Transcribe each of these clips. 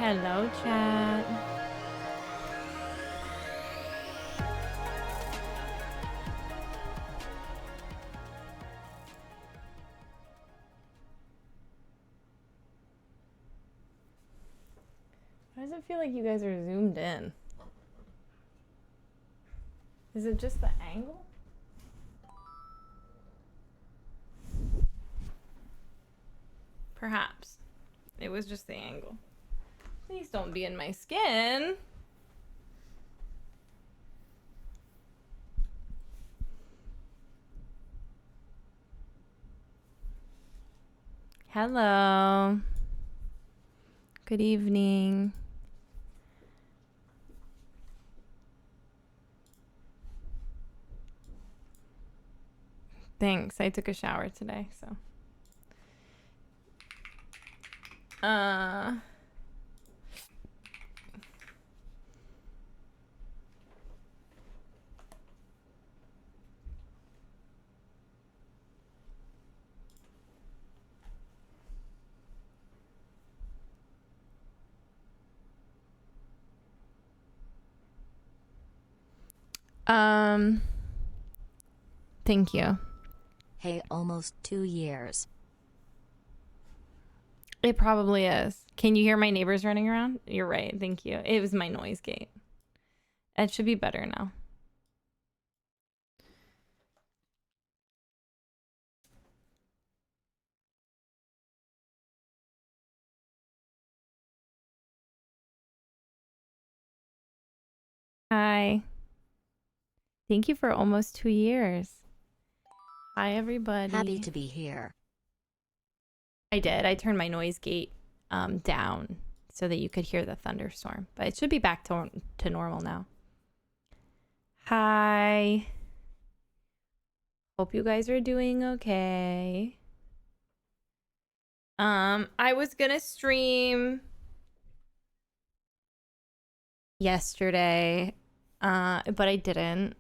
Hello, chat. Why does it feel like you guys are zoomed in? Is it just the angle? Perhaps. It was just the angle. Please don't be in my skin. Hello. Good evening. Thanks. I took a shower today, so. Thank you. Hey, almost 2 years. It probably is. Can you hear my neighbors running around? You're right. Thank you. It was my noise gate. It should be better now. Hi. Thank you for almost 2 years. Hi, everybody. Happy to be here. I did. I turned my noise gate down so that you could hear the thunderstorm. But it should be back to normal now. Hi. Hope you guys are doing okay. I was gonna stream yesterday, but I didn't.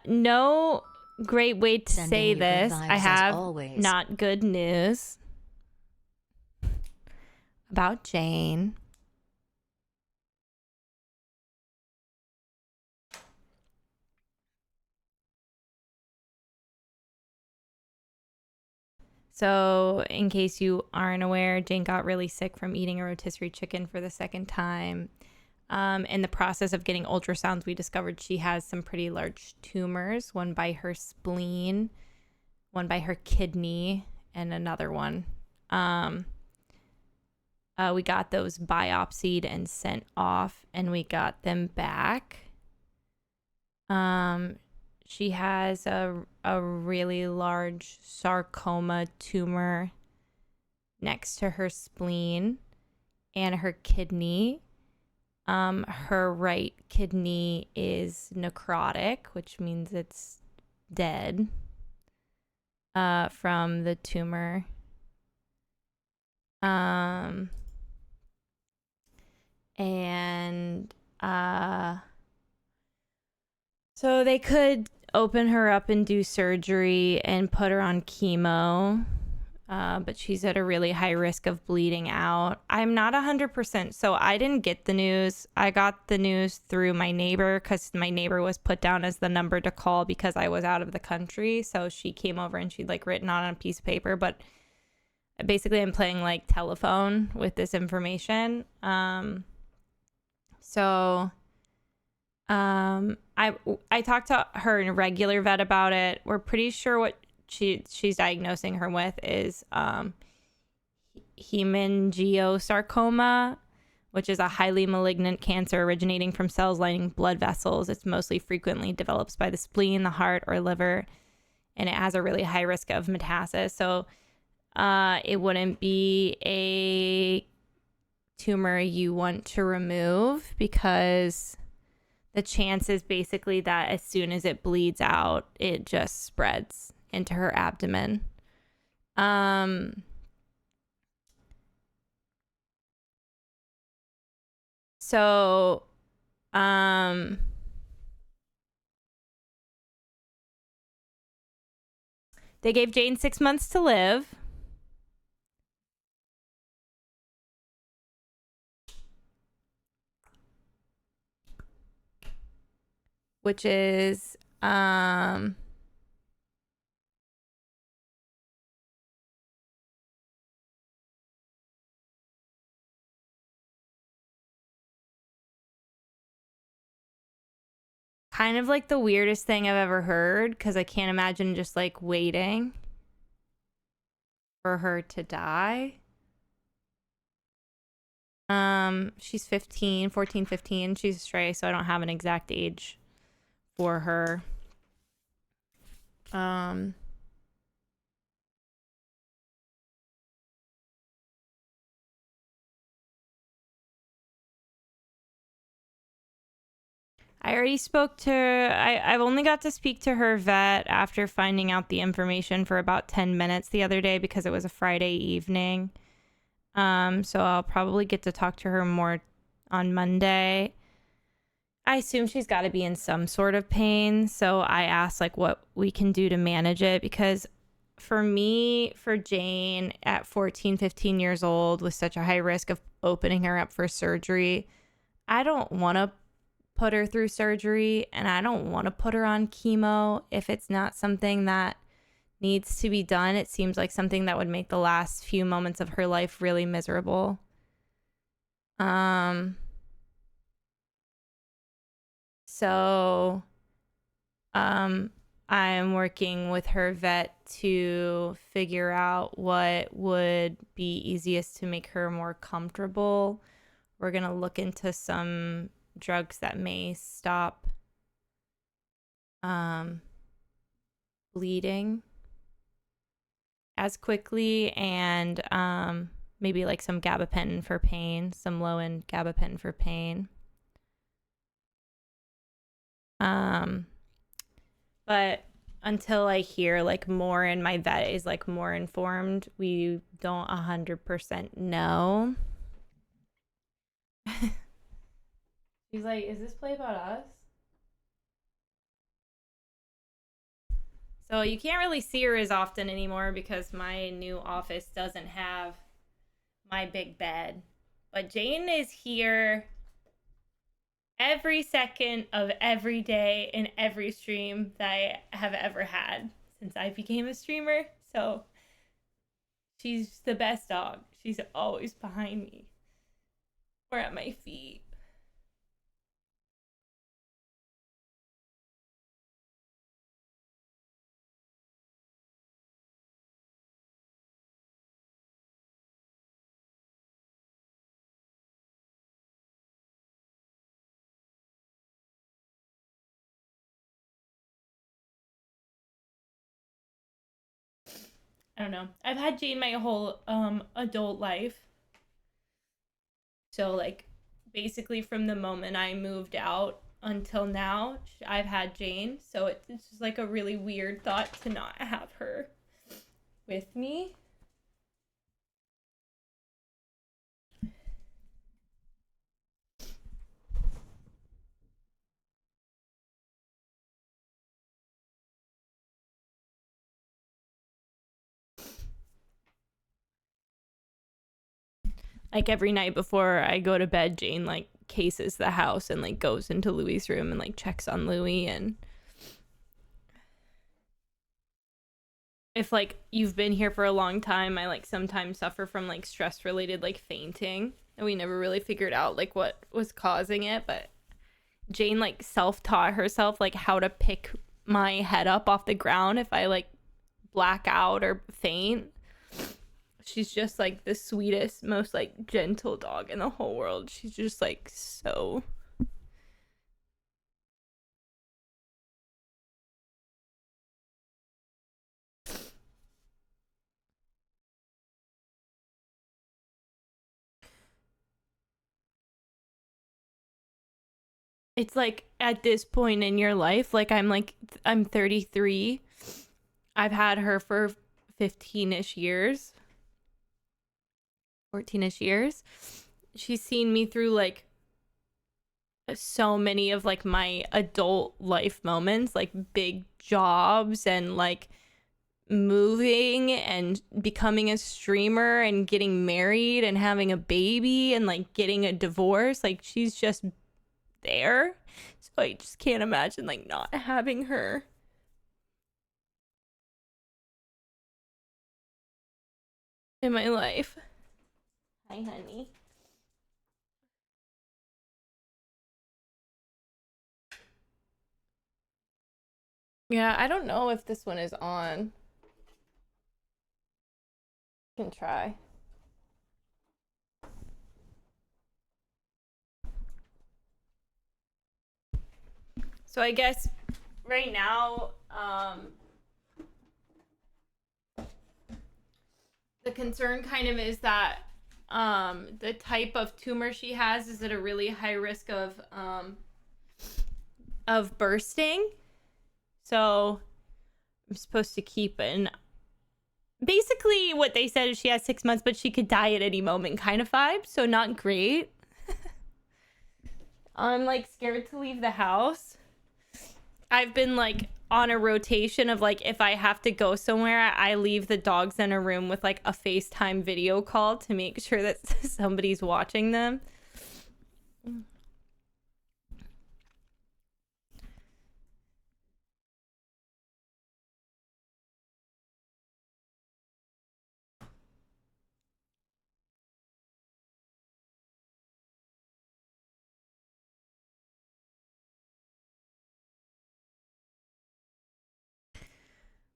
No great way to say this. I have not good news about Jane. So, in case you aren't aware, Jane got really sick from eating a rotisserie chicken for the second time. In the process of getting ultrasounds, we discovered she has some pretty large tumors, one by her spleen, one by her kidney, and another one. We got those biopsied and sent off, and we got them back. She has a really large sarcoma tumor next to her spleen and her kidney. Her right kidney is necrotic, which means it's dead from the tumor. So they could open her up and do surgery and put her on chemo, but she's at a really high risk of bleeding out. I'm not 100%, so I didn't get the news. I got the news through my neighbor because my neighbor was put down as the number to call because I was out of the country. So she came over and she'd like written on a piece of paper, but basically I'm playing like telephone with this information. I talked to her regular vet about it. We're pretty sure what she's diagnosing her with is hemangiosarcoma, which is a highly malignant cancer originating from cells lining blood vessels. It's mostly frequently develops by the spleen, the heart, or liver, and it has a really high risk of metastasis. So it wouldn't be a tumor you want to remove because the chance is basically that as soon as it bleeds out, it just spreads into her abdomen. They gave Jane 6 months to live. which is kind of like the weirdest thing I've ever heard, because I can't imagine just like waiting for her to die. She's 15, 14, 15. She's a stray, so I don't have an exact age for her. I already spoke to I've only got to speak to her vet after finding out the information for about 10 minutes the other day because it was a Friday evening. So I'll probably get to talk to her more on Monday. I assume she's got to be in some sort of pain, so I asked like what we can do to manage it, because for me, for Jane at 14, 15 years old with such a high risk of opening her up for surgery, I don't want to put her through surgery, and I don't want to put her on chemo if it's not something that needs to be done. It seems like something that would make the last few moments of her life really miserable. So I'm working with her vet to figure out what would be easiest to make her more comfortable. We're going to look into some drugs that may stop bleeding as quickly, and maybe like some gabapentin for pain, some low-end gabapentin for pain. But until I hear like more and my vet is like more informed, we don't 100% know. She's like, is this play about us? So you can't really see her as often anymore because my new office doesn't have my big bed. But Jane is here every second of every day in every stream that I have ever had since I became a streamer. So she's the best dog. She's always behind me or at my feet. I don't know. I've had Jane my whole adult life. So like basically from the moment I moved out until now, I've had Jane. So it's just like a really weird thought to not have her with me. Like every night before I go to bed, Jane like cases the house and like goes into Louie's room and like checks on Louie. And if like you've been here for a long time, I like sometimes suffer from like stress related like fainting, and we never really figured out like what was causing it. But Jane like self-taught herself like how to pick my head up off the ground if I like black out or faint. She's just like the sweetest, most like gentle dog in the whole world. She's just like so. It's like at this point in your life, like I'm 33. I've had her for 15-ish years. 14-ish years. She's seen me through like so many of like my adult life moments, like big jobs and like moving and becoming a streamer and getting married and having a baby and like getting a divorce. Like she's just there. So I just can't imagine like not having her. In my life. Hi, honey. Yeah, I don't know if this one is on. Can try. So I guess right now, the concern kind of is that the type of tumor she has is at a really high risk of bursting. So I'm supposed to keep an basically what they said is she has 6 months, but she could die at any moment kind of vibe. So not great. I'm like scared to leave the house. I've been like on a rotation of like if I have to go somewhere, I leave the dogs in a room with like a FaceTime video call to make sure that somebody's watching them.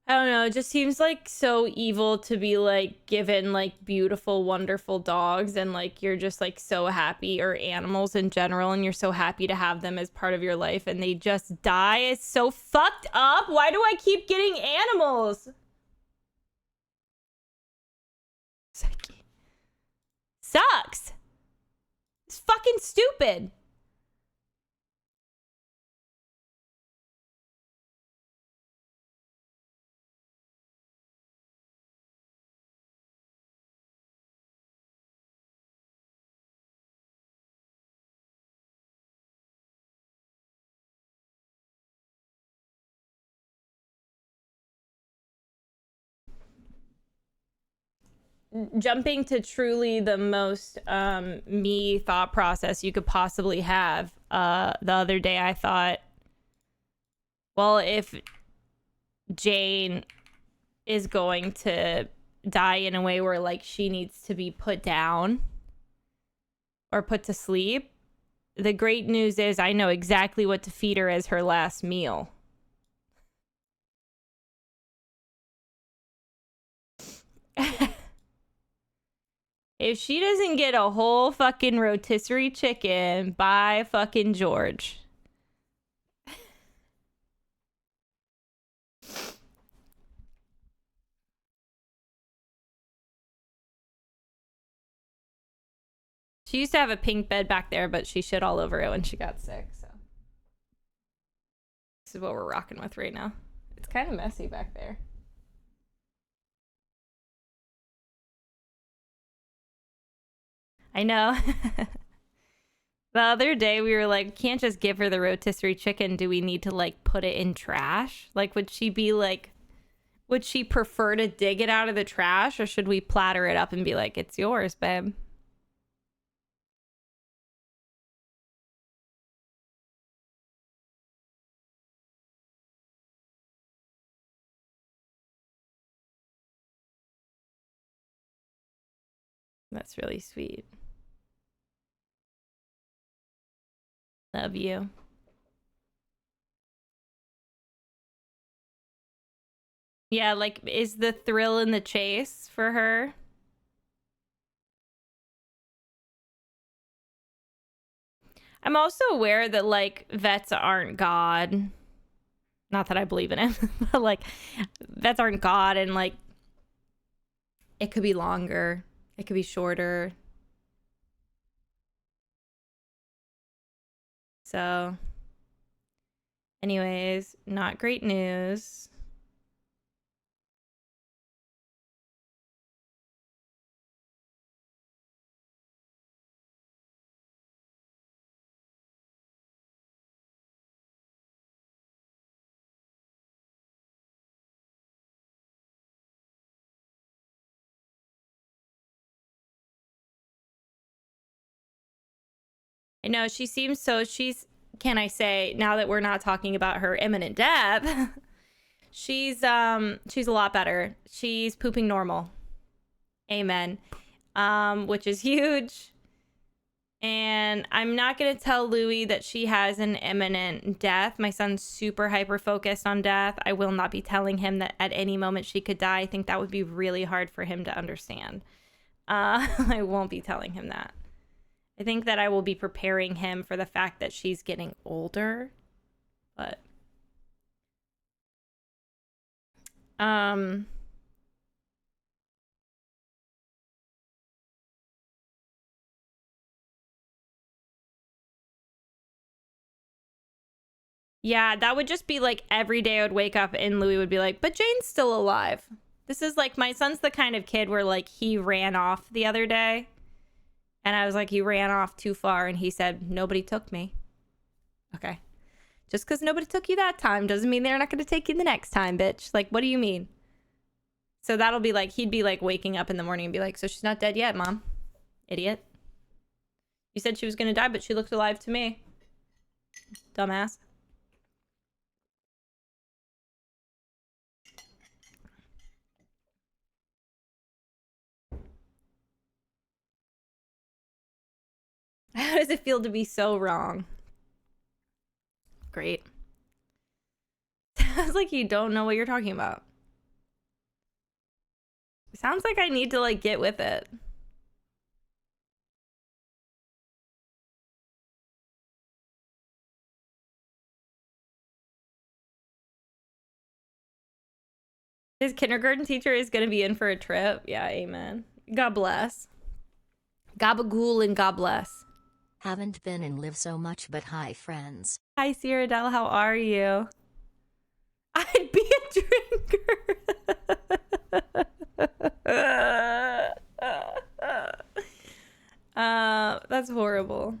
I don't know. It just seems like so evil to be like given like beautiful, wonderful dogs and like you're just like so happy, or animals in general, and you're so happy to have them as part of your life and they just die. It's so fucked up. Why do I keep getting animals? Psyche. Sucks. It's fucking stupid. Jumping to truly the most me thought process you could possibly have. The other day I thought, well, if Jane is going to die in a way where like she needs to be put down or put to sleep, the great news is I know exactly what to feed her as her last meal. If she doesn't get a whole fucking rotisserie chicken, by fucking George. She used to have a pink bed back there, but she shit all over it when she got sick, so. This is what we're rocking with right now. It's kind of messy back there. I know. The other day we were like, can't just give her the rotisserie chicken. Do we need to like put it in trash? Like, would she be like, would she prefer to dig it out of the trash, or should we platter it up and be like, it's yours, babe? That's really sweet. Love you. Yeah, like, is the thrill in the chase for her? I'm also aware that, like, vets aren't God. Not that I believe in it, but, like, vets aren't God, and, like, it could be longer. It could be shorter. So, anyways, not great news. I know she seems so, she's can I say, now that we're not talking about her imminent death, she's a lot better. She's pooping normal. Amen. Which is huge. And I'm not going to tell Louie that she has an imminent death. My son's super hyper focused on death. I will not be telling him that at any moment she could die. I think that would be really hard for him to understand. I won't be telling him that. I think that I will be preparing him for the fact that she's getting older. But yeah, that would just be like every day I would wake up and Louis would be like, but Jane's still alive. This is like, my son's the kind of kid where like he ran off the other day. And I was like, you ran off too far. And he said, nobody took me. Okay. Just because nobody took you that time doesn't mean they're not going to take you the next time, bitch. Like, what do you mean? So that'll be like, he'd be like waking up in the morning and be like, so she's not dead yet, Mom. Idiot. You said she was going to die, but she looked alive to me. Dumbass. How does it feel to be so wrong? Great. Sounds like you don't know what you're talking about. Sounds like I need to like get with it. His kindergarten teacher is going to be in for a trip. Yeah, amen. God bless. Gabagool and God bless. Haven't been in live so much, but hi, friends. Hi, Sierra Del. How are you? I'd be a drinker. That's horrible.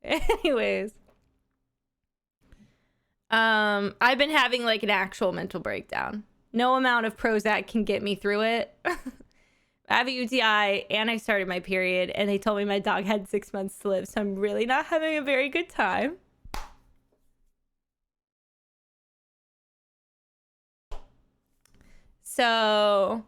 Anyways. I've been having like an actual mental breakdown. No amount of Prozac can get me through it. I have a UTI and I started my period and they told me my dog had 6 months to live. So I'm really not having a very good time. So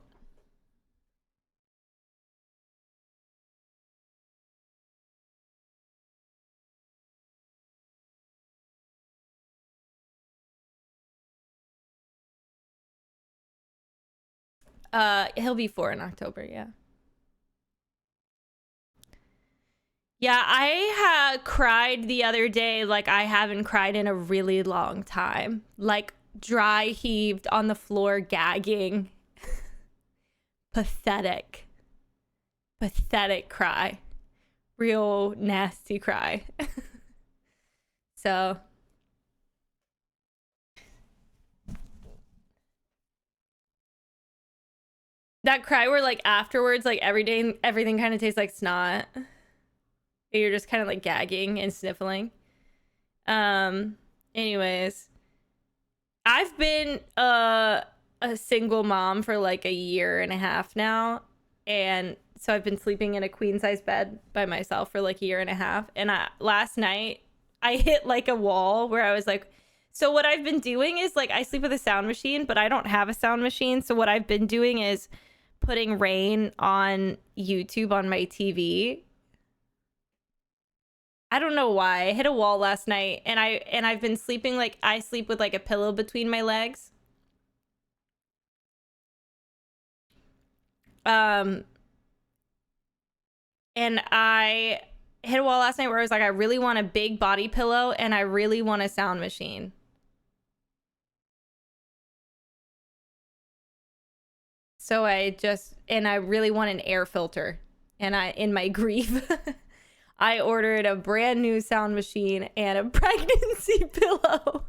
he'll be 4 in October, yeah. Yeah, I cried the other day like I haven't cried in a really long time. Like dry heaved on the floor, gagging. Pathetic. Pathetic cry. Real nasty cry. So that cry where like afterwards, like everything kind of tastes like snot. You're just kind of like gagging and sniffling. Anyways, I've been a single mom for like a year and a half now, and so I've been sleeping in a queen size bed by myself for like a year and a half. And last night I hit like a wall where I was like, so what I've been doing is like I sleep with a sound machine, but I don't have a sound machine. So what I've been doing is putting Rain on YouTube on my TV. I don't know why. I hit a wall last night and I've been sleeping like I sleep with like a pillow between my legs. And I hit a wall last night where I was like, I really want a big body pillow and I really want a sound machine. So I really want an air filter. And in my grief, I ordered a brand new sound machine and a pregnancy pillow.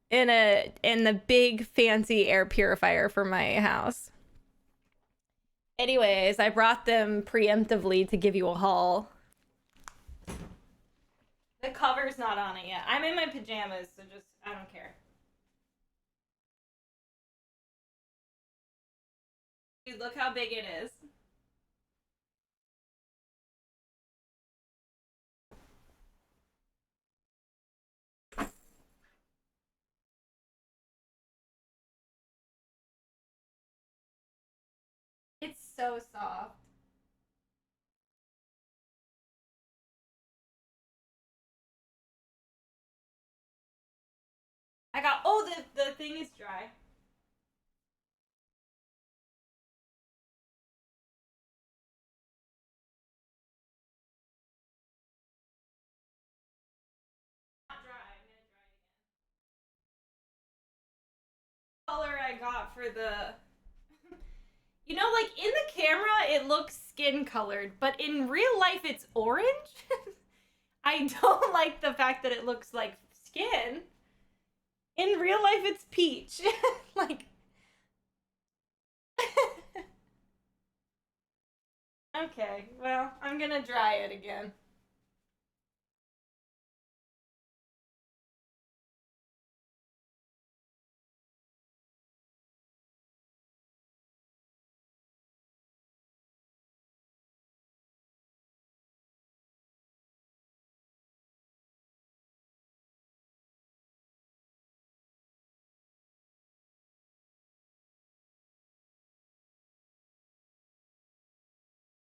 in the big fancy air purifier for my house. Anyways, I brought them preemptively to give you a haul. The cover's not on it yet. I'm in my pajamas, so just I don't care. Dude, look how big it is. It's so soft. I got, oh, the thing is dry. Not dry. I'm gonna dry it again. Color I got for the, you know, like in the camera it looks skin colored, but in real life it's orange. I don't like the fact that it looks like skin. In real life it's peach. Like okay, well, I'm gonna dry it again.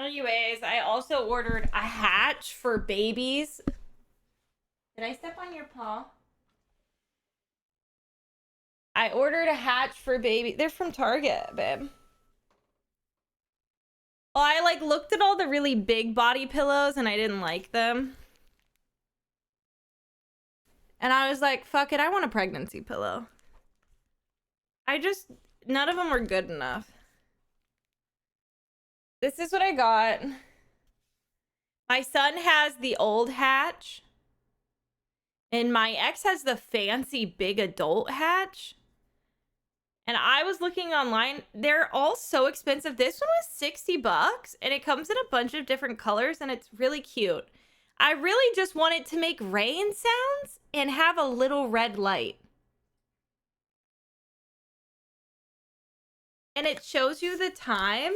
Anyways, I also ordered a hatch for babies. Did I step on your paw? I ordered a hatch for baby. They're from Target, babe. Well, I like looked at all the really big body pillows and I didn't like them. And I was like, fuck it, I want a pregnancy pillow. None of them were good enough. This is what I got. My son has the old hatch. And my ex has the fancy big adult hatch. And I was looking online. They're all so expensive. This one was $60 and it comes in a bunch of different colors and it's really cute. I really just want it to make rain sounds and have a little red light. And it shows you the time.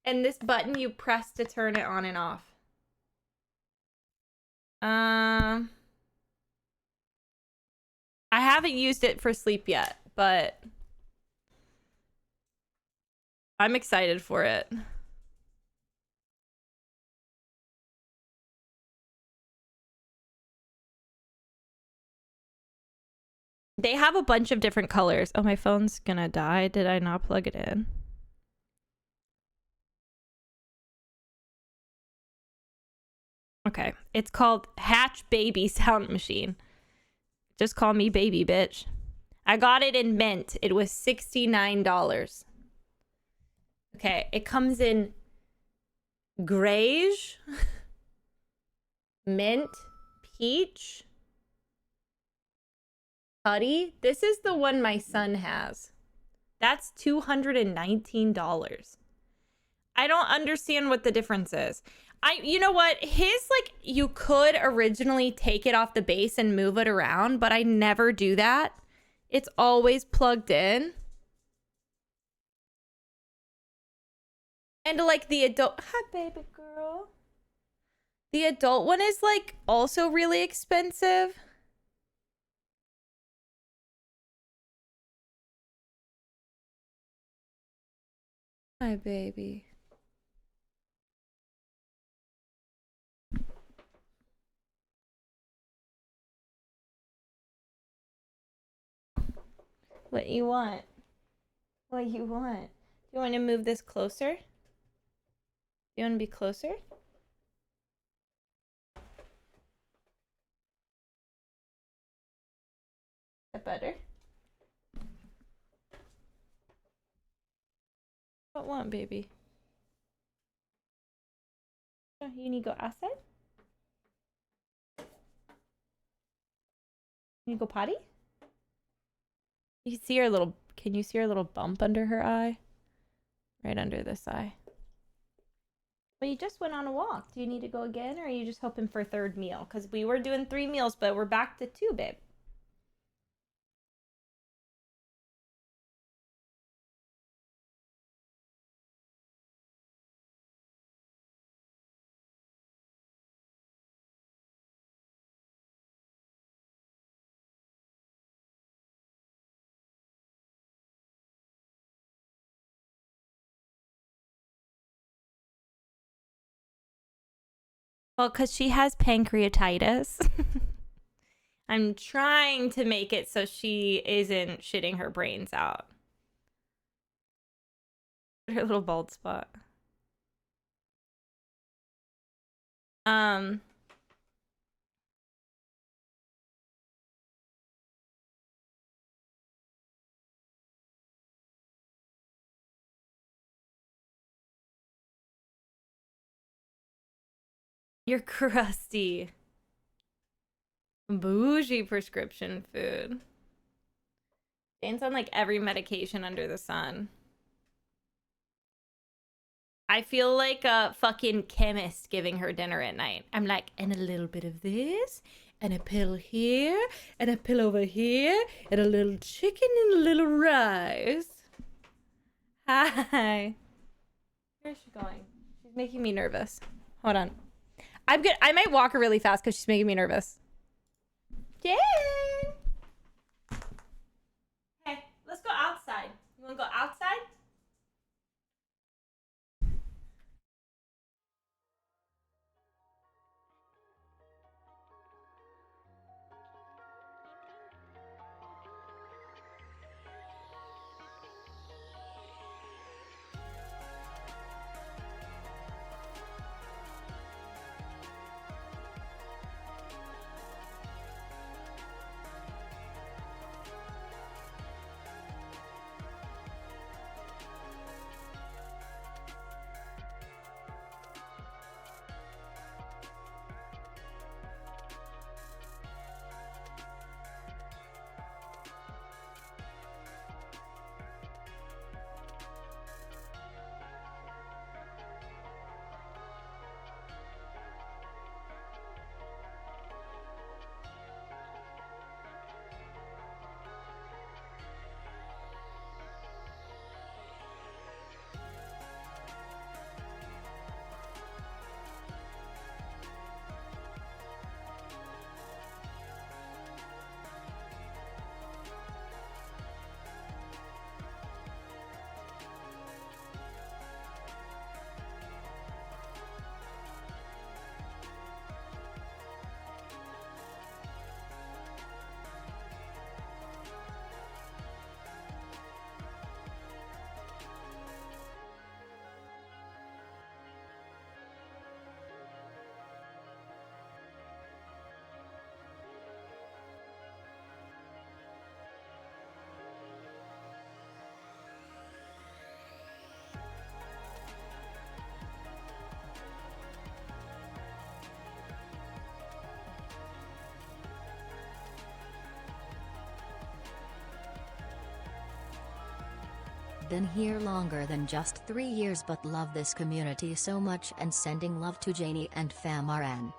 And this button you press to turn it on and off. I haven't used it for sleep yet, but I'm excited for it. They have a bunch of different colors. Oh, my phone's gonna die. Did I not plug it in? Okay. It's called Hatch Baby Sound Machine. Just call me baby, bitch. I got it in mint. It was $69. Okay. It comes in grayish, mint, peach, putty. This is the one my son has. That's $219. I don't understand what the difference is. You know what? His, like, you could originally take it off the base and move it around, but I never do that. It's always plugged in. And like the adult, hi baby girl. The adult one is like also really expensive. Hi baby. What you want? What you want? Do you want to move this closer? You want to be closer? That better? What want, baby? Oh, you need to go outside? You need to go potty? You see her little, can you see her little bump under her eye? Right under this eye. Well, you just went on a walk. Do you need to go again, or are you just hoping for a third meal? Because we were doing 3 meals, but we're back to 2, babe. Well, because she has pancreatitis. I'm trying to make it so she isn't shitting her brains out. Her little bald spot. You're crusty. Bougie prescription food. Jane's on like every medication under the sun. I feel like a fucking chemist giving her dinner at night. I'm like, and a little bit of this, and a pill here, and a pill over here, and a little chicken and a little rice. Hi. Where's she going? She's making me nervous. Hold on. I'm good. I might walk her really fast because she's making me nervous. Jane! Hey, let's go outside. You want to go outside? Been here longer than just 3 years but love this community so much and sending love to Janie and Famaran.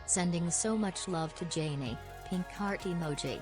Sending so much love to Janie, pink heart emoji.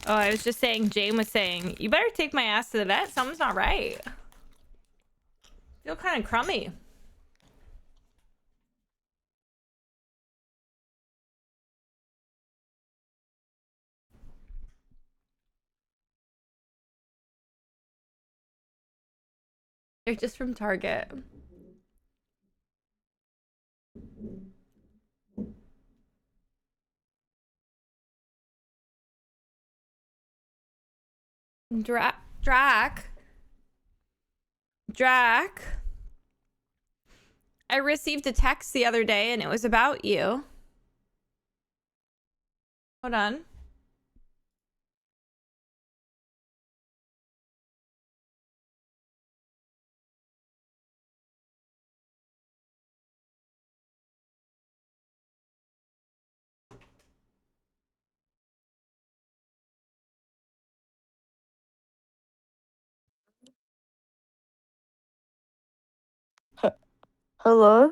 Oh, I was just saying, Jane was saying, you better take my ass to the vet. Something's not right. I feel kind of crummy. They're just from Target. Drac. I received a text the other day and it was about you. Hold on. Hello?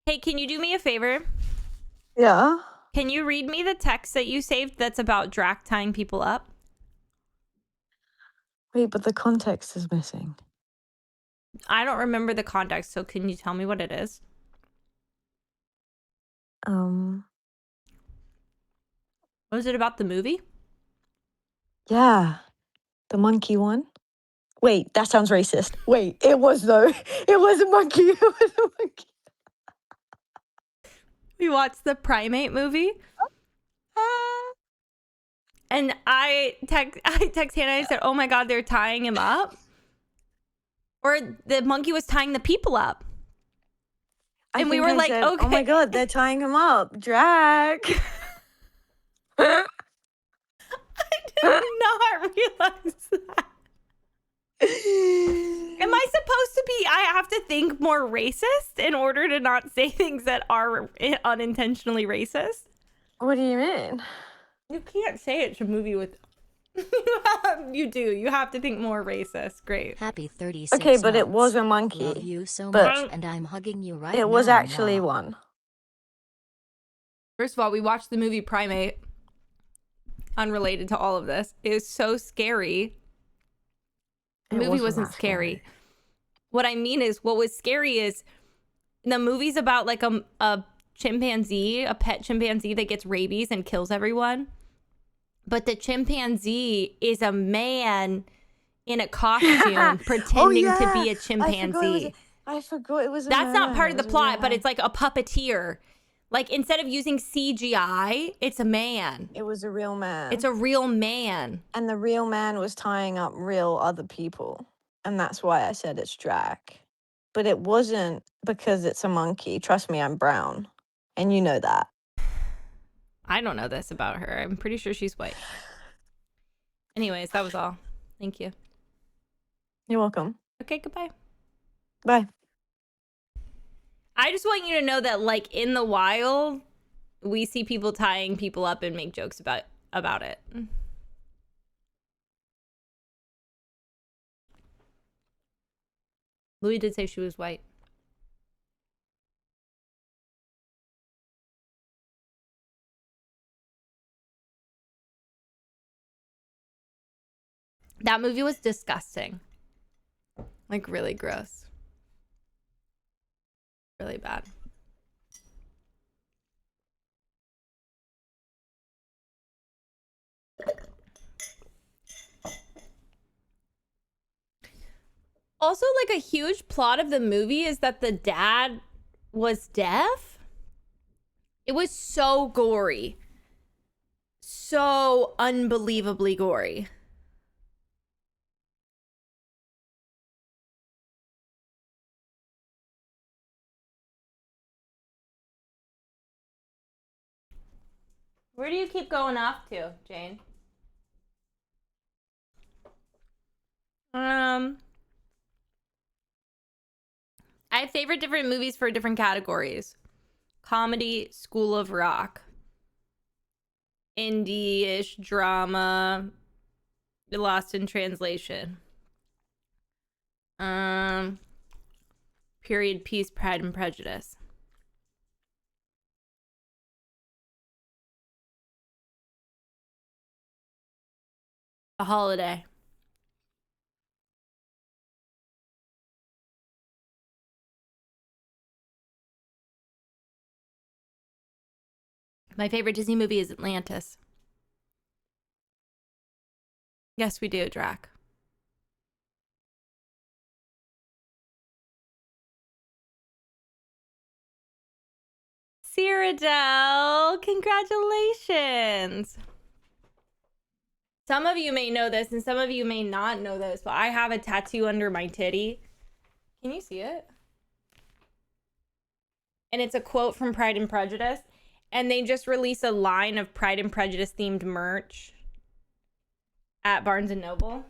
Hey, can you do me a favor? Yeah? Can you read me the text that you saved that's about Drac tying people up? Wait, but the context is missing. I don't remember the context, so can you tell me what it is? Was it about the movie? Yeah. The monkey one? Wait, that sounds racist. Wait, it was though. It was a monkey. It was a monkey. We watched the Primate movie. And I text Hannah and I said, oh my God, they're tying him up. Or the monkey was tying the people up. And we were like, said, okay. Oh my God, they're tying him up. Drac. I did not realize that. Am I supposed to be, I have to think more racist in order to not say things that are unintentionally racist? What do you mean? You can't say it's a movie with... You do. You have to think more racist. Great. Happy 36 Okay, but it months. was a monkey. Love you so but much and I'm hugging you right now. It was actually Mwah. one. First of all, we watched the movie Primate. Unrelated to all of this. It was so scary. The movie wasn't scary. What I mean is, what was scary is the movie's about like a chimpanzee, a pet chimpanzee that gets rabies and kills everyone. But the chimpanzee is a man in a costume pretending to be a chimpanzee. I forgot it was a That's man. not part of the plot, but it's like a puppeteer. Like instead of using CGI, it's a man. It was a real man. It's a real man. And the real man was tying up real other people. And that's why I said it's Drac. But it wasn't because it's a monkey. Trust me, I'm brown. And you know that. I don't know this about her. I'm pretty sure she's white. Anyways, that was all. Thank you. You're welcome. Okay, goodbye. Bye. I just want you to know that, like, in the wild, we see people tying people up and make jokes about it. Louis did say she was white. That movie was disgusting. Like, really gross. Really bad. Also, like, a huge plot of the movie is that the dad was deaf. It was so gory. So unbelievably gory. Where do you keep going off to, Jane? I have favorite different movies for different categories. Comedy, School of Rock. Indie-ish, drama, Lost in Translation. Period piece, Pride and Prejudice. A Holiday. My favorite Disney movie is Atlantis. Yes, we do, Drac. Cyrodiil, congratulations. Some of you may know this and some of you may not know this, but I have a tattoo under my titty. Can you see it? And it's a quote from Pride and Prejudice. And they just released a line of Pride and Prejudice themed merch at Barnes & Noble.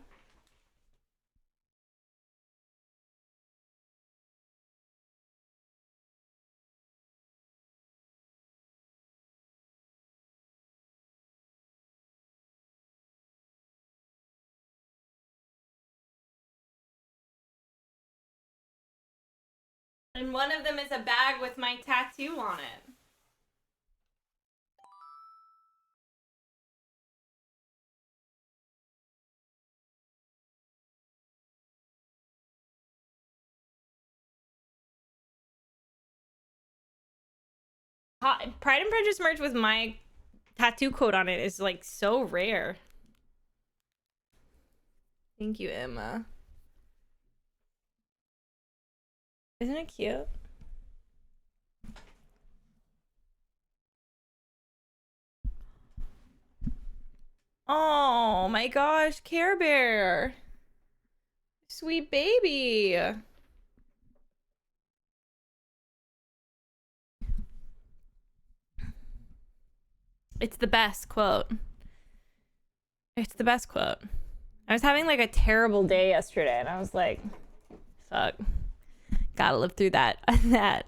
And one of them is a bag with my tattoo on it. Pride and Prejudice merch with my tattoo quote on it is like so rare. Thank you, Emma. Isn't it cute? Oh my gosh, Care Bear. Sweet baby. It's the best quote. It's the best quote. I was having like a terrible day yesterday and I was like, fuck. Gotta live through that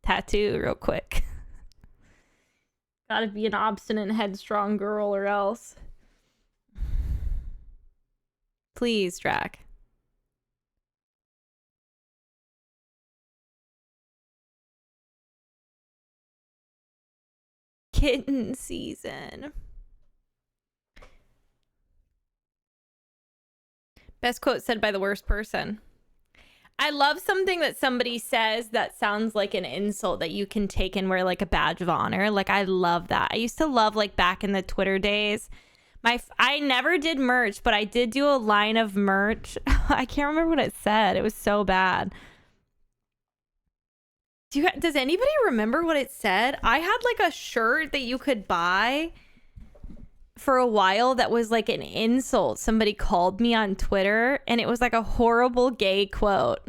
tattoo real quick. Gotta be an obstinate, headstrong girl or else. Please, Drac. Kitten season. Best quote said by the worst person. I love something that somebody says that sounds like an insult that you can take and wear like a badge of honor. Like, I love that. I used to love, like, back in the Twitter days. I never did merch, but I did do a line of merch. I can't remember what it said. It was so bad. Does anybody remember what it said? I had like a shirt that you could buy for a while that was like an insult. Somebody called me on Twitter and it was like a horrible gay quote.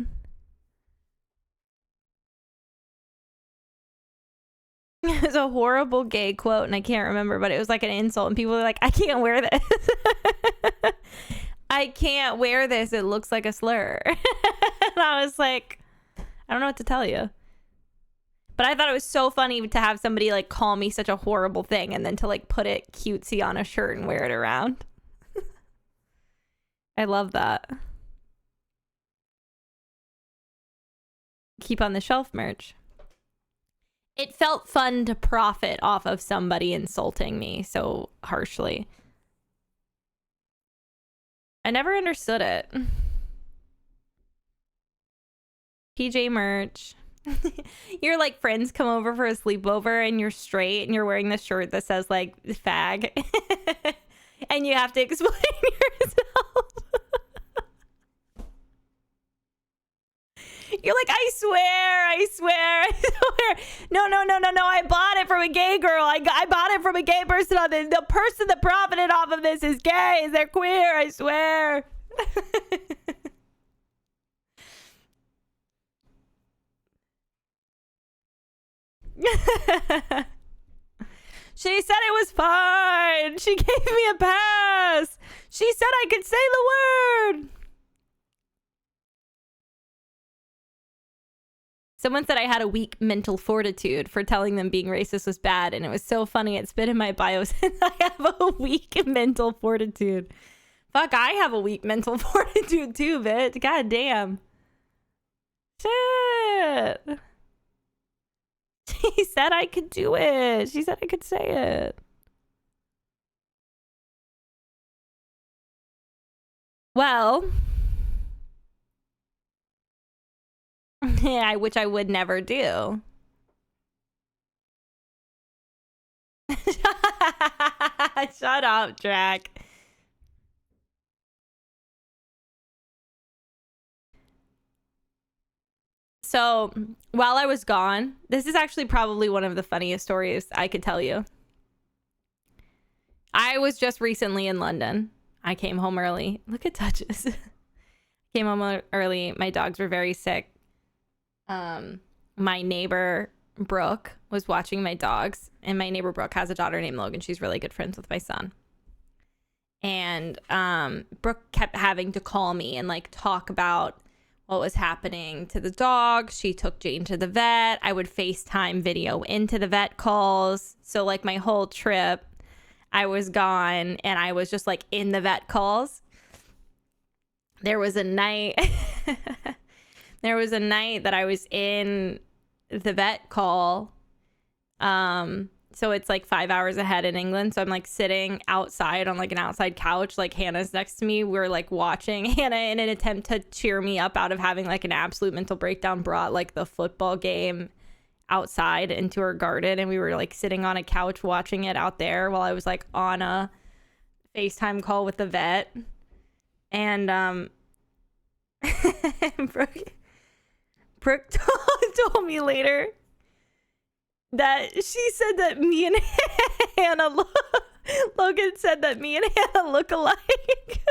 It was a horrible gay quote and I can't remember, but it was like an insult and people were like, I can't wear this. I can't wear this. It looks like a slur. And I was like, I don't know what to tell you. But I thought it was so funny to have somebody like call me such a horrible thing and then to like put it cutesy on a shirt and wear it around. I love that. Keep on the shelf merch. It felt fun to profit off of somebody insulting me so harshly. I never understood it. PJ merch. Your like friends come over for a sleepover and you're straight and you're wearing this shirt that says like fag. And you have to explain yourself. You're like, I swear. No. I bought it from a gay girl. I bought it from a gay person. The person that profited off of this is gay. They're queer. I swear. She said it was fine. She gave me a pass. She said I could say the word. Someone said I had a weak mental fortitude for telling them being racist was bad, and it was so funny. It's been in my bio since I have a weak mental fortitude. Fuck, I have a weak mental fortitude too, bitch. God damn. Shit. She said I could do it. She said I could say it. Well, yeah, which I would never do. Shut up, Drac. So while I was gone, this is actually probably one of the funniest stories I could tell you. I was just recently in London. I came home early. Look at Touches. Came home early. My dogs were very sick. My neighbor Brooke was watching my dogs, and my neighbor Brooke has a daughter named Logan. She's really good friends with my son. And Brooke kept having to call me and like talk about what was happening to the dog. She took Jane to the vet. I would FaceTime video into the vet calls. So like my whole trip, I was gone and I was just like in the vet calls. There was a night that I was in the vet call. So it's like 5 hours ahead in England. So I'm like sitting outside on like an outside couch. Like Hannah's next to me. We're like watching. Hannah, in an attempt to cheer me up out of having like an absolute mental breakdown, brought like the football game outside into her garden. And we were like sitting on a couch watching it out there while I was like on a FaceTime call with the vet. And Brooke told me later that she said that me and Hannah, Logan said that me and Hannah look alike.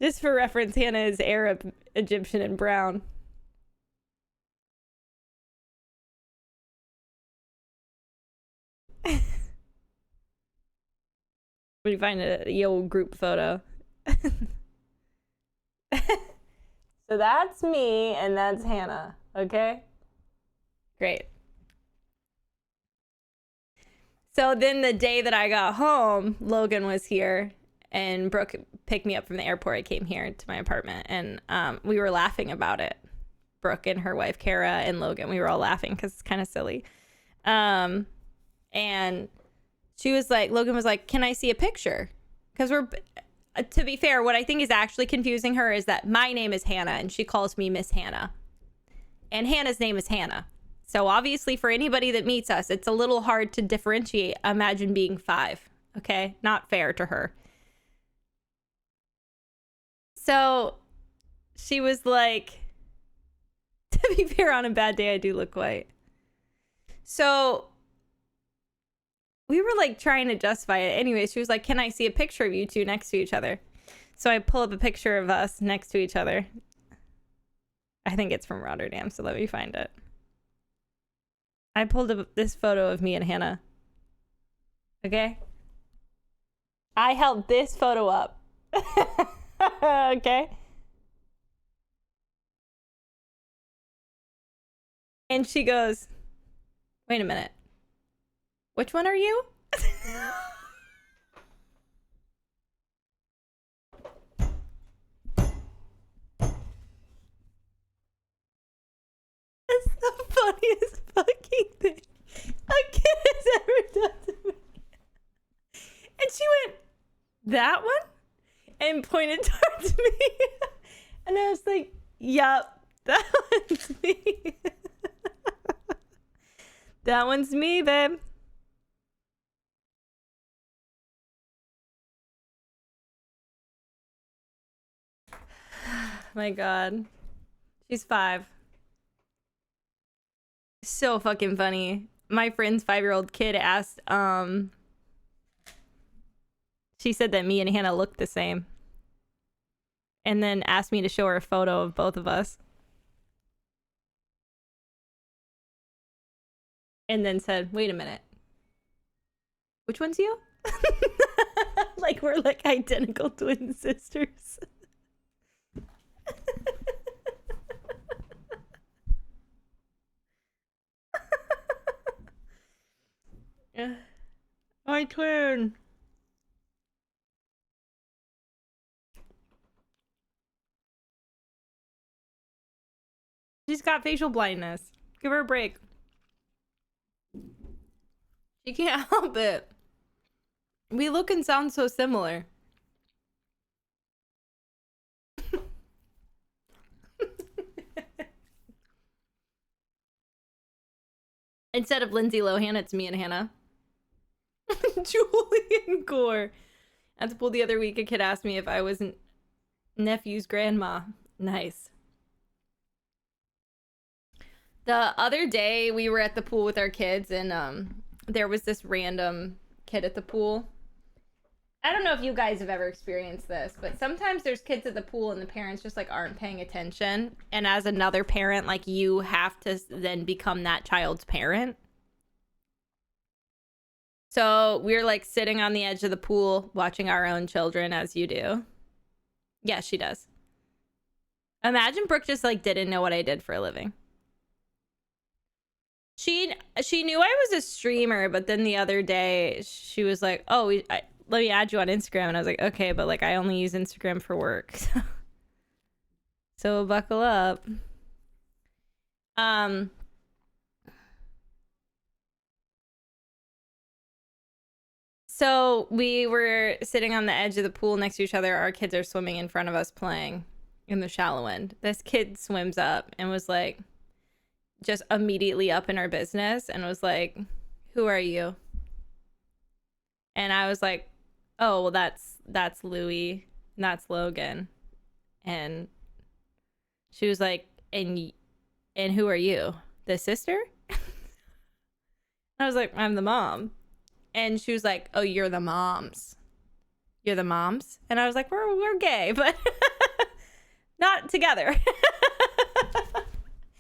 Just for reference, Hannah is Arab, Egyptian, and brown. We find a old group photo. So that's me and that's Hannah, okay? Great. So then the day that I got home, Logan was here and Brooke picked me up from the airport. I came here to my apartment and we were laughing about it. Brooke and her wife, Kara, and Logan, we were all laughing because it's kind of silly. And she was like, Logan was like, can I see a picture? Because to be fair, what I think is actually confusing her is that my name is Hannah and she calls me Miss Hannah. And Hannah's name is Hannah. So obviously for anybody that meets us, it's a little hard to differentiate. Imagine being 5. Okay? Not fair to her. So she was like, to be fair, on a bad day, I do look white. So we were like trying to justify it. Anyway, she was like, can I see a picture of you two next to each other? So I pull up a picture of us next to each other. I think it's from Rotterdam, so let me find it. I pulled up this photo of me and Hannah. Okay? I held this photo up. Okay? And she goes, wait a minute. Which one are you? It's the funniest fucking thing a kid has ever and pointed towards me. And I was like, yup, that one's me. That one's me, babe. My God. She's 5. So fucking funny. My friend's 5-year-old kid asked, she said that me and Hannah looked the same. And then asked me to show her a photo of both of us. And then said, wait a minute. Which one's you? Like we're like identical twin sisters. My twin. She's got facial blindness. Give her a break. She can't help it. We look and sound so similar. Instead of Lindsay Lohan, it's me and Hannah. Julian Gore. At the pool the other week, a kid asked me if I was nephew's grandma. Nice. The other day, we were at the pool with our kids, and there was this random kid at the pool. I don't know if you guys have ever experienced this, but sometimes there's kids at the pool and the parents just like aren't paying attention. And as another parent, like you have to then become that child's parent. So we're like sitting on the edge of the pool watching our own children, as you do. Yeah, she does. Imagine Brooke just like didn't know what I did for a living. She knew I was a streamer, but then the other day she was like, oh, let me add you on Instagram. And I was like, okay, but like I only use Instagram for work. So buckle up. So we were sitting on the edge of the pool next to each other. Our kids are swimming in front of us playing in the shallow end. This kid swims up and was like, just immediately up in our business and was like, who are you? And I was like, oh, well, that's Louie and that's Logan. And she was like, and who are you? The sister? I was like, I'm the mom. And she was like, oh, you're the moms. You're the moms? And I was like, we're gay, but not together.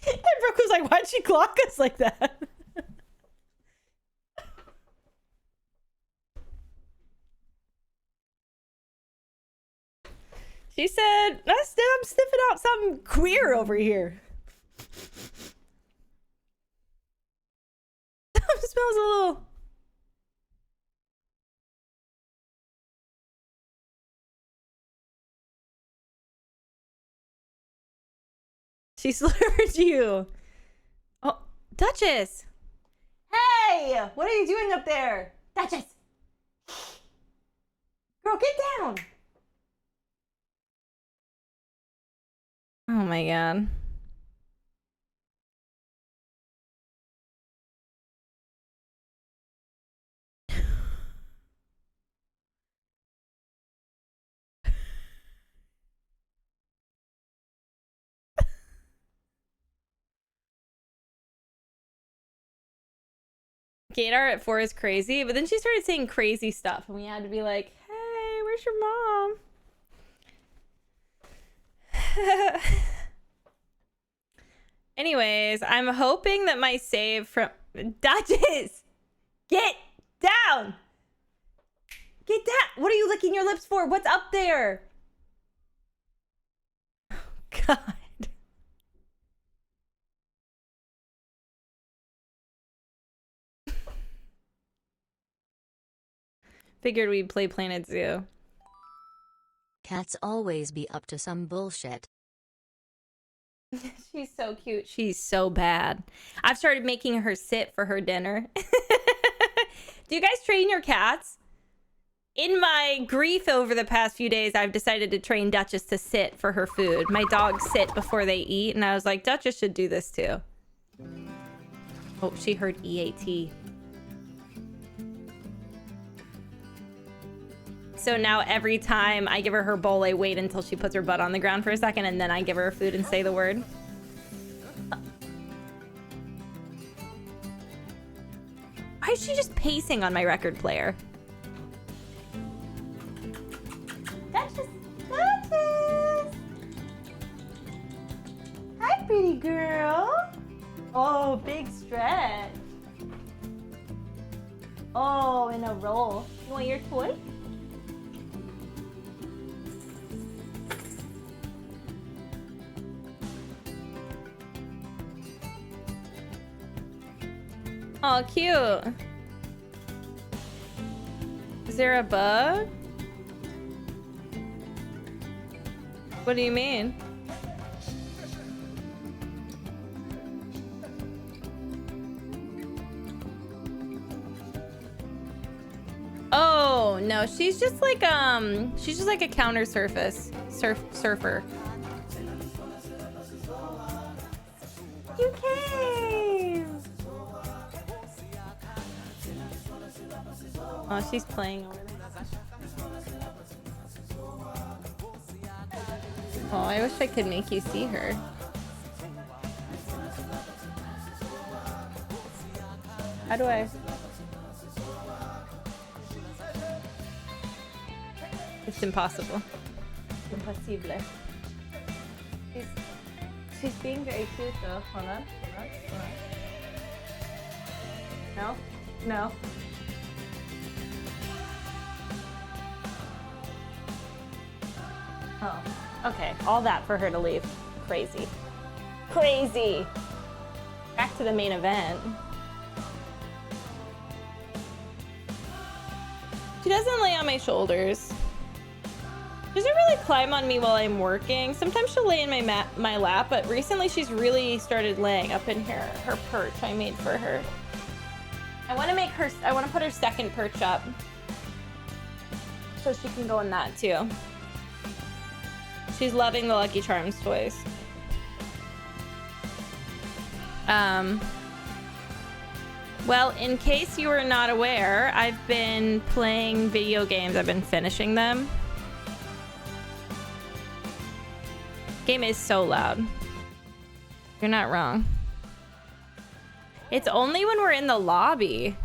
And Brooke was like, why'd she clock us like that? She said, I'm sniffing out something queer over here. Smells a little... She slurred you. Oh, Duchess. Hey, what are you doing up there? Duchess. Girl, get down. Oh my God. Gator at 4 is crazy, but then she started saying crazy stuff, and we had to be like, hey, where's your mom? Anyways, I'm hoping that my save from... Duchess! Get down! Get down! What are you licking your lips for? What's up there? Oh, God. Figured we'd play Planet Zoo. Cats always be up to some bullshit. She's so cute. She's so bad. I've started making her sit for her dinner. Do you guys train your cats? In my grief over the past few days, I've decided to train Duchess to sit for her food. My dogs sit before they eat, and I was like, Duchess should do this too. Oh, she heard EAT. So now every time I give her her bowl, I wait until she puts her butt on the ground for a second, and then I give her her food and say the word. Why is she just pacing on my record player? Duchess! Duchess! Hi, pretty girl! Oh, big stretch. Oh, in a roll. You want your toy? Oh, cute. Is there a bug? What do you mean? Oh, no, she's just like a counter surfer. You came. Oh, she's playing over there. Oh, I wish I could make you see her. How do I? It's impossible. Impossible. She's being very cute though. Hold on. No? No. Oh, okay. All that for her to leave. Crazy. Crazy! Back to the main event. She doesn't lay on my shoulders. She doesn't really climb on me while I'm working. Sometimes she'll lay in my lap, but recently she's really started laying up in here. Her perch I made for her. I want to put her second perch up. So she can go in that too. She's loving the Lucky Charms toys. Well, in case you are not aware, I've been playing video games. I've been finishing them. Game is so loud. You're not wrong. It's only when we're in the lobby.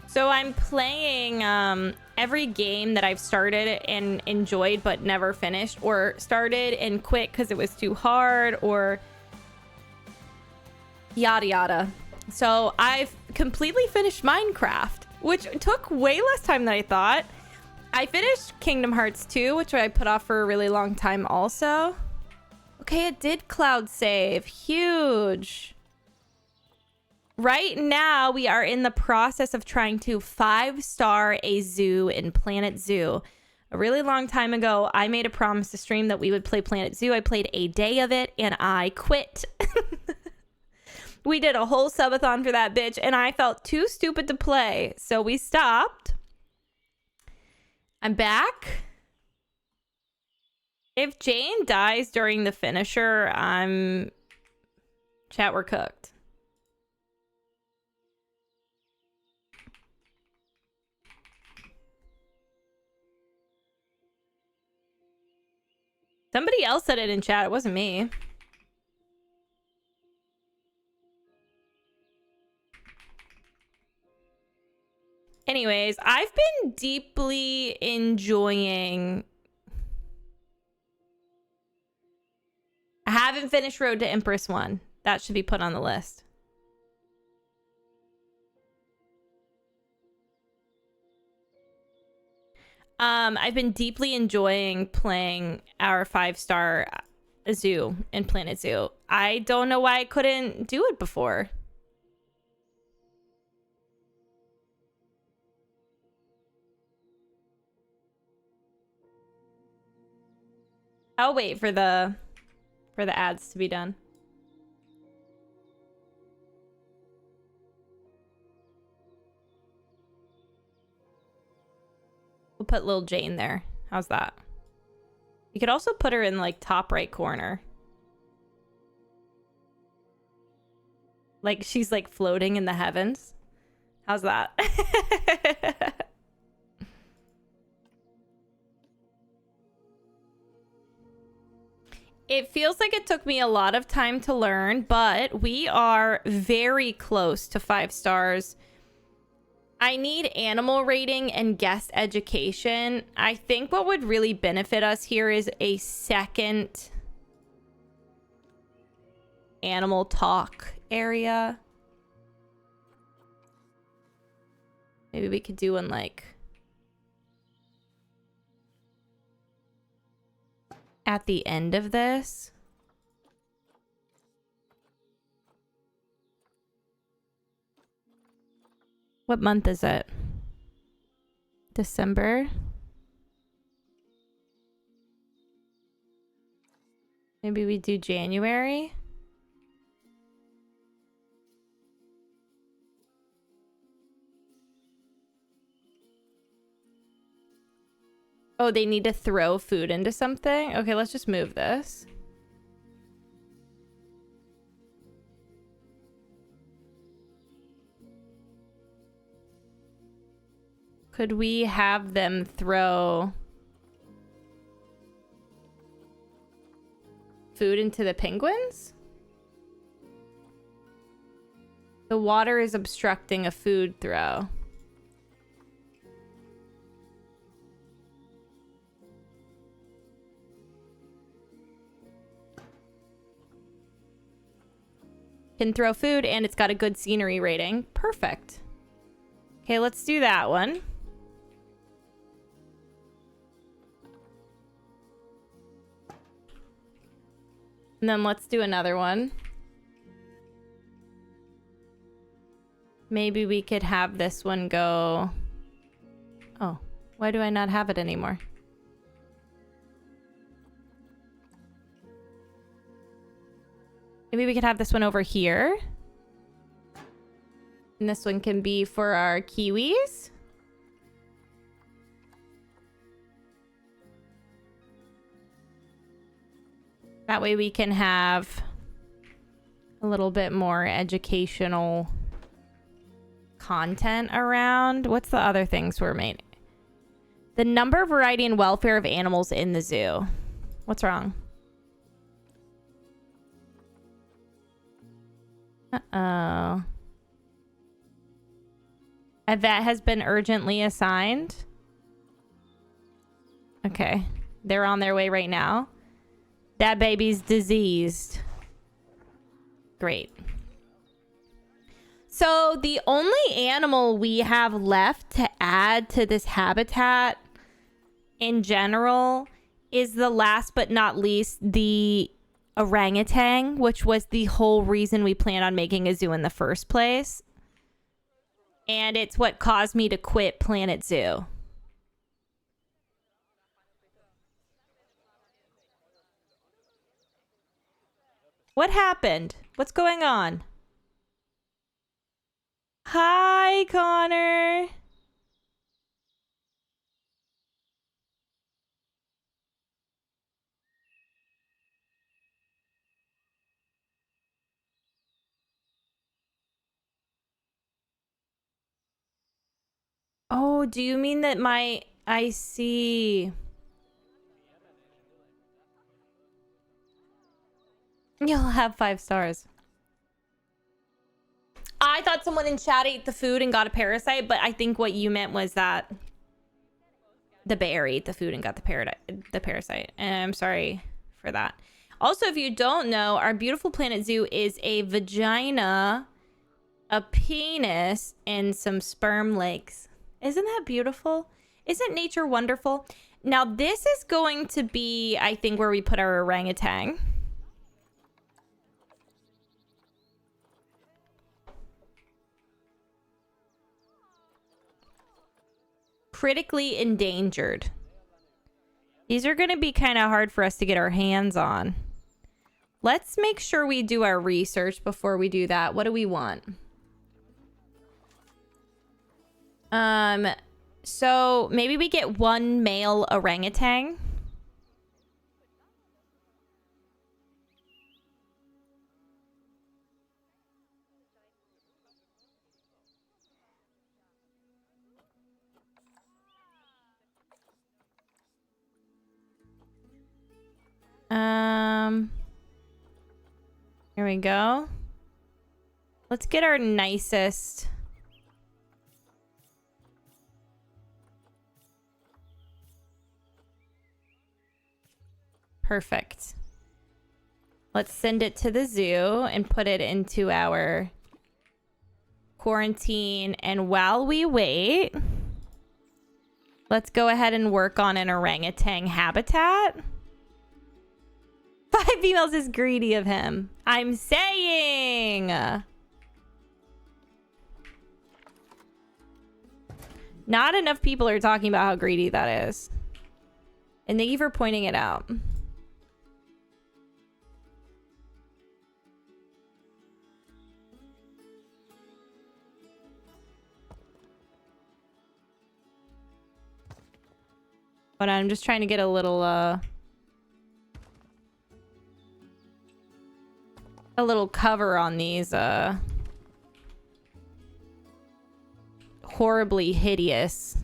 So I'm playing every game that I've started and enjoyed but never finished, or started and quit because it was too hard, or yada yada. So I've completely finished Minecraft, which took way less time than I thought. I finished Kingdom Hearts 2, which I put off for a really long time also. Okay, it did cloud save. Huge. Right now, we are in the process of trying to 5-star a zoo in Planet Zoo. A really long time ago, I made a promise to stream that we would play Planet Zoo. I played a day of it, and I quit. We did a whole subathon for that bitch, and I felt too stupid to play, so we stopped. I'm back. If Jane dies during the finisher, Chat, we're cooked. Somebody else said it in chat. It wasn't me. Anyways, I've been deeply enjoying... I haven't finished Road to Empress 1. That should be put on the list. I've been deeply enjoying playing our 5-star zoo in Planet Zoo. I don't know why I couldn't do it before. I'll wait for the for the ads to be done. We'll put little Jane there. How's that? You could also put her in like top right corner. Like she's like floating in the heavens. How's that? It feels like it took me a lot of time to learn, but we are very close to 5 stars. I need animal rating and guest education. I think what would really benefit us here is a second animal talk area. Maybe we could do one like at the end of this. What month is it? December? Maybe we do January? Oh, they need to throw food into something? Okay, let's just move this. Could we have them throw food into the penguins? The water is obstructing a food throw. Can throw food and it's got a good scenery rating. Perfect. Okay, let's do that one. And then let's do another one. Maybe we could have this one go... Oh, why do I not have it anymore? Maybe we could have this one over here. And this one can be for our kiwis. That way we can have a little bit more educational content around. What's the other things we're making? The number, variety, and welfare of animals in the zoo. What's wrong? Uh-oh. A vet has been urgently assigned. Okay. They're on their way right now. That baby's diseased. Great. So the only animal we have left to add to this habitat in general is the last but not least, the orangutan, which was the whole reason we planned on making a zoo in the first place. And it's what caused me to quit Planet Zoo. What happened? What's going on? Hi, Connor. Oh, do you mean that I see. You'll have 5 stars. I thought someone in chat ate the food and got a parasite, but I think what you meant was that the bear ate the food and got the parasite. And I'm sorry for that. Also, if you don't know, our beautiful Planet Zoo is a vagina, a penis, and some sperm legs. Isn't that beautiful? Isn't nature wonderful? Now, this is going to be, I think, where we put our orangutan. Critically endangered. These are going to be kind of hard for us to get our hands on. Let's make sure we do our research before we do that. What do we want? So maybe we get one male orangutan. Here we go. Let's get our nicest. Perfect. Let's send it to the zoo and put it into our quarantine. And while we wait, let's go ahead and work on an orangutan habitat. 5 females is greedy of him. I'm saying. Not enough people are talking about how greedy that is. And thank you for pointing it out. But I'm just trying to get a little cover on these horribly hideous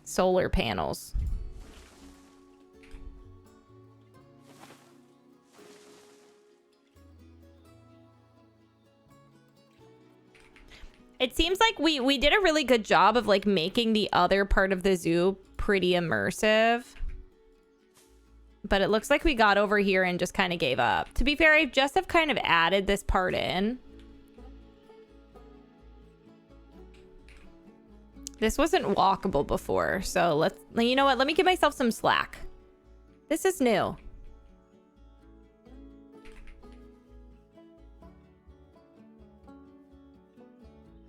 solar panels. It seems like we did a really good job of like making the other part of the zoo pretty immersive. But it looks like we got over here and just kind of gave up. To be fair, I just have kind of added this part in. This wasn't walkable before, so let's, you know what? Let me give myself some slack. This is new.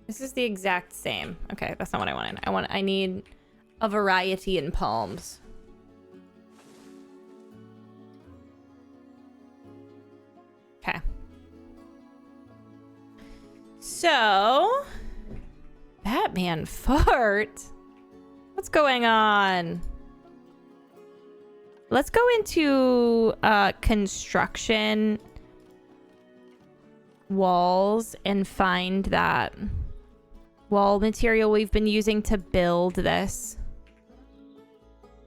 This is the exact same. Okay, that's not what I wanted. I need a variety in palms. Okay. So, Batman fart? What's going on? Let's go into construction walls and find that wall material we've been using to build this.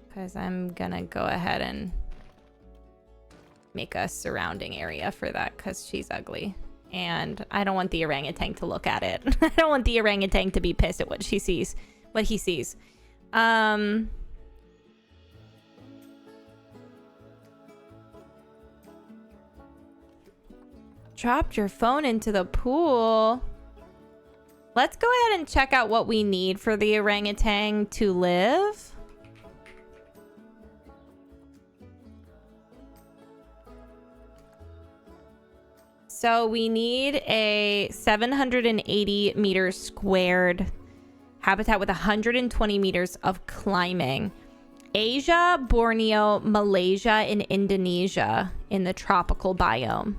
Because I'm gonna go ahead and make a surrounding area for that because she's ugly. And I don't want the orangutan to look at it. I don't want the orangutan to be pissed at what he sees. Dropped your phone into the pool. Let's go ahead and check out what we need for the orangutan to live. So we need a 780 meters squared habitat with 120 meters of climbing. Asia, Borneo, Malaysia, and Indonesia in the tropical biome.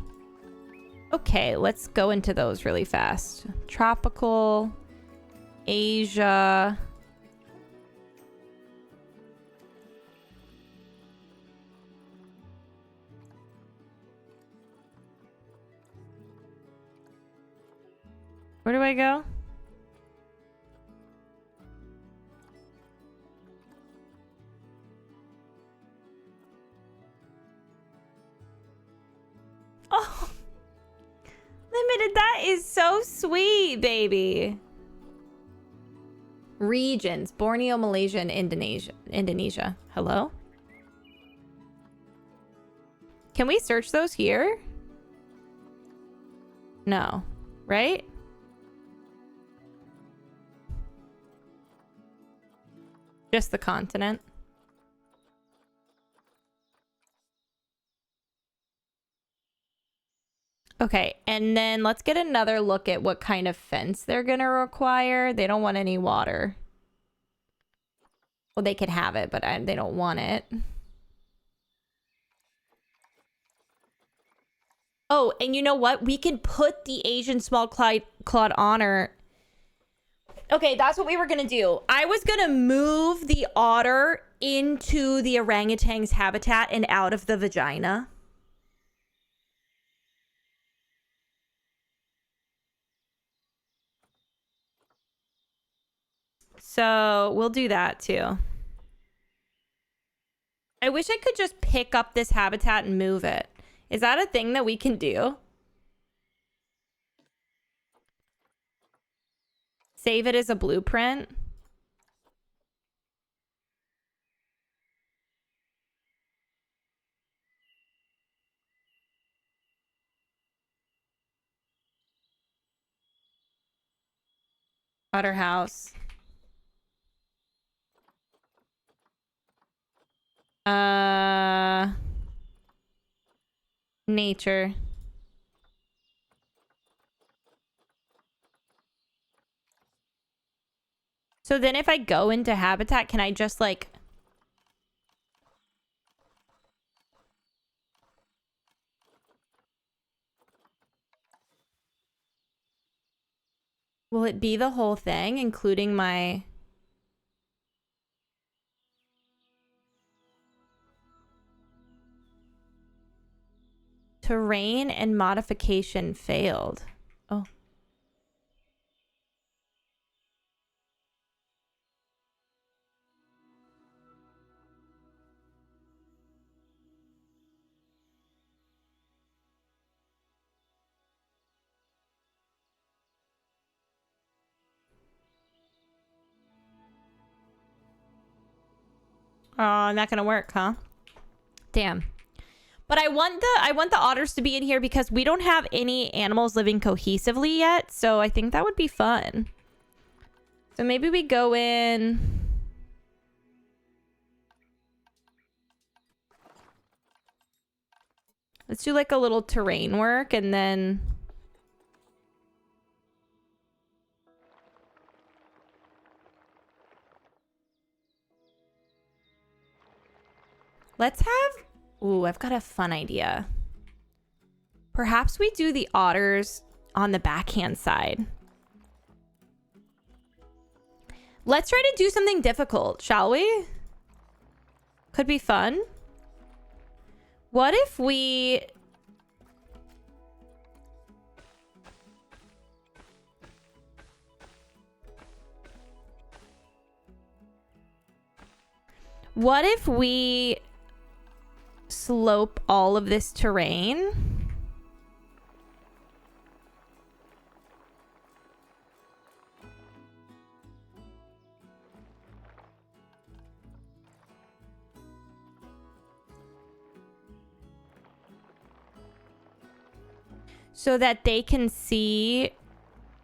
Okay, let's go into those really fast. Tropical, Asia. Where do I go? Oh, limited. That is so sweet, baby. Regions: Borneo, Malaysia, and Indonesia. Hello? Can we search those here? No, right? Just the continent. Okay, and then let's get another look at what kind of fence they're gonna require. They don't want any water. Well, they could have it, but they don't want it. Oh, and you know what? We can put the Asian small clawed otter. Okay, that's what we were going to do. I was going to move the otter into the orangutan's habitat and out of the vagina. So we'll do that too. I wish I could just pick up this habitat and move it. Is that a thing that we can do? Save it as a blueprint? Otter house. Nature. So then if I go into habitat, can I just like... Will it be the whole thing, including my... Terrain and modification failed. Oh. Oh, not gonna work, huh? Damn. But I want the otters to be in here because we don't have any animals living cohesively yet, so I think that would be fun. So maybe we go in... Let's do like a little terrain work and then... Let's have... Ooh, I've got a fun idea. Perhaps we do the otters on the backhand side. Let's try to do something difficult, shall we? Could be fun. What if we... What if we slope all of this terrain? So that they can see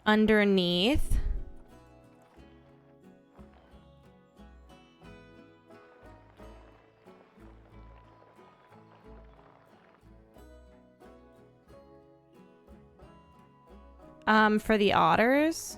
underneath. For the otters.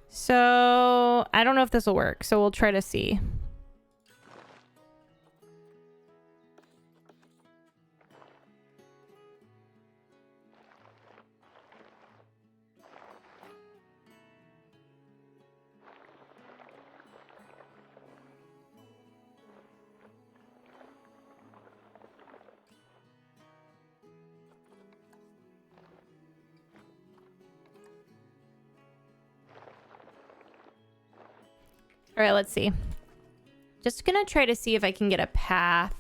So I don't know if this will work, so we'll try to see. All right, let's see. Just gonna try to see if I can get a path.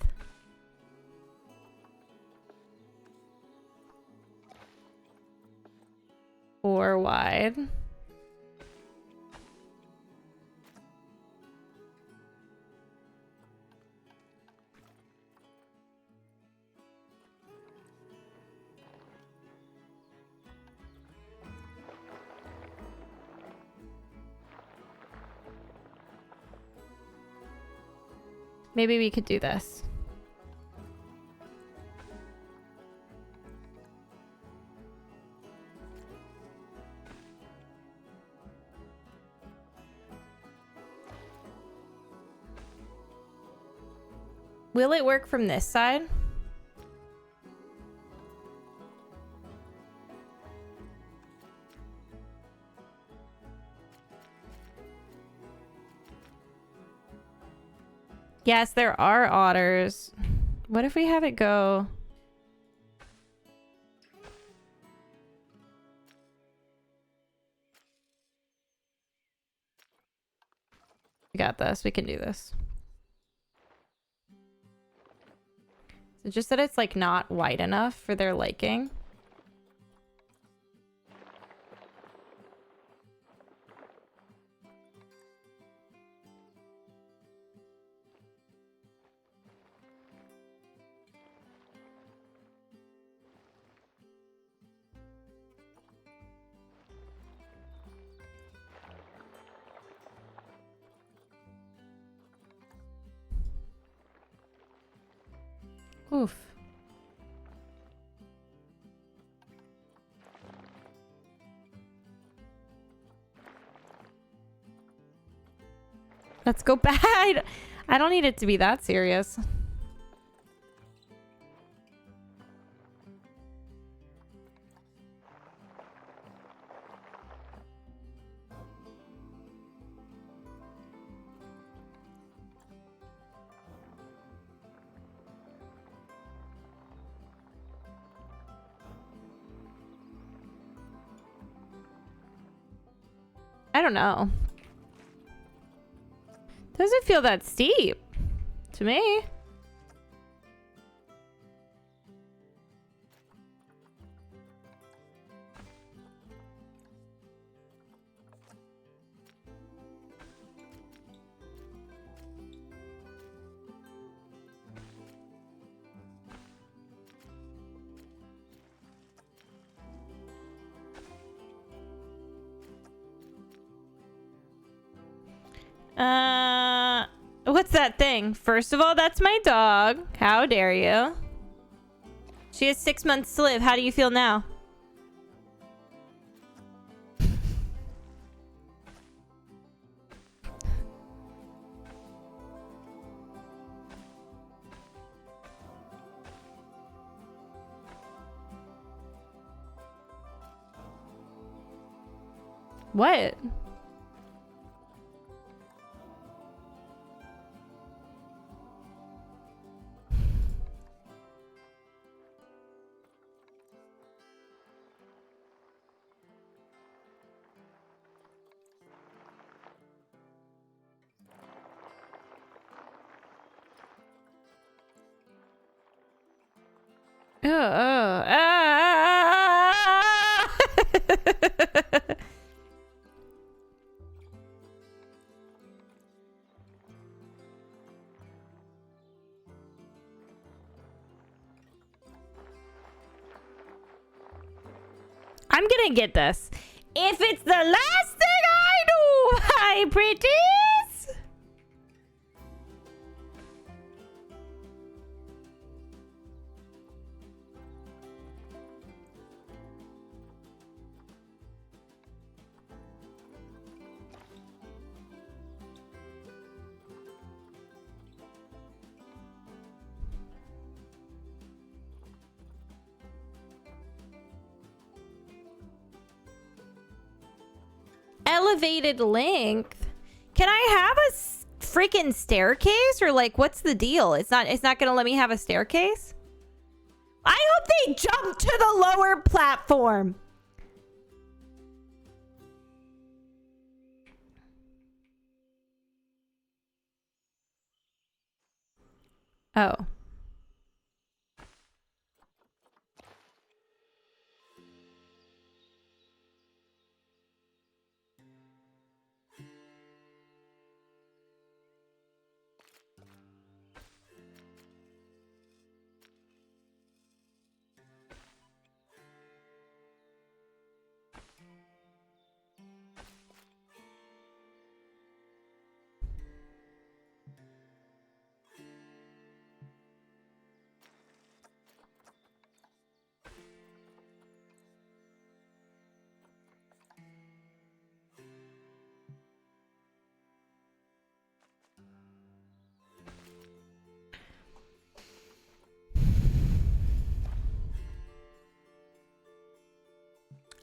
Or wide. Maybe we could do this. Will it work from this side? Yes, there are otters. What if we have it go? We got this. We can do this. So just that it's like not wide enough for their liking. Oof. Let's go back. I don't need it to be that serious. I don't know. Doesn't feel that steep to me. What's that thing? First of all, that's my dog. How dare you? She has 6 months to live. How do you feel now? What? I'm gonna get this. If it's the last thing I do, hi pretties. Elevated length. Can I have a freaking staircase, or like what's the deal? It's not gonna let me have a staircase. I hope they jump to the lower platform. Oh.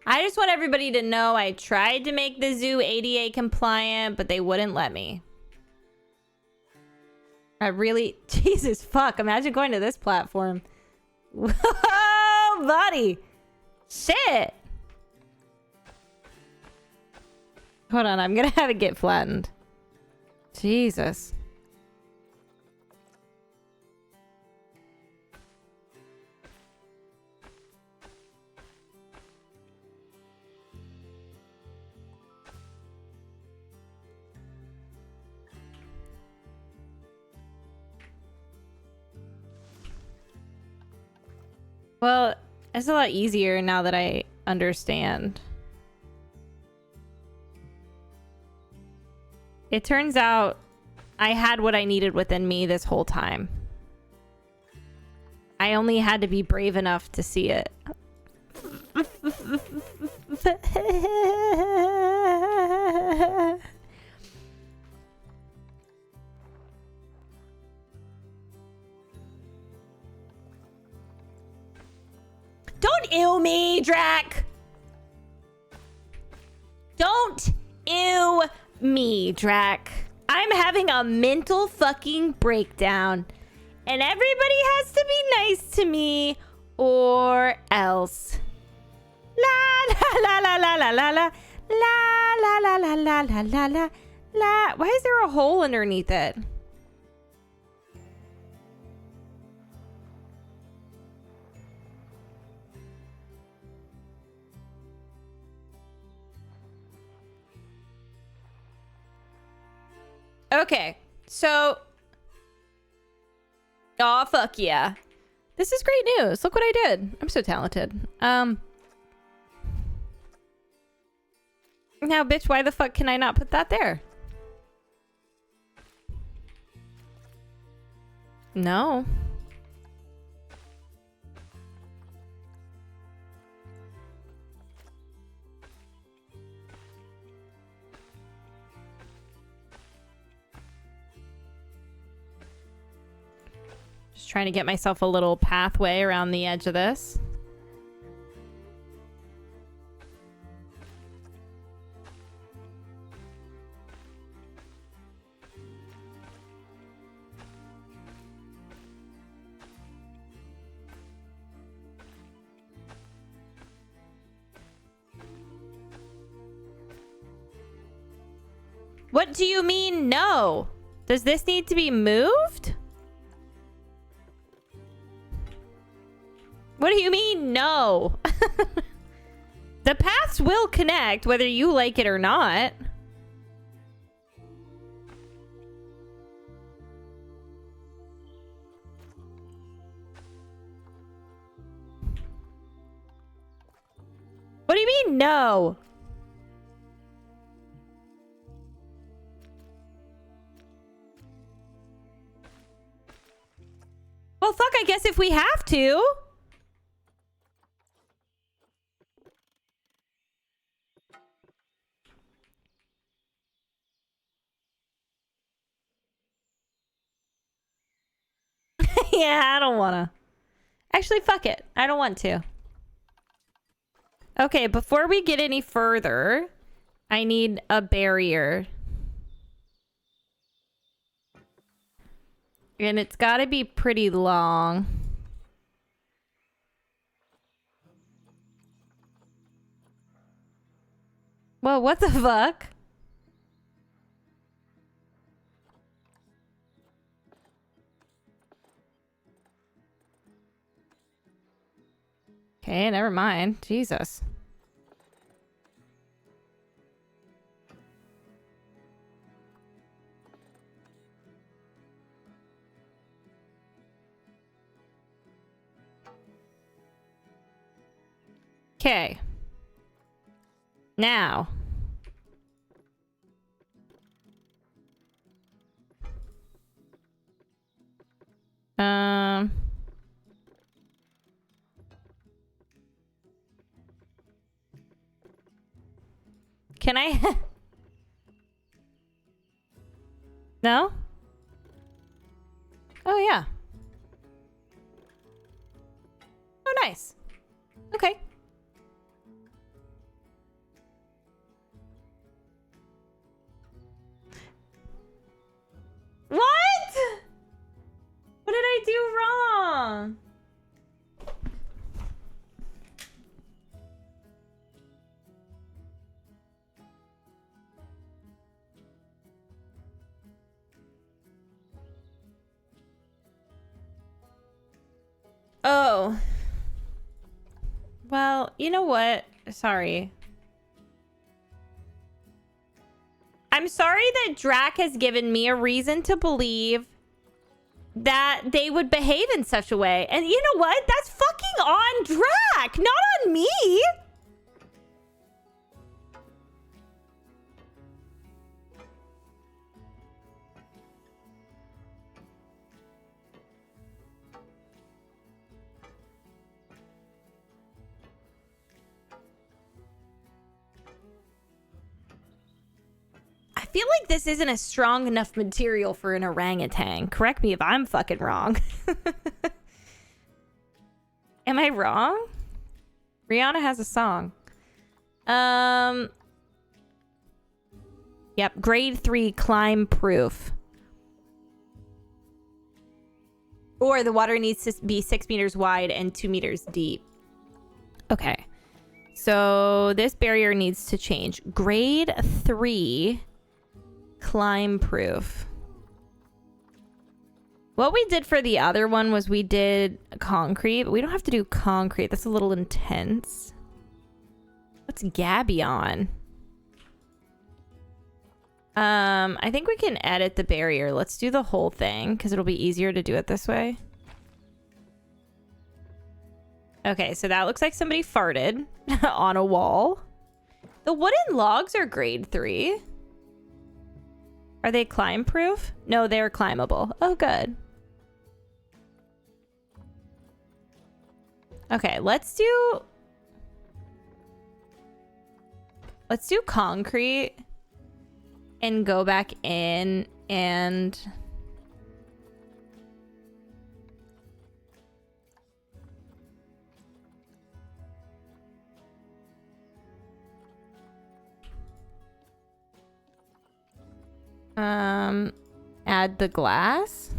I just want everybody to know I tried to make the zoo ADA compliant, but they wouldn't let me. I really... Jesus, fuck. Imagine going to this platform. Whoa, buddy. Shit. Hold on. I'm going to have it get flattened. Jesus. Well, it's a lot easier now that I understand. It turns out I had what I needed within me this whole time. I only had to be brave enough to see it. Don't ew me, Drac! Don't ew me, Drac. I'm having a mental fucking breakdown. And everybody has to be nice to me or else. La la la la la la la la la la la la la la la la. Why is there a hole underneath it? Okay, so... Aw, fuck yeah. This is great news. Look what I did. I'm so talented. Now, bitch, why the fuck can I not put that there? No. Just trying to get myself a little pathway around the edge of this. What do you mean, no? Does this need to be moved? What do you mean, no? The paths will connect, whether you like it or not. What do you mean, no? Well, fuck, I guess if we have to. Yeah, I don't wanna. Actually, fuck it. I don't want to. Okay, before we get any further, I need a barrier. And it's gotta be pretty long. Well, what the fuck? Okay, never mind. Jesus. Okay. Now. Can I? No? Oh, yeah. Oh, nice. Okay. Oh. Well, you know what? Sorry. I'm sorry that Drac has given me a reason to believe that they would behave in such a way. And you know what? That's fucking on Drac, not on me. I feel like this isn't a strong enough material for an orangutan. Correct me if I'm fucking wrong. Am I wrong? Rihanna has a song. Yep, grade 3 climb proof. Or the water needs to be 6 meters wide and 2 meters deep. Okay. So this barrier needs to change. Grade 3 climb proof. What we did for the other one was we did concrete, but we don't have to do concrete. That's a little intense. What's Gabion? I think we can edit the barrier. Let's do the whole thing because it'll be easier to do it this way. Okay, so that looks like somebody farted on a wall. The wooden logs are grade 3. Are they climb proof? No, they're climbable. Oh, good. Okay, let's do concrete and go back in and add the glass.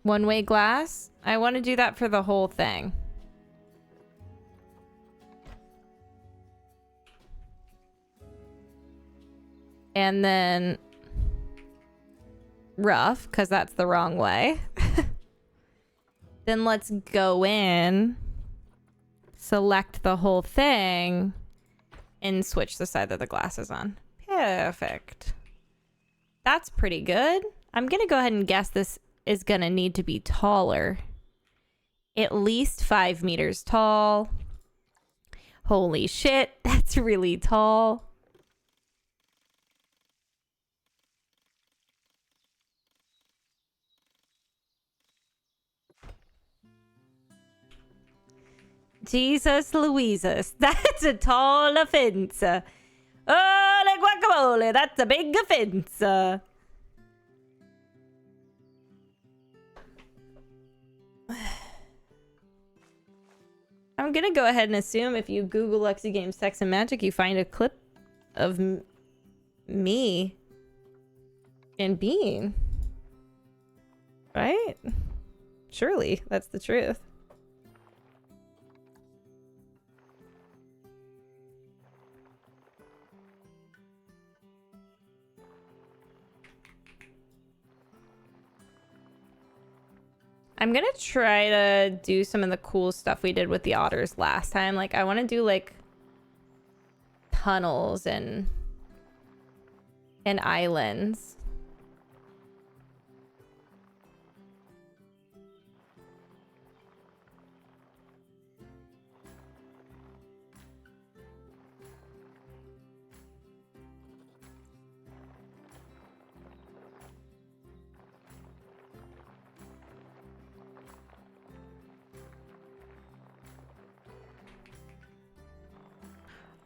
One-way glass. I want to do that for the whole thing. And then rough, because that's the wrong way. Then let's go in, select the whole thing, and switch the side that the glass is on. Perfect. That's pretty good. I'm going to go ahead and guess this is going to need to be taller. At least 5 meters tall. Holy shit, that's really tall. Jesus Louises, that's a tall offense. Holy guacamole, that's a big offense. I'm gonna go ahead and assume if you Google Lexi Games Sex and Magic, you find a clip of me and Bean. Right? Surely, that's the truth. I'm gonna try to do some of the cool stuff we did with the otters last time. Like, I want to do, like, tunnels and islands.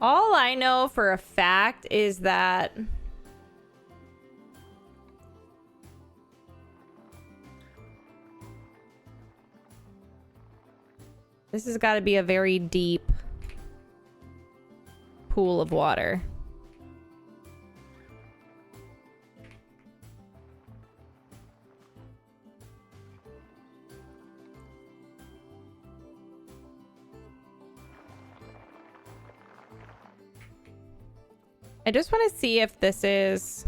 All I know for a fact is that this has got to be a very deep pool of water. I just want to see if this is...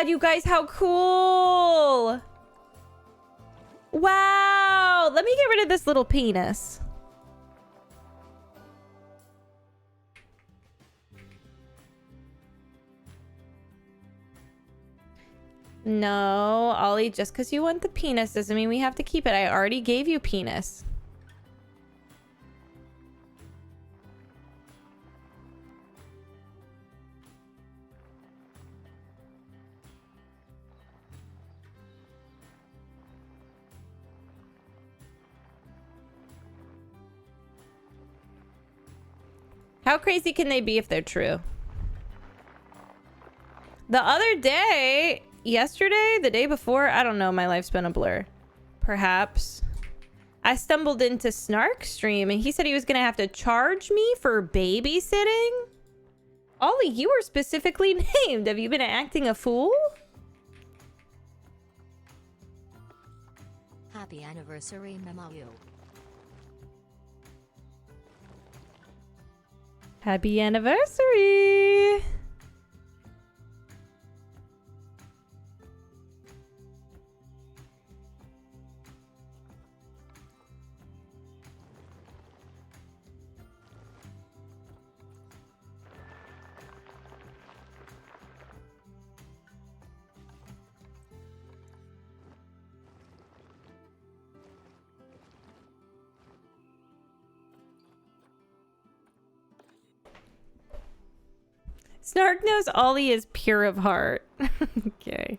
god, you guys, how cool! Wow! Let me get rid of this little penis. No, Ollie, just because you want the penis doesn't mean we have to keep it. I already gave you penis. How crazy can they be if they're true? The other day, yesterday, the day before, I don't know, my life's been a blur. Perhaps. I stumbled into Snark stream and he said he was gonna have to charge me for babysitting. Ollie, you were specifically named. Have you been acting a fool? Happy anniversary, Memayu. Happy anniversary! Snark knows Ollie is pure of heart. Okay.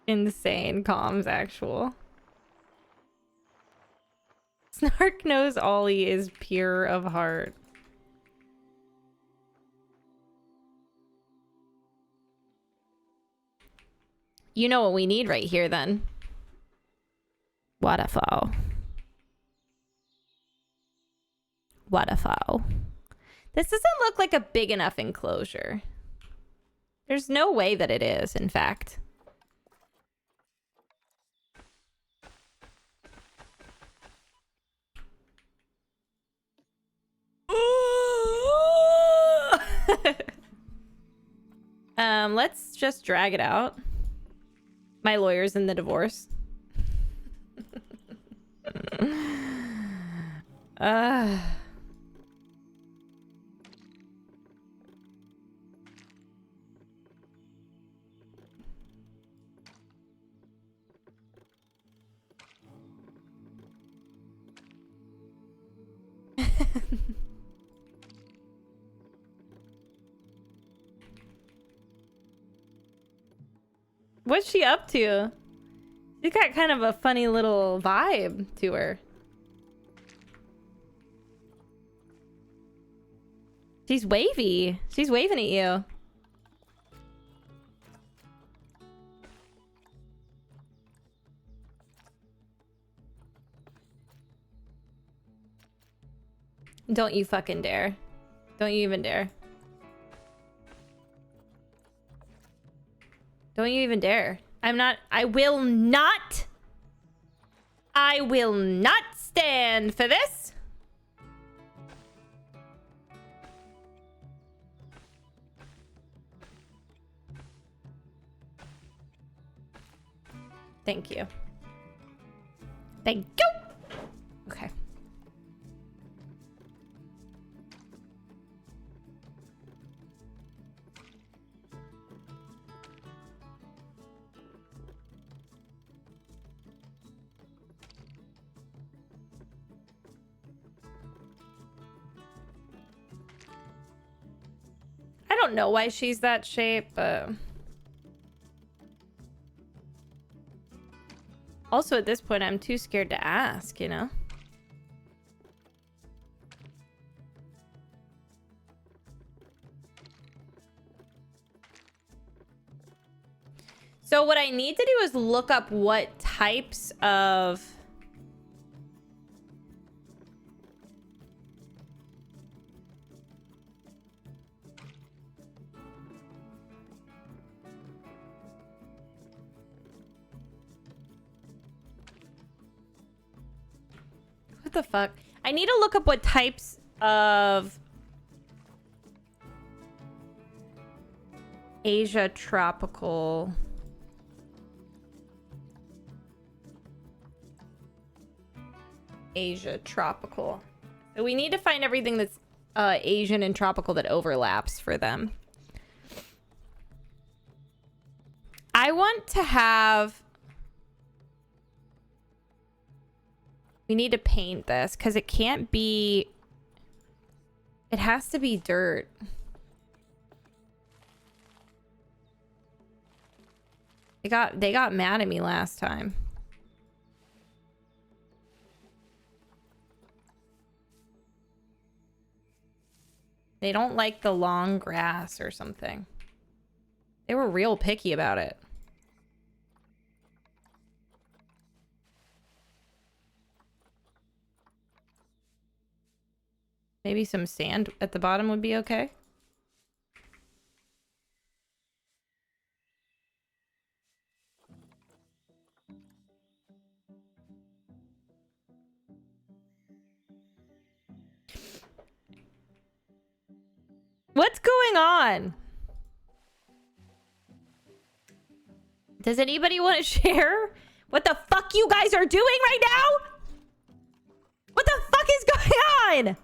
Insane comms, actual. Snark knows Ollie is pure of heart. You know what we need right here, then. Waterfall. Waterfall. This doesn't look like a big enough enclosure. There's no way that it is, in fact. Let's just drag it out. My lawyer's in the divorce. What's she up to? She's got kind of a funny little vibe to her. She's wavy. She's waving at you. Don't you fucking dare. Don't you even dare. Don't you even dare. I will not stand for this. Thank you. Thank you. Okay. I don't know why she's that shape, but... Also, at this point, I'm too scared to ask, you know? So what I need to do is look up what types of... What the fuck? I need to look up what types of Asia tropical. Asia tropical. So we need to find everything that's Asian and tropical that overlaps for them. I want to have... We need to paint this because it can't be... It has to be dirt. They got mad at me last time. They don't like the long grass or something. They were real picky about it. Maybe some sand at the bottom would be okay. What's going on? Does anybody want to share what the fuck you guys are doing right now? What the fuck is going on?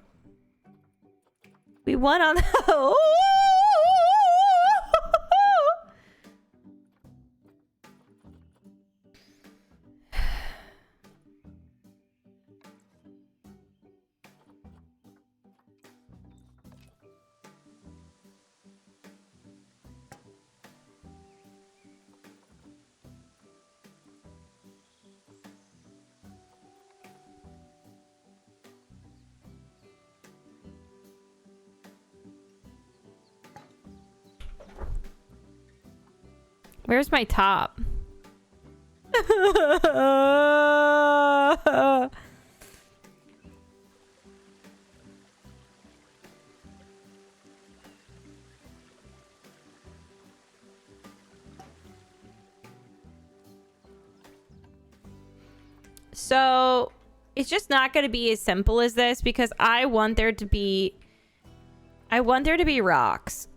We won on the... Where's my top? So it's just not going to be as simple as this because I want there to be rocks.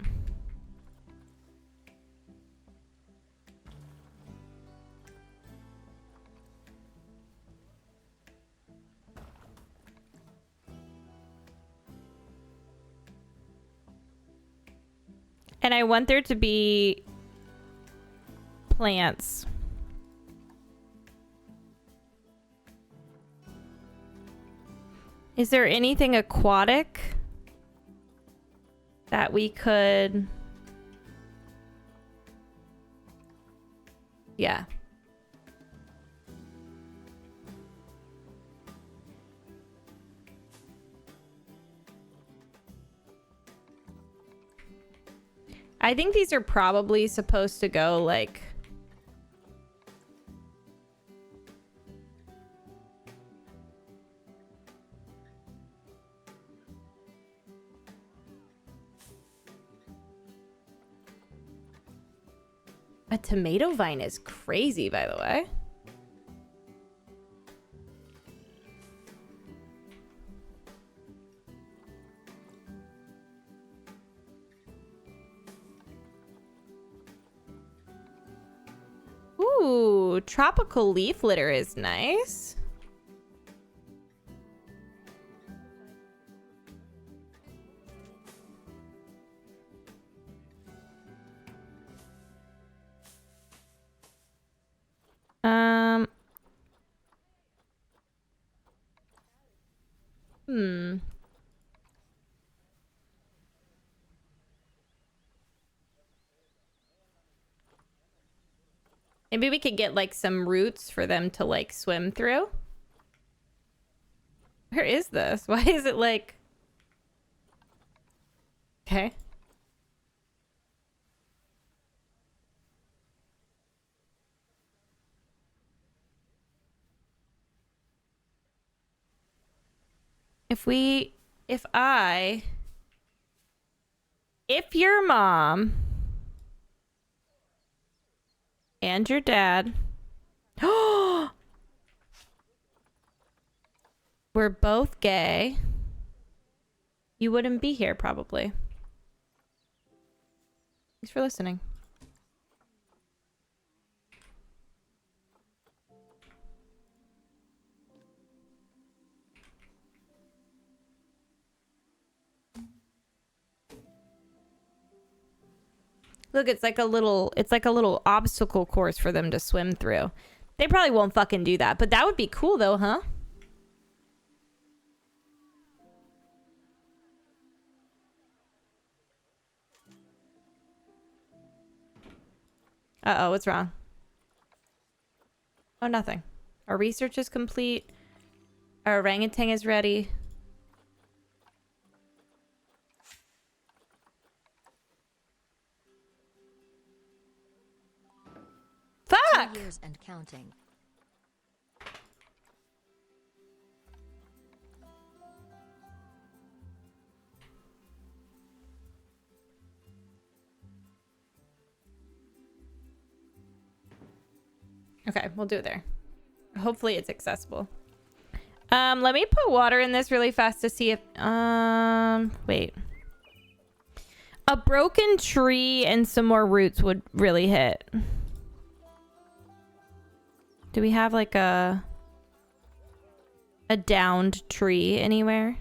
And I want there to be plants. Is there anything aquatic that we could... Yeah. I think these are probably supposed to go like... A tomato vine is crazy, by the way. Ooh, tropical leaf litter is nice. Maybe we could get like some roots for them to like swim through. Where is this? Why is it like... Okay. If your mom and your dad were both gay, you wouldn't be here probably. Thanks for listening. Look, it's like a little obstacle course for them to swim through. They probably won't fucking do that, but that would be cool though, huh? Uh-oh, what's wrong? Oh, nothing. Our research is complete. Our orangutan is ready. Fuck! 2 years and counting. Okay, we'll do it there. Hopefully it's accessible. Let me put water in this really fast to see if wait. A broken tree and some more roots would really hit. Do we have like a downed tree anywhere?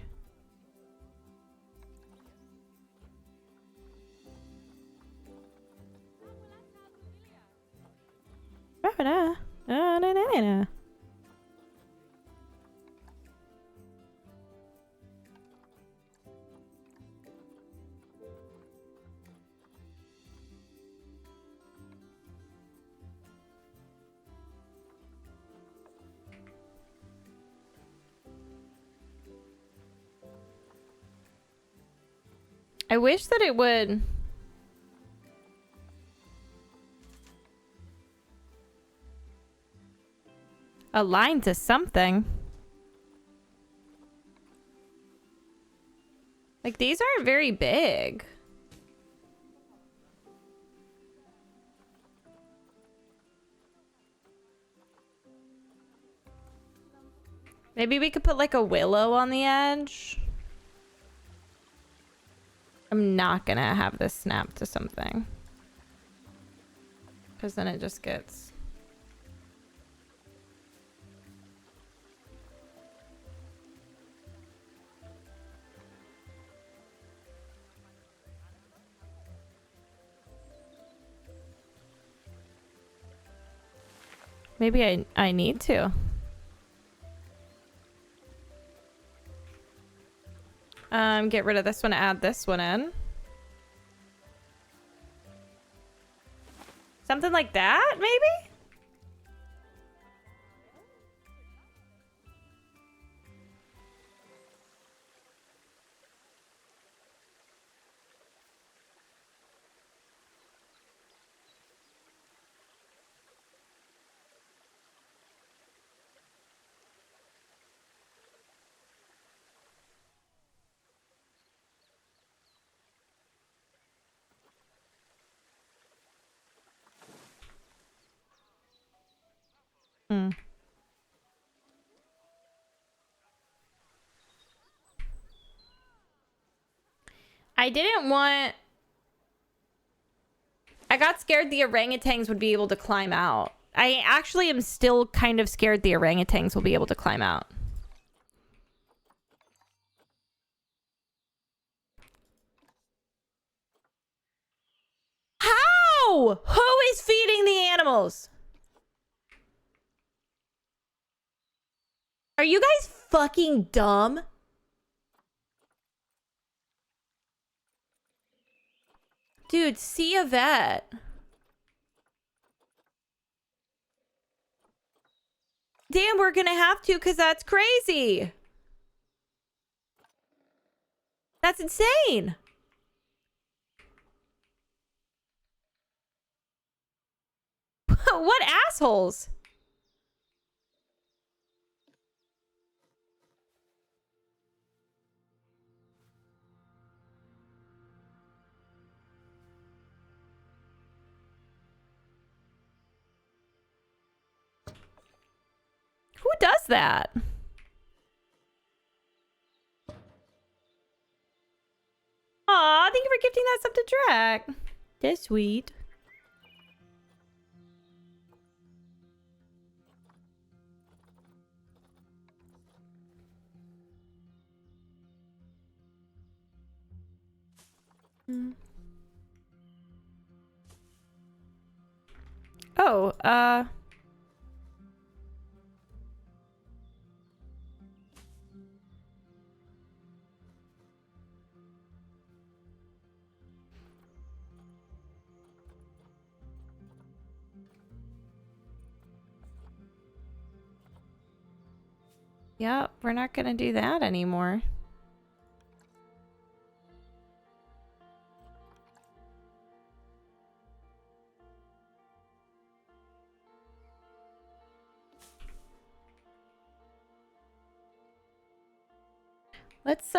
I wish that it would align to something. Like, these aren't very big. Maybe we could put like a willow on the edge. I'm not gonna have this snap to something, because then it just gets... Maybe I need to. Get rid of this one, add this one in. Something like that, maybe? I didn't want... I got scared the orangutans would be able to climb out. I actually am still kind of scared the orangutans will be able to climb out. How? Who is feeding the animals? Are you guys fucking dumb? Dude, see a vet. Damn, we're gonna have to, because that's crazy. That's insane. What assholes? Who does that? Aw, thank you for gifting that sub to Drac. That's sweet. Yep, we're not gonna do that anymore. Let's,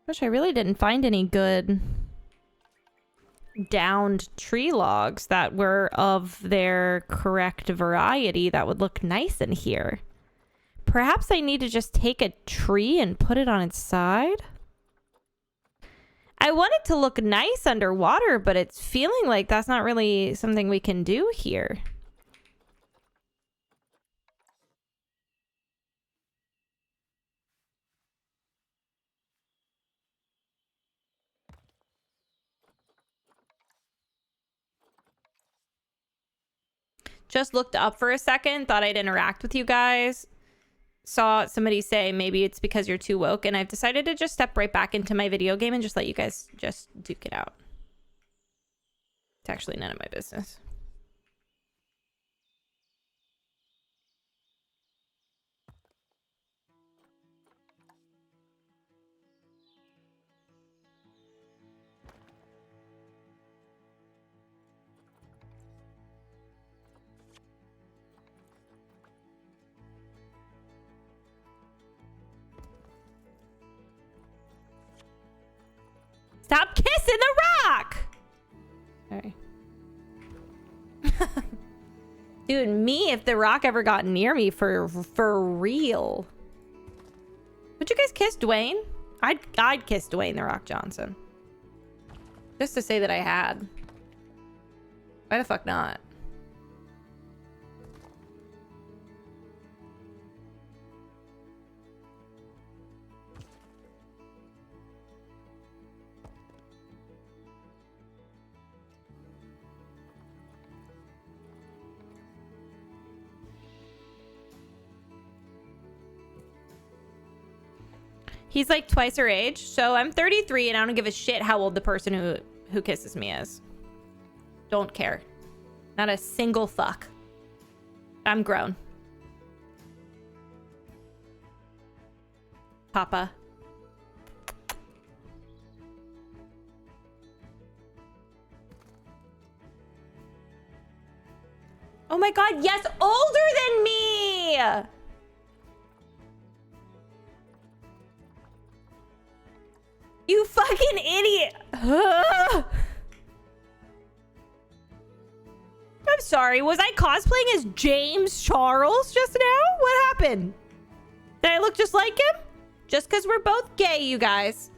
wish I really didn't find any good downed tree logs that were of their correct variety that would look nice in here. Perhaps I need to just take a tree and put it on its side? I want it to look nice underwater, but it's feeling like that's not really something we can do here. Just looked up for a second, thought I'd interact with you guys. Saw somebody say maybe it's because you're too woke, and I've decided to just step right back into my video game and just let you guys just duke it out. It's actually none of my business. Stop kissing the rock! Sorry. Dude, me if the rock ever got near me for real. Would you guys kiss Dwayne? I'd kiss Dwayne the Rock Johnson. Just to say that I had. Why the fuck not? He's like twice her age, so I'm 33 and I don't give a shit how old the person who kisses me is. Don't care. Not a single fuck. I'm grown. Papa. Oh my god, yes, older than me! You fucking idiot! I'm sorry, was I cosplaying as James Charles just now? What happened? Did I look just like him? Just because we're both gay, you guys.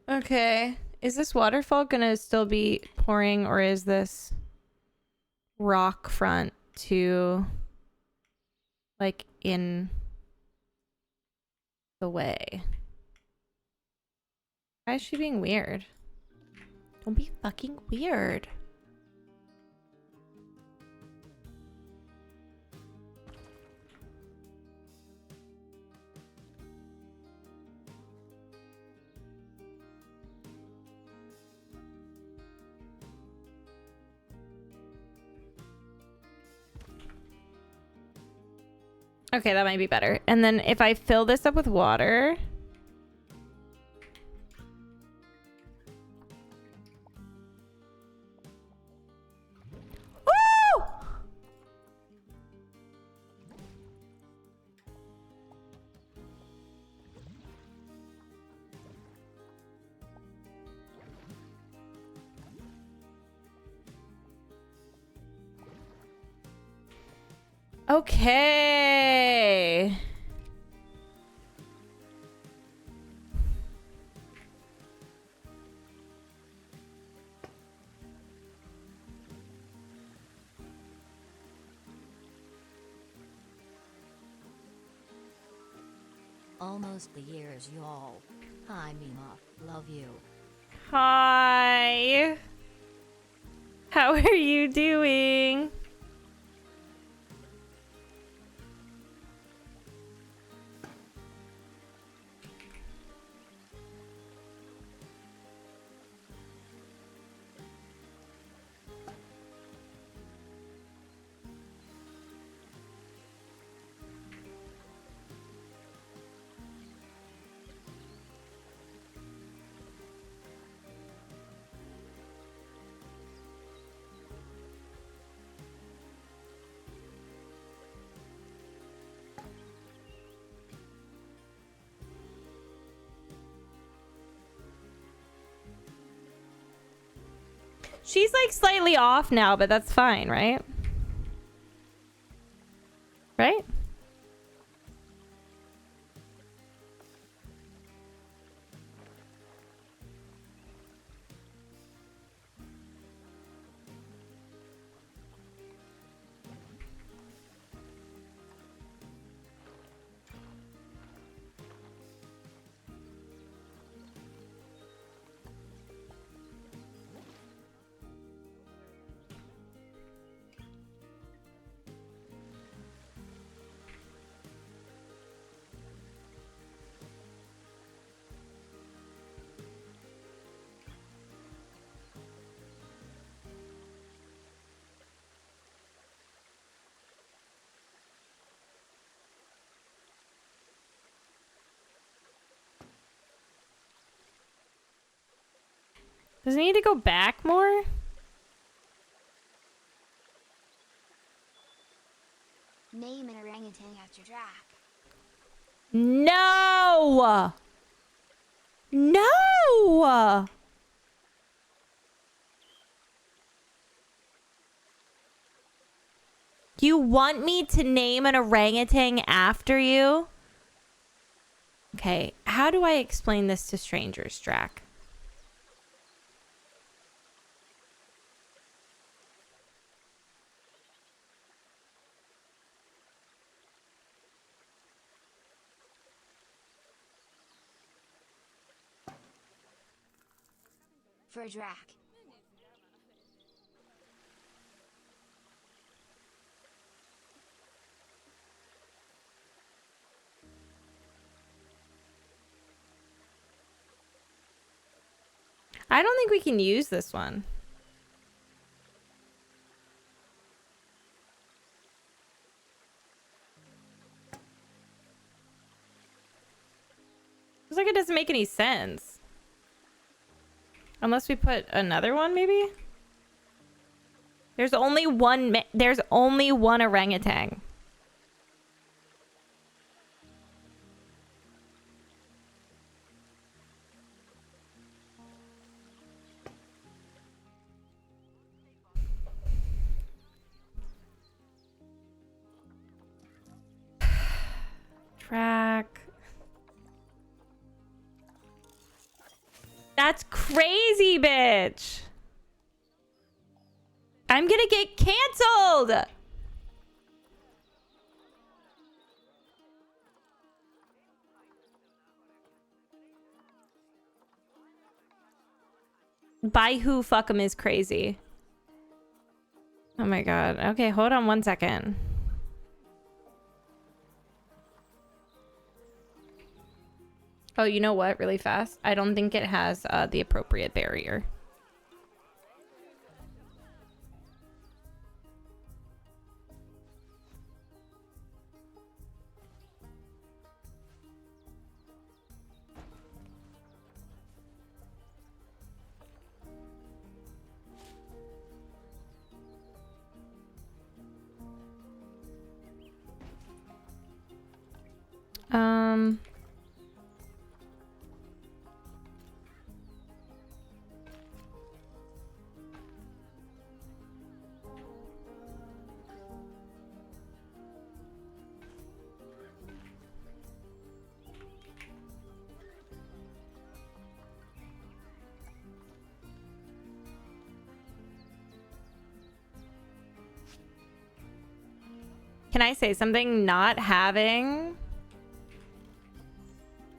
Okay. Is this waterfall gonna still be pouring, or is this rock front to like in the way? Why is she being weird? Don't be fucking weird. Okay, that might be better. And then if I fill this up with water... Woo! Okay. Almost the years, y'all. Hi, Mima. Love you. Hi. How are you doing? She's like slightly off now, but that's fine, right? Right? Does it need to go back more? Name an orangutan after Drac. No! No! You want me to name an orangutan after you? Okay, how do I explain this to strangers, Drac? For Drac. I don't think we can use this one. Looks like it doesn't make any sense. Unless we put another one, maybe? There's only one orangutan. Track. That's crazy, bitch. I'm gonna get canceled. By who fuck 'em is crazy. Oh my god. Okay, hold on one second. Oh, you know what? Really fast. I don't think it has the appropriate barrier. Um. Can I say something? Not having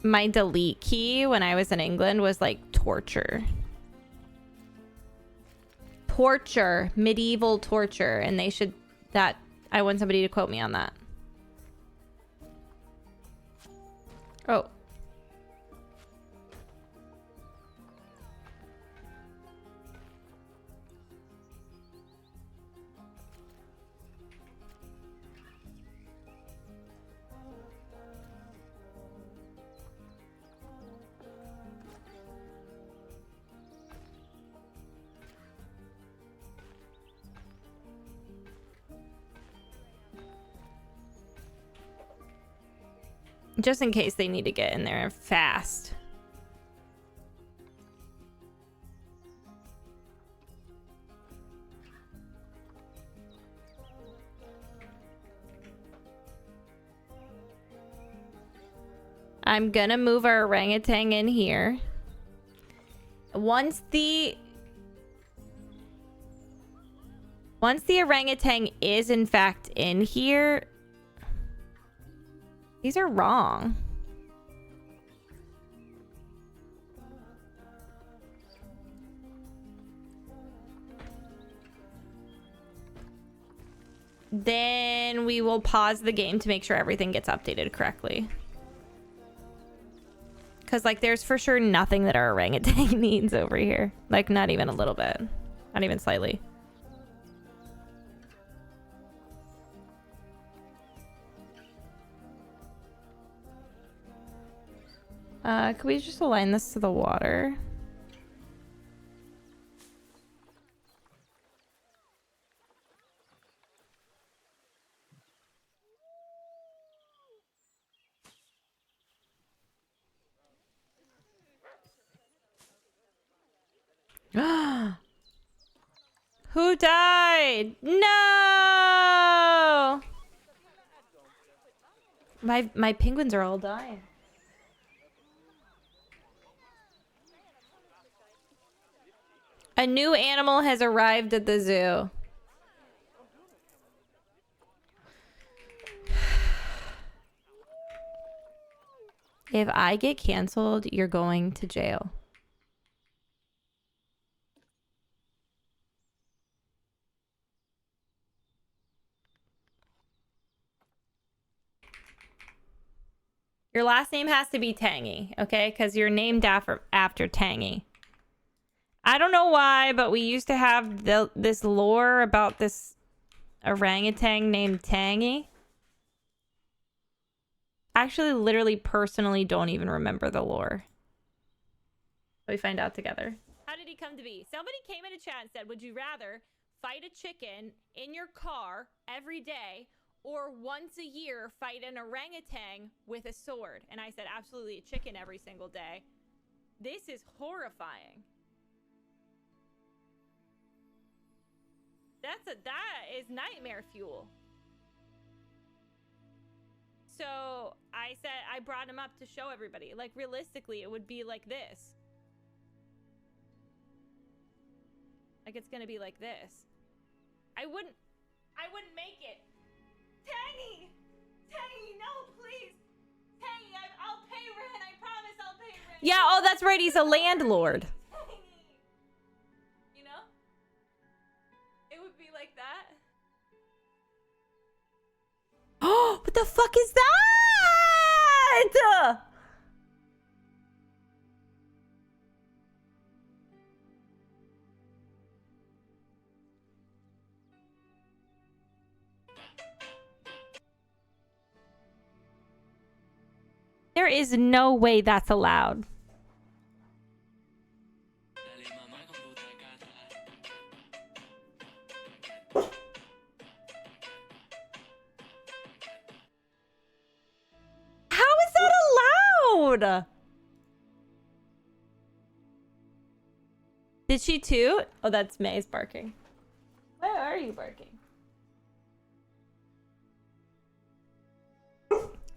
my delete key when I was in England was like torture. Torture. Medieval torture. And they should... That... I want somebody to quote me on that. Oh. Just in case they need to get in there fast. I'm gonna move our orangutan in here. Once the orangutan is in fact in here, these are wrong. Then we will pause the game to make sure everything gets updated correctly. Because, like, there's for sure nothing that our orangutan needs over here. Like, not even a little bit. Not even slightly. Could we just align this to the water? Who died? No! My penguins are all dying. A new animal has arrived at the zoo. If I get canceled, you're going to jail. Your last name has to be Tangy, okay? Because you're named after Tangy. I don't know why, but we used to have this lore about this orangutan named Tangy. Actually, literally, personally, don't even remember the lore. We find out together. How did he come to be? Somebody came in a chat and said, would you rather fight a chicken in your car every day or once a year fight an orangutan with a sword? And I said, absolutely, a chicken every single day. This is horrifying. That is nightmare fuel. So I said, I brought him up to show everybody. Like, realistically, it would be like this. Like, it's gonna be like this. I wouldn't make it. Tangy! Tangy, no, please! Tangy, I'll pay rent. I promise I'll pay rent. Yeah, oh, that's right. He's a landlord. Tangy. You know? It would be like that. Oh, what the fuck is that? There is no way that's allowed. How is loud. Did she toot? Oh, that's May's barking. Why are you barking?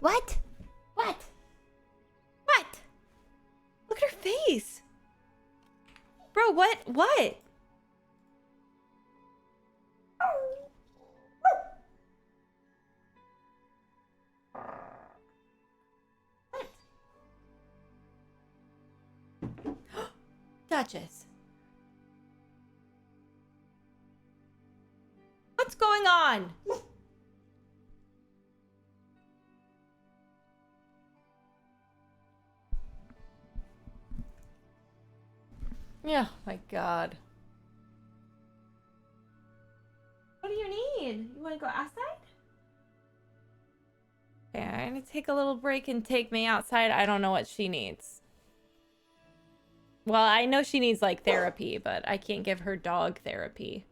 What? What? What? Look at her face. Bro, what? What? Duchess. What's going on? Yeah, my God. What do you need? You want to go outside? Okay, I'm gonna take a little break and take me outside. I don't know what she needs. Well, I know she needs like therapy, but I can't give her dog therapy.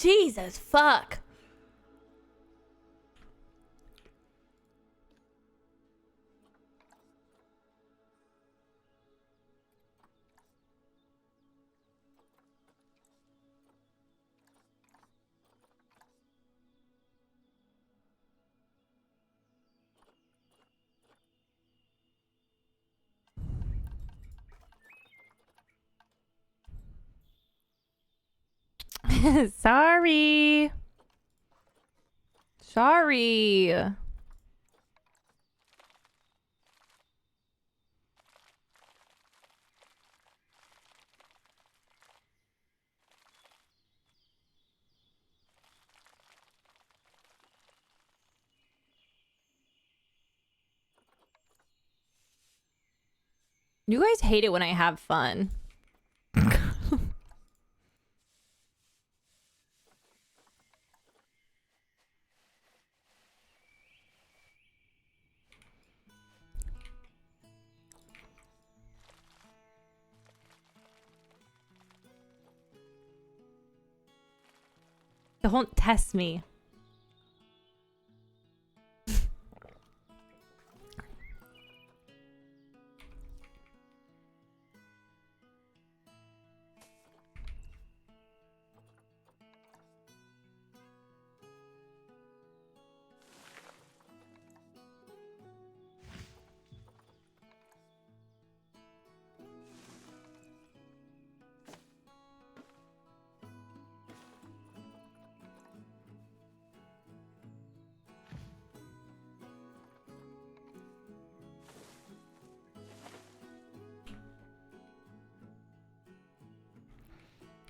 Jesus, fuck. Sorry. Sorry. You guys hate it when I have fun. Don't test me.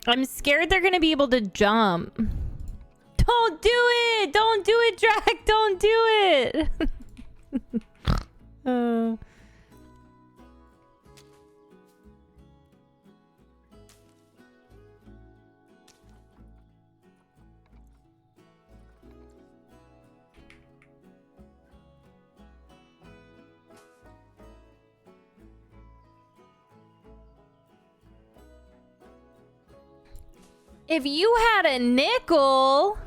I'm scared they're gonna be able to jump. Don't do it! Don't do it, Drac! Don't do it! If you had a nickel...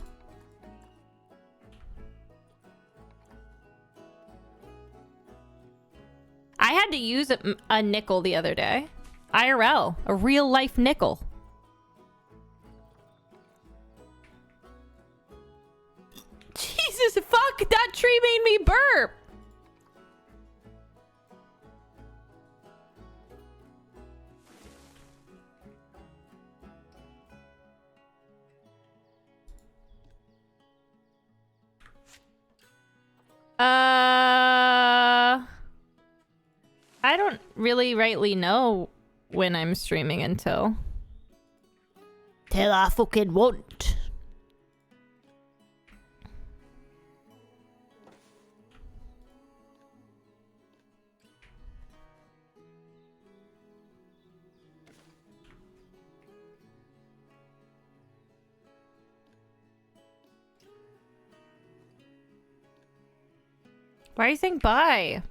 I had to use a nickel the other day. IRL. A real life nickel. Jesus, fuck! That tree made me burp! I don't really rightly know when I'm streaming until. Till I fucking won't. Why are you saying bye?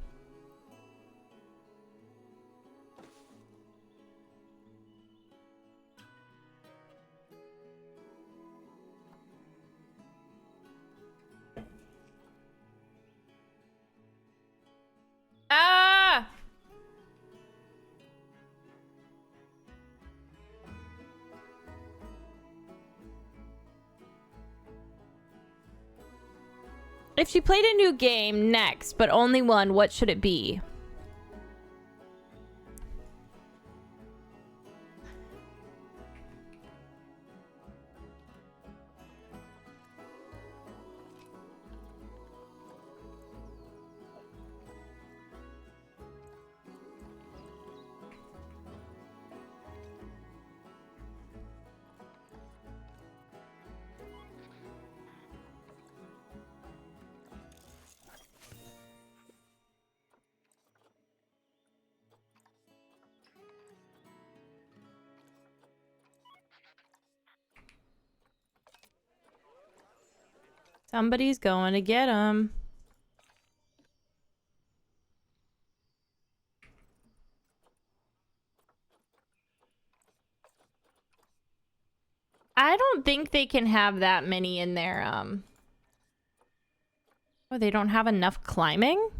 Ah! If she played a new game next, but only one, what should it be? Somebody's going to get him. I don't think think they can have that many in their Oh, they don't have enough climbing?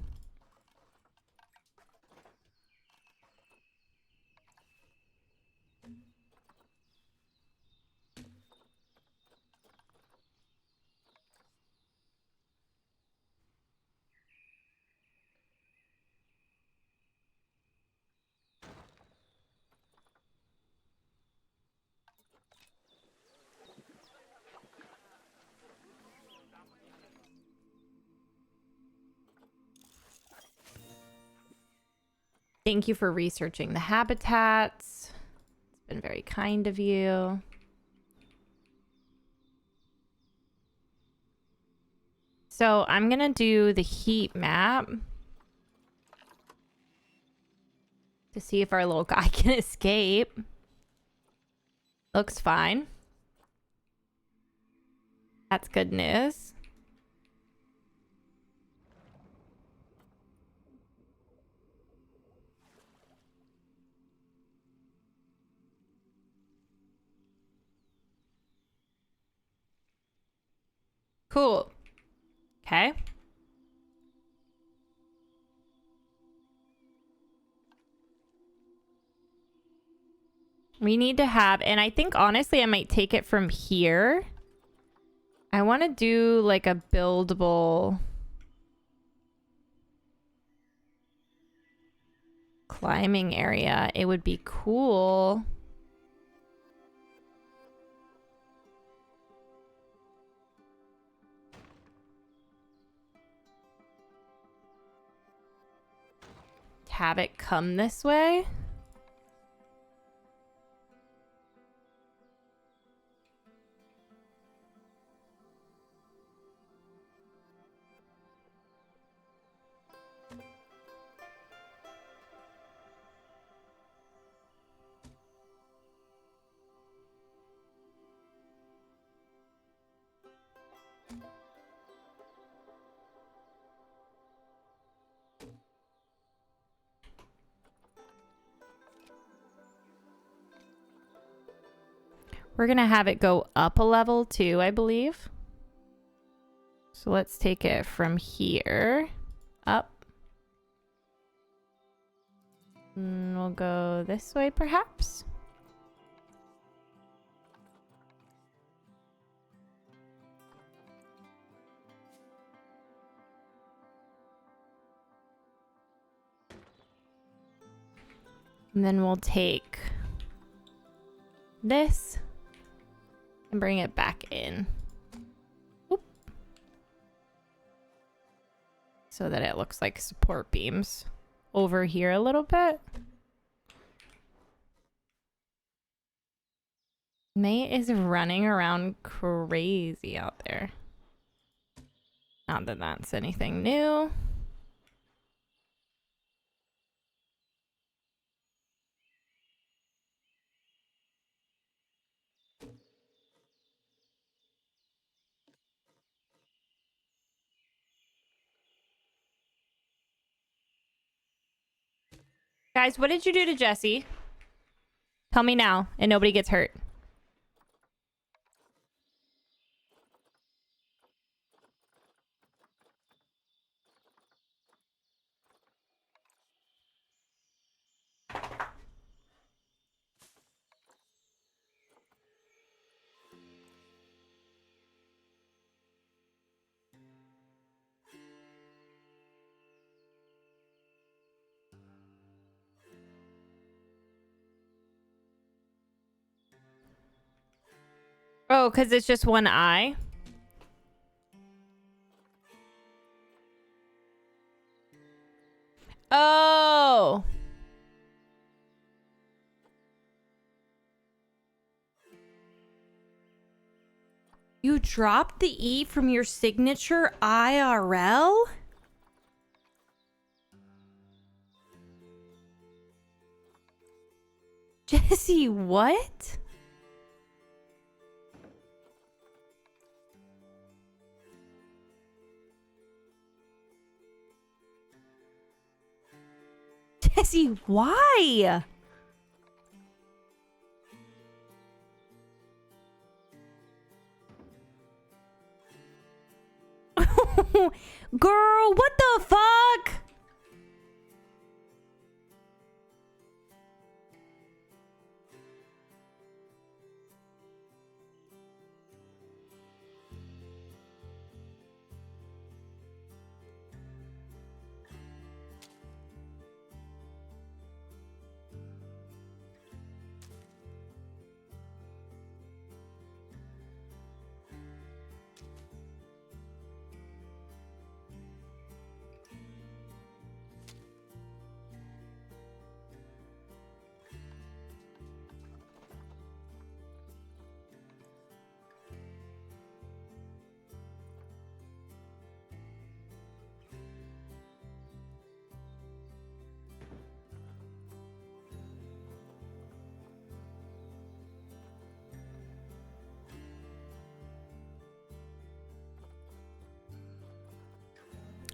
Thank you for researching the habitats. It's been very kind of you. So I'm gonna do the heat map to see if our little guy can escape. Looks fine. That's good news. Cool. Okay. We need to have, and I think honestly I might take it from here. I want to do like a buildable climbing area. It would be cool. Have it come this way. We're gonna have it go up a level too, I believe. So let's take it from here up. And we'll go this way perhaps. And then we'll take this and bring it back in. Oop. So that it looks like support beams over here a little bit. May is running around crazy out there. Not that that's anything new. Guys, what did you do to Jesse? Tell me now, and nobody gets hurt. Oh, because it's just one eye? Oh! You dropped the E from your signature IRL? Jesse, what? Jesse, why? Girl, what the fuck?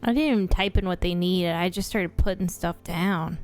I didn't even type in what they needed. I just started putting stuff down.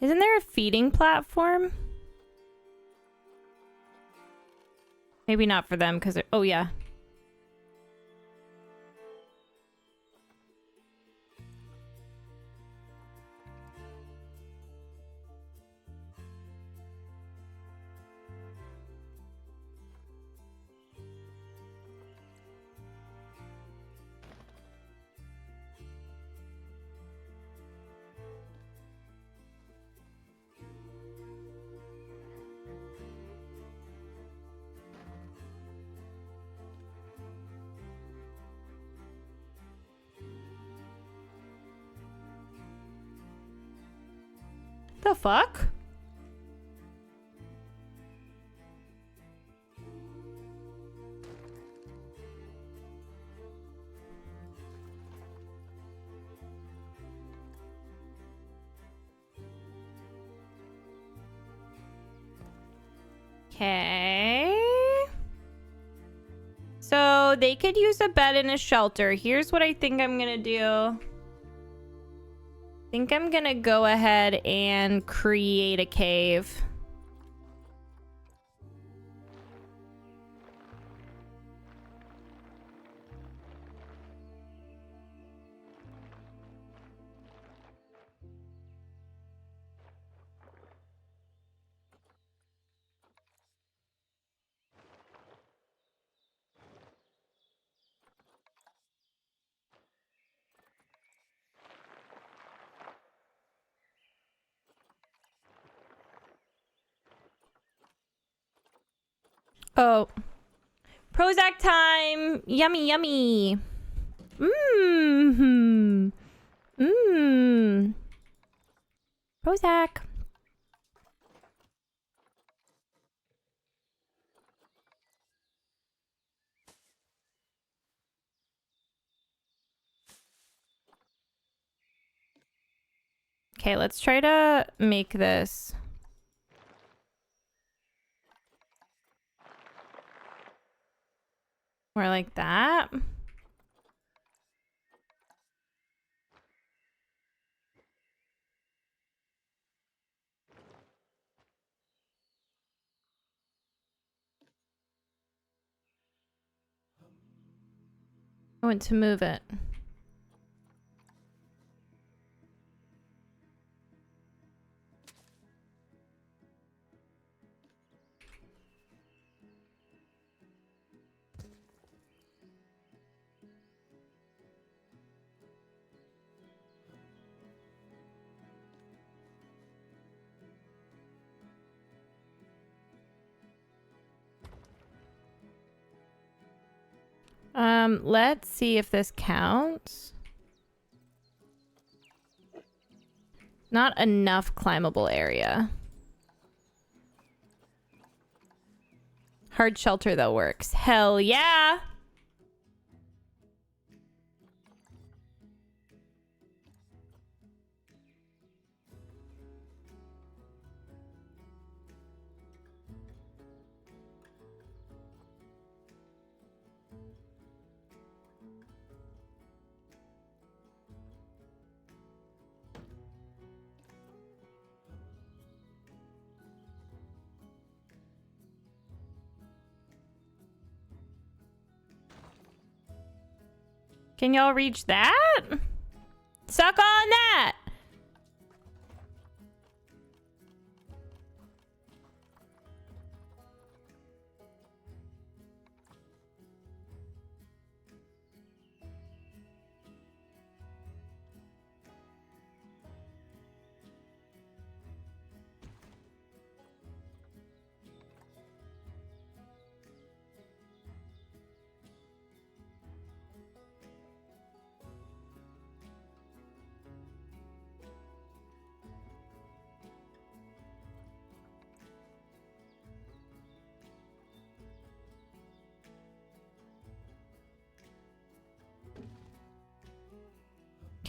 Isn't there a feeding platform? Maybe not for them because oh yeah. The fuck? Okay. So they could use a bed and a shelter. Here's what I think I'm gonna do. Think I'm gonna go ahead and create a cave. Oh. Prozac time! Yummy, yummy! Mmm. Mmm. Prozac. Okay, let's try to make this. More like that. I want to move it. Let's see if this counts. Not enough climbable area. Hard shelter though works. Hell yeah! Can y'all reach that? Suck on that!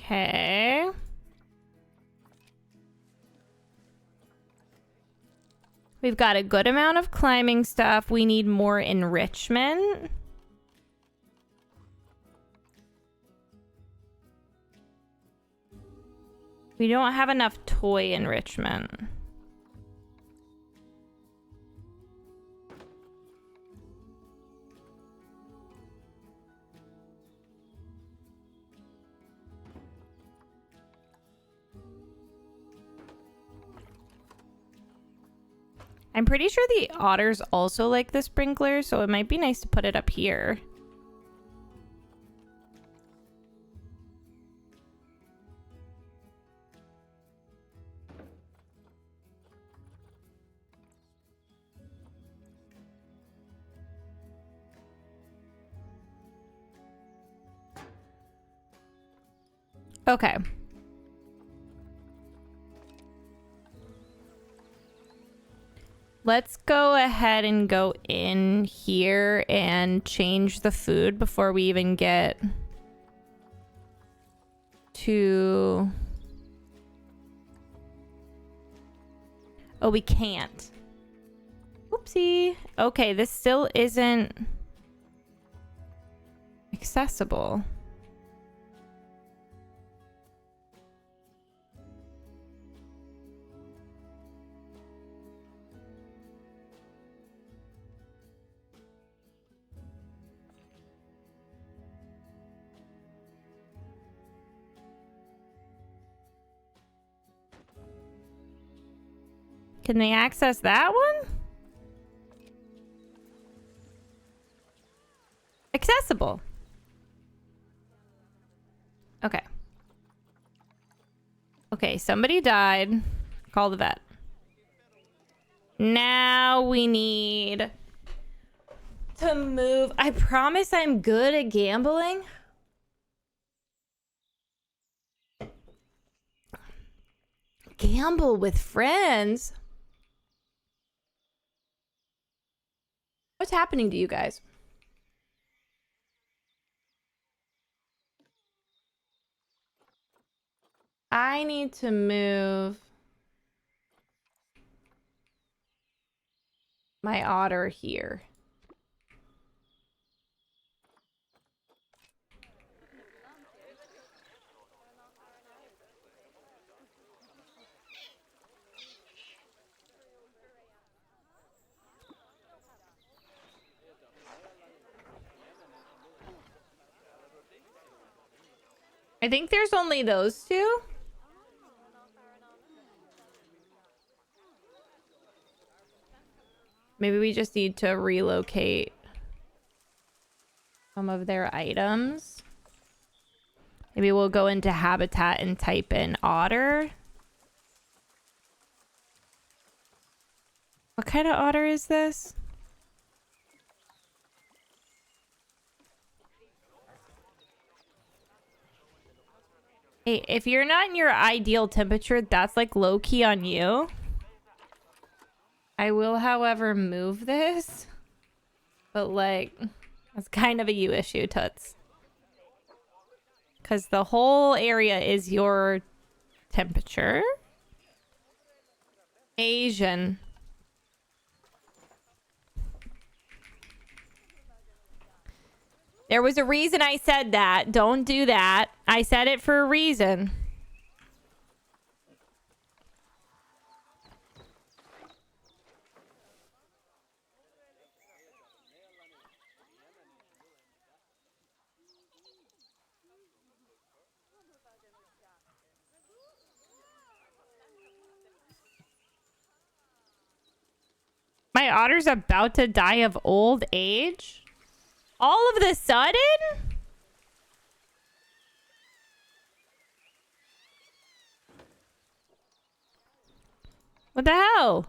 Okay. We've got a good amount of climbing stuff. We need more enrichment. We don't have enough toy enrichment. I'm pretty sure the otters also like the sprinkler, so it might be nice to put it up here. Okay. Let's go ahead and go in here and change the food before we even get to... Oh, we can't. Oopsie. Okay, this still isn't accessible. Can they access that one? Accessible. Okay. Okay, somebody died. Call the vet. Now we need to move. I promise I'm good at gambling. Gamble with friends. What's happening to you guys? I need to move my otter here. I think there's only those two. Maybe we just need to relocate some of their items. Maybe we'll go into habitat and type in otter. What kind of otter is this? Hey, if you're not in your ideal temperature, that's like low key on you. I will, however, move this. But like, that's kind of a you issue, Toots. Because the whole area is your temperature. Asian. There was a reason I said that. Don't do that. I said it for a reason. My otter's about to die of old age? All of the sudden? What the hell?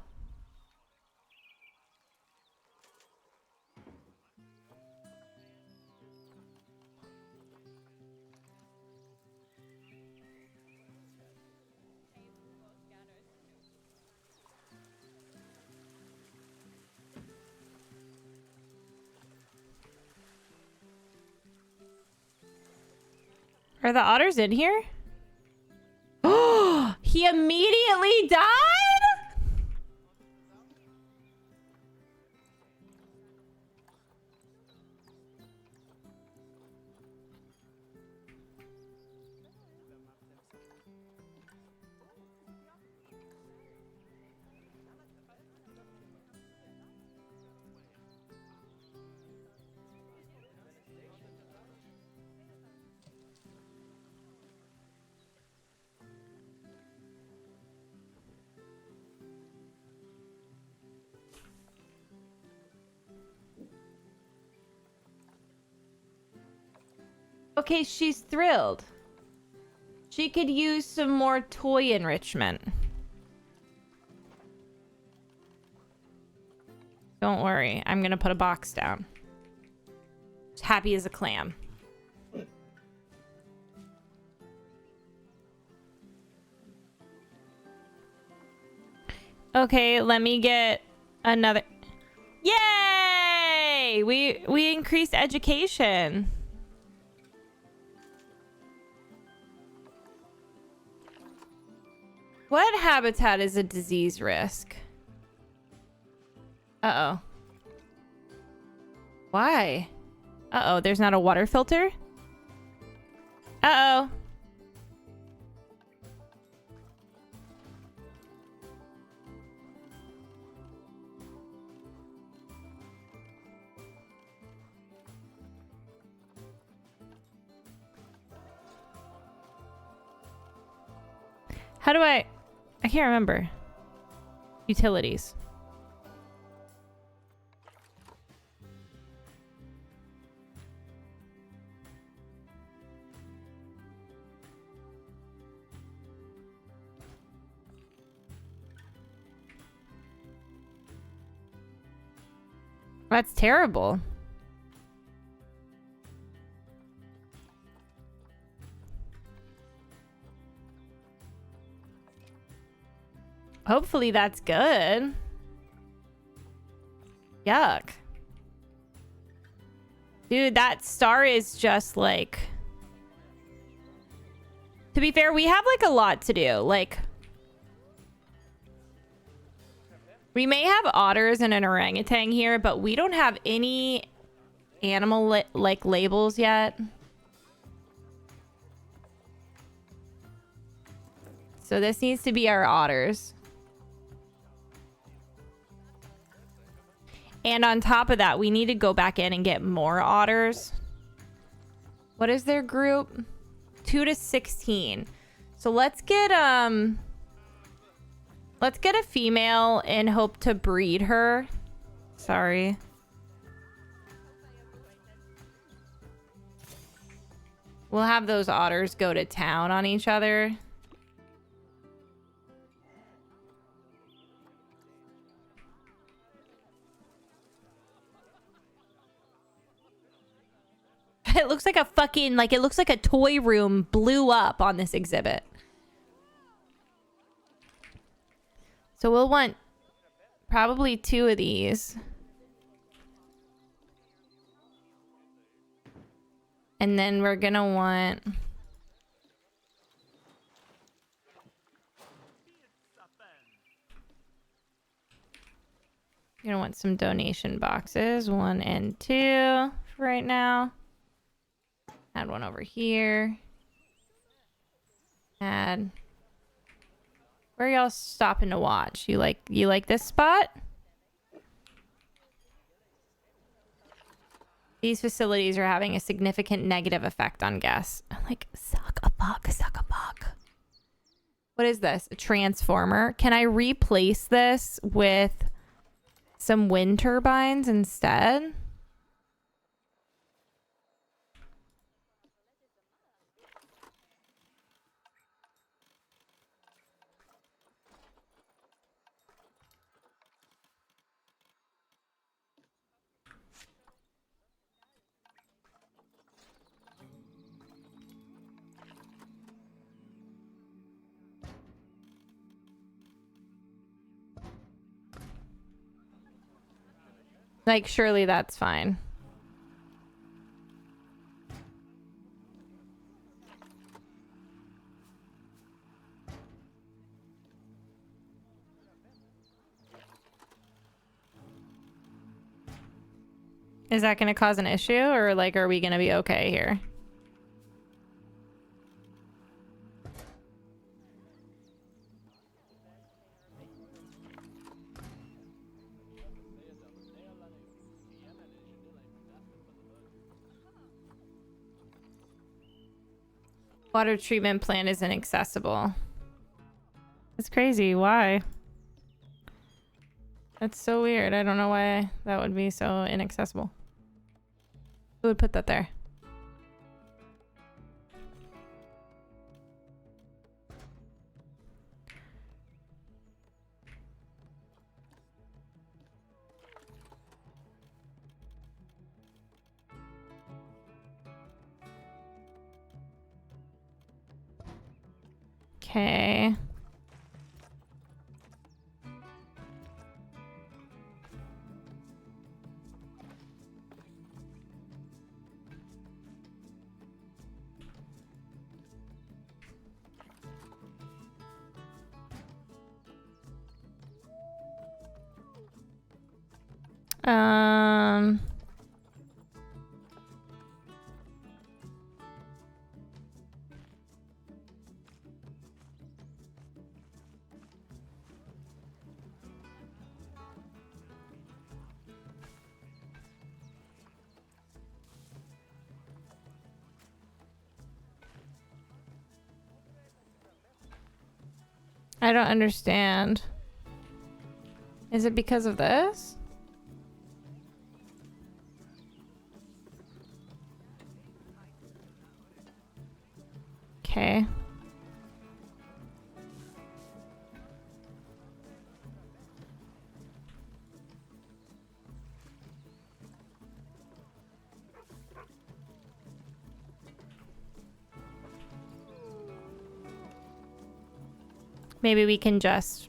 Are the otters in here? Oh, he immediately died? Okay, she's thrilled. She could use some more toy enrichment. Don't worry, I'm gonna put a box down. She's happy as a clam. Okay, let me get another. Yay! We increased education. What habitat is a disease risk? Uh-oh. Why? Uh-oh, there's not a water filter? Uh-oh. How do I can't remember. Utilities. That's terrible. Hopefully that's good. Yuck. Dude, that star is just like... To be fair, we have like a lot to do. Like... We may have otters and an orangutan here, but we don't have any animal like labels yet. So this needs to be our otters. And on top of that, we need to go back in and get more otters. What is their group? 2 to 16. So let's get a female and hope to breed her. Sorry. We'll have those otters go to town on each other. It looks like a fucking, like, it looks like a toy room blew up on this exhibit. So we'll want probably 2 of these. And then we're gonna want... You're gonna want some donation boxes. 1 and 2 for right now. Add one over here. Add. Where are y'all stopping to watch? You like this spot? These facilities are having a significant negative effect on guests. Like, suck a buck, suck a buck. What is this? A transformer? Can I replace this with some wind turbines instead. Like, surely that's fine. Is that going to cause an issue, or like, are we going to be okay here? Water treatment plant isn't accessible. It's crazy. Why? That's so weird. I don't know why that would be so inaccessible. Who would put that there? Okay. Um, I don't understand. Is it because of this? Okay. Maybe we can just...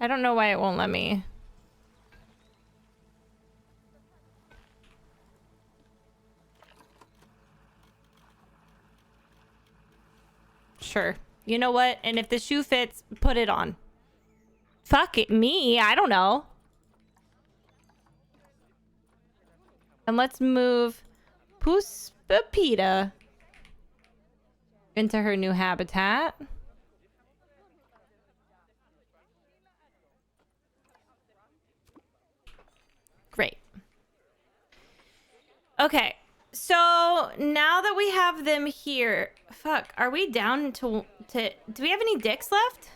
I don't know why it won't let me. Sure. You know what? And if the shoe fits, put it on. Fuck it, me. I don't know. And let's move Puspapita into her new habitat. Great. Okay. So now that we have them here, fuck, are we down to do we have any dicks left?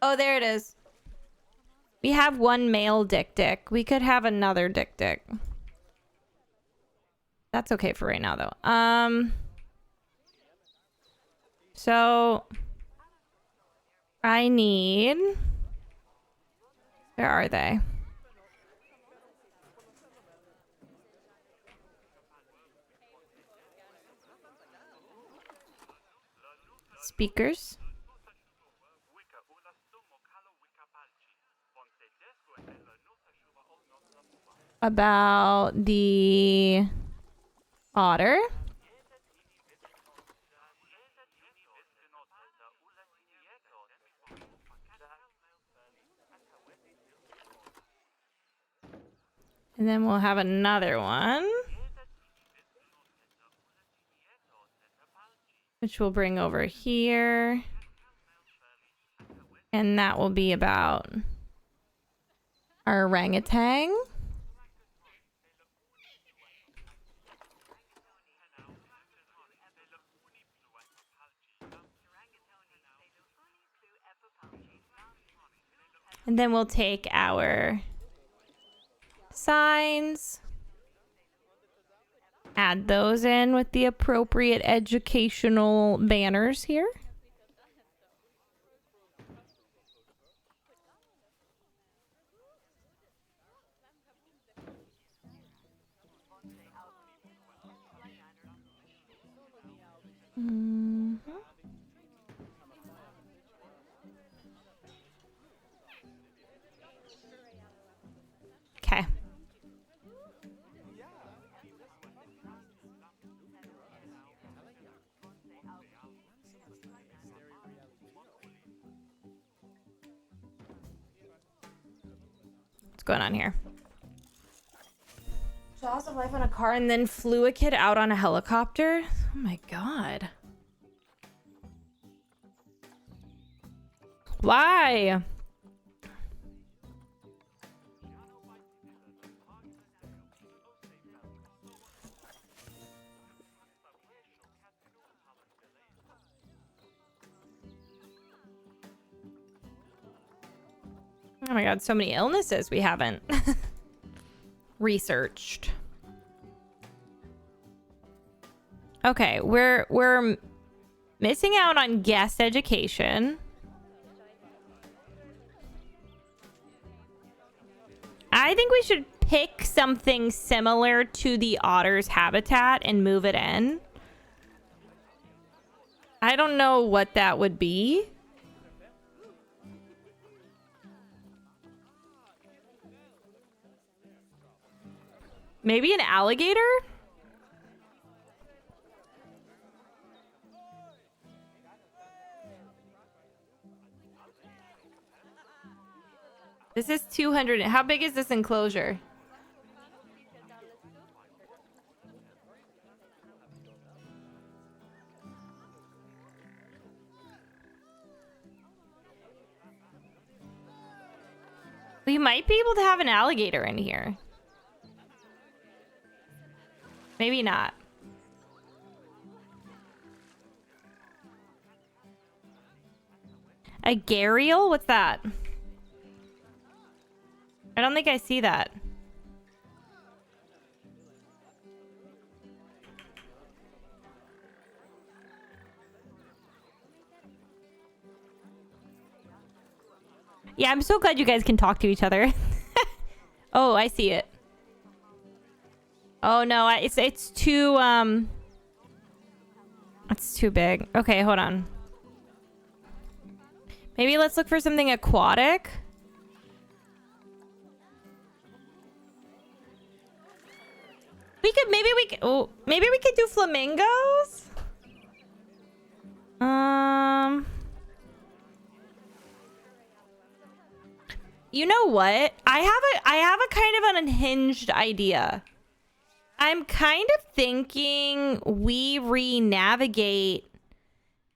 Oh, there it is. We have one male dick. We could have another dick. That's okay for right now, though. So I need... Where are they? Speakers. about the otter. And then we'll have another one, which we'll bring over here. And that will be about our orangutan. And then we'll take our signs, add those in with the appropriate educational banners here. Okay. What's going on here? Jaws of life on a car and then flew a kid out on a helicopter? Oh my god. Why? Oh my god, so many illnesses we haven't researched. Okay, we're missing out on guest education. I think we should pick something similar to the otter's habitat and move it in. I don't know what that would be. Maybe an alligator? This is 200. How big is this enclosure? We might be able to have an alligator in here. Maybe not. A gharial? What's that? I don't think I see that. Yeah, I'm so glad you guys can talk to each other. Oh, I see it. Oh no, it's too it's too big. Okay, hold on. Maybe let's look for something aquatic. Maybe we could do flamingos. You know what? I have a kind of an unhinged idea. I'm kind of thinking we re-navigate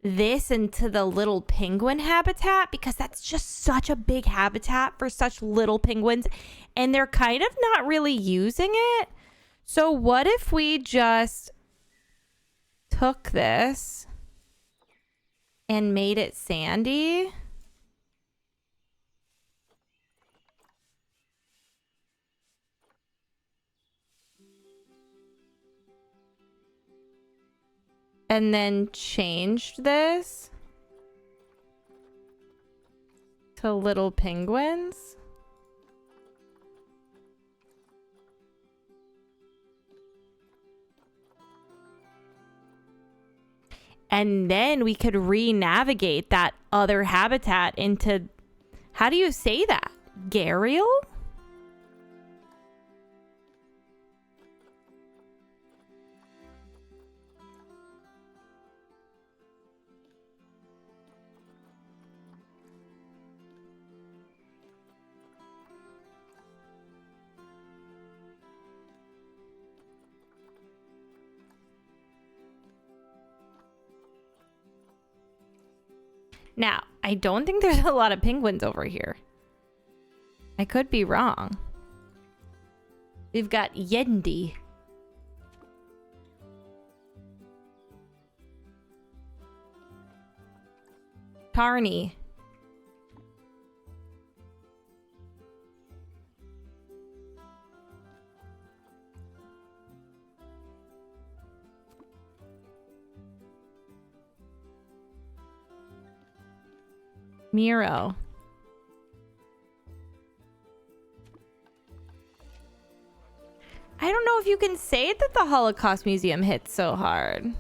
this into the little penguin habitat because that's just such a big habitat for such little penguins and they're kind of not really using it. So what if we just took this and made it sandy? And then changed this to little penguins. And then we could re-navigate that other habitat into, how do you say that? Gharial? Now, I don't think there's a lot of penguins over here. I could be wrong. We've got Yendi. Tarny. Miro. I don't know if you can say that the Holocaust Museum hits so hard.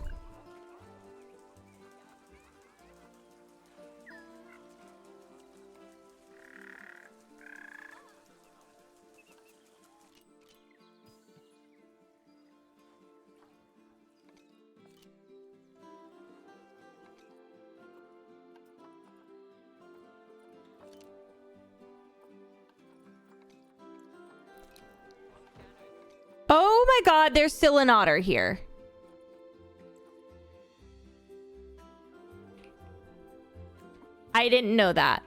Oh my god, there's still an otter here. I didn't know that.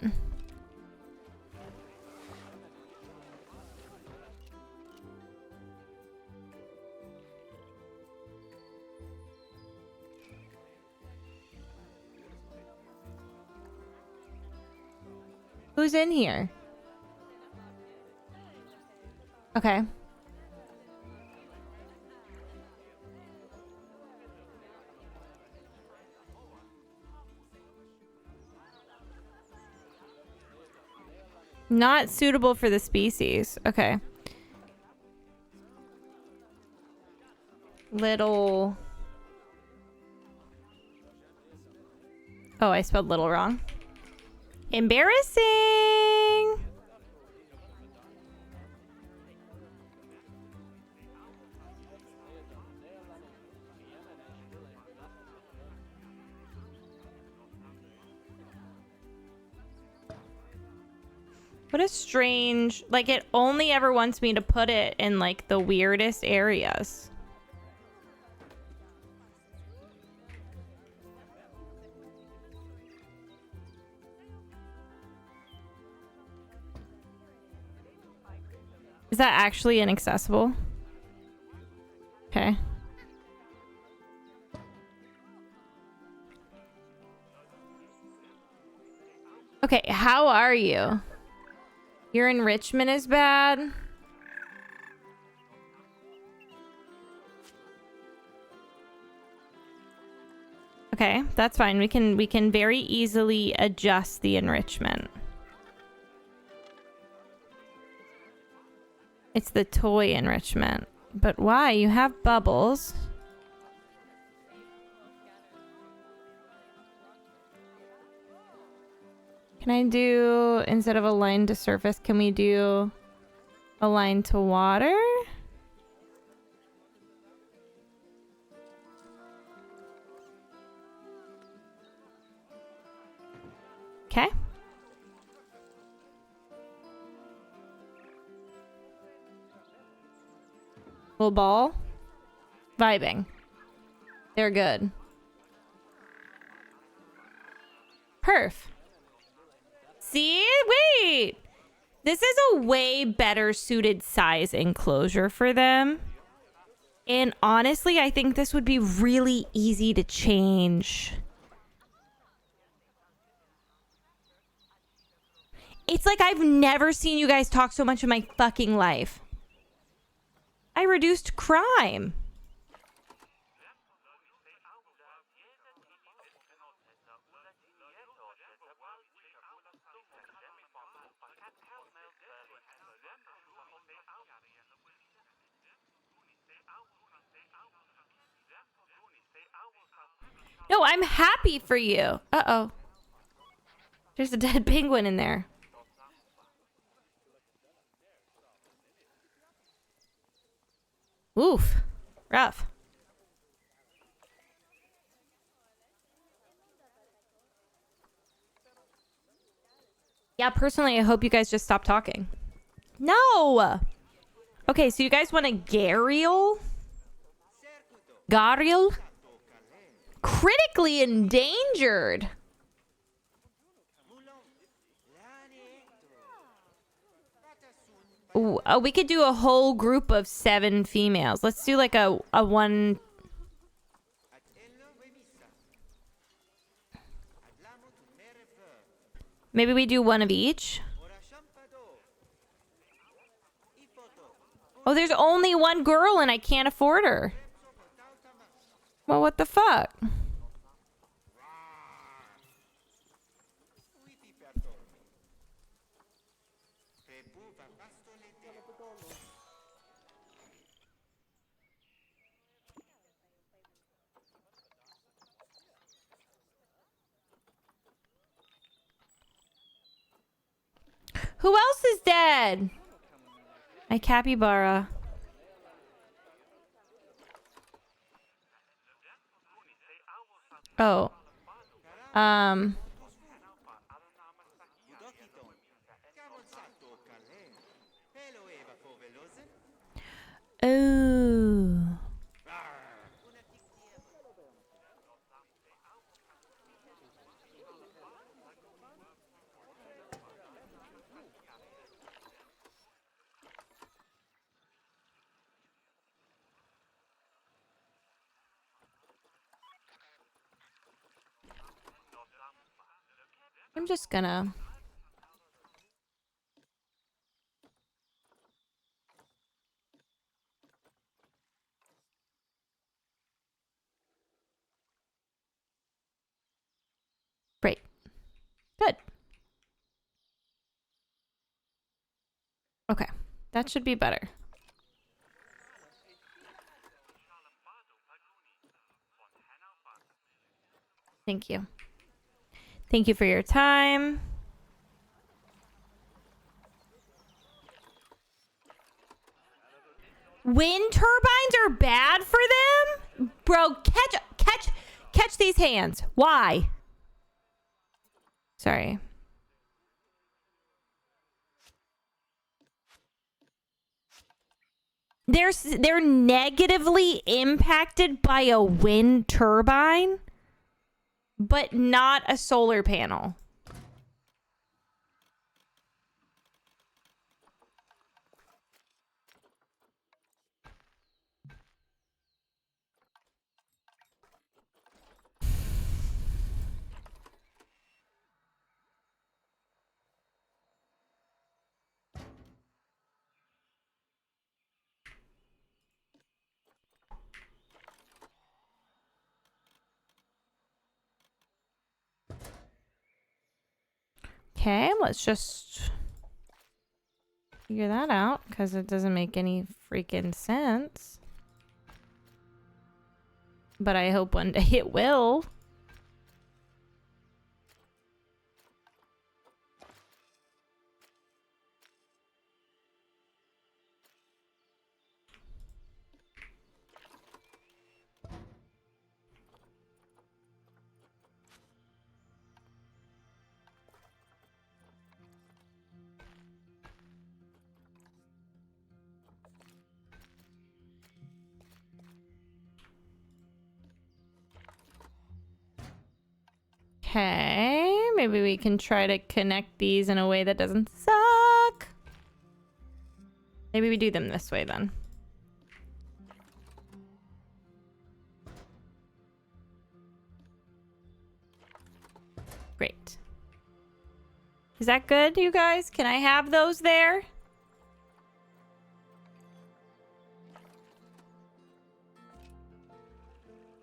Who's in here? Okay. Not suitable for the species. Okay. Little... Oh, I spelled little wrong. Embarrassing! What a strange... Like, it only ever wants me to put it in, like, the weirdest areas. Is that actually inaccessible? Okay. Okay, how are you? Your enrichment is bad. Okay, that's fine. We can very easily adjust the enrichment. It's the toy enrichment. But why? You have bubbles. Can I do, instead of a line to surface, can we do a line to water? Okay. Little ball. Vibing. They're good. Perf. See? Wait! This is a way better suited size enclosure for them. And honestly, I think this would be really easy to change. It's like I've never seen you guys talk so much in my fucking life. I reduced crime. No, I'm happy for you. Uh-oh. There's a dead penguin in there. Oof. Rough. Yeah, personally, I hope you guys just stop talking. No! Okay, so you guys want a gharial? Gharial? Critically endangered. Ooh, we could do a whole group of 7 females. Let's do like a one. Maybe we do one of each. Oh, there's only one girl and I can't afford her. Well, what the fuck? Who else is dead? My capybara. Oh. Oh. I'm just gonna... Great. Good. Okay. That should be better. Thank you. Thank you for your time. Wind turbines are bad for them? Bro, catch these hands. Why? Sorry. They're negatively impacted by a wind turbine, but not a solar panel. Okay, let's just figure that out because it doesn't make any freaking sense. But I hope one day it will. Okay, maybe we can try to connect these in a way that doesn't suck. Maybe we do them this way then. Great. Is that good, you guys? Can I have those there?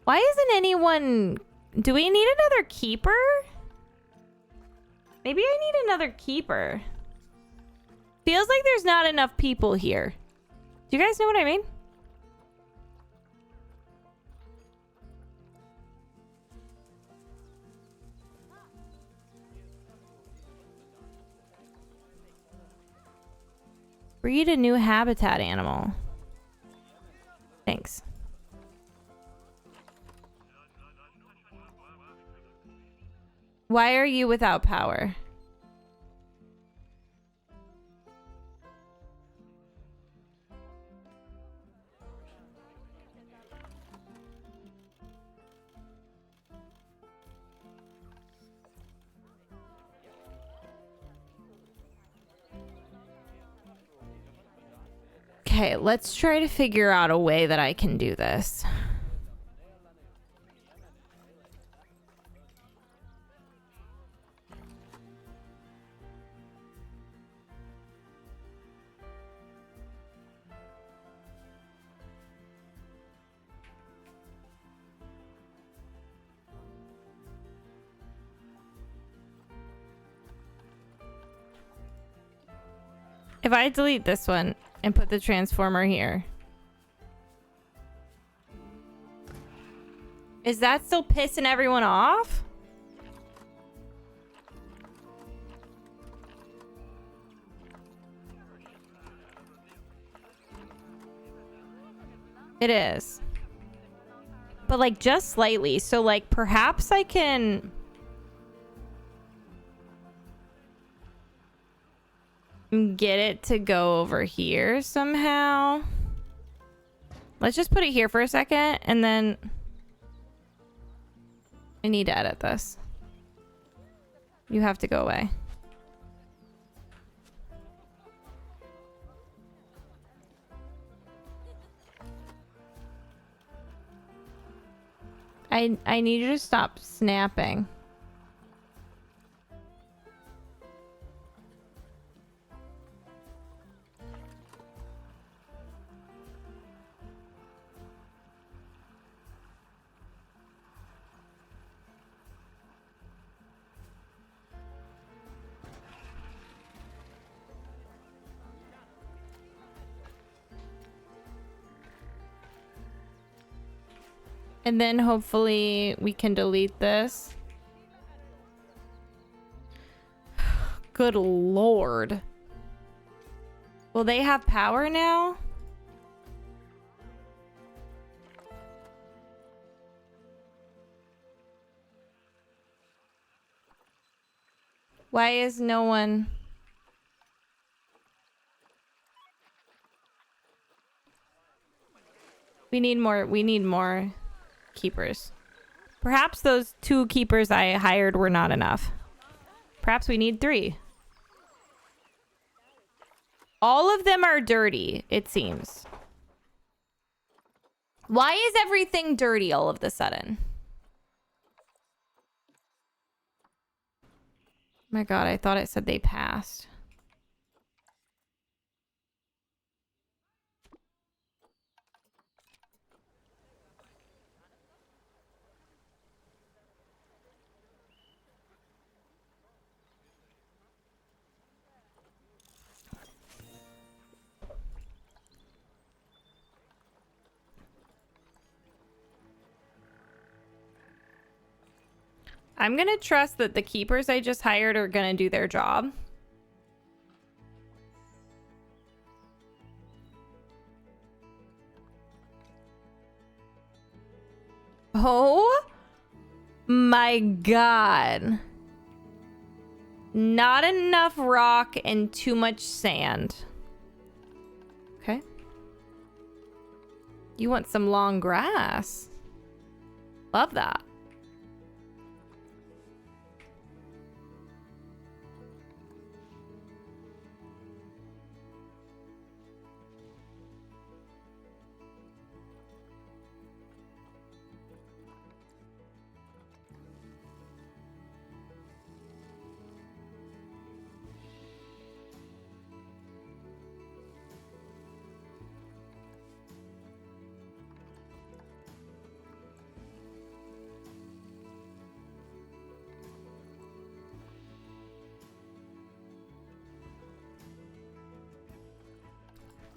Why isn't anyone... Do we need another keeper? Maybe I need another keeper. Feels like there's not enough people here. Do you guys know what I mean? Breed a new habitat animal. Thanks. Why are you without power? Okay, let's try to figure out a way that I can do this. If I delete this one and put the transformer here, is that still pissing everyone off? It is. But like just slightly. So like perhaps I can get it to go over here somehow. Let's just put it here for a second and then I need to edit this. You have to go away. I need you to stop snapping. And then hopefully we can delete this. Good lord. Will they have power now? Why is no one... We need more keepers. Perhaps those 2 keepers I hired were not enough. Perhaps we need 3. All of them are dirty, it seems. Why is everything dirty all of a sudden? My god, I thought it said they passed. I'm gonna trust that the keepers I just hired are gonna do their job. Oh my god. Not enough rock and too much sand. Okay. You want some long grass. Love that.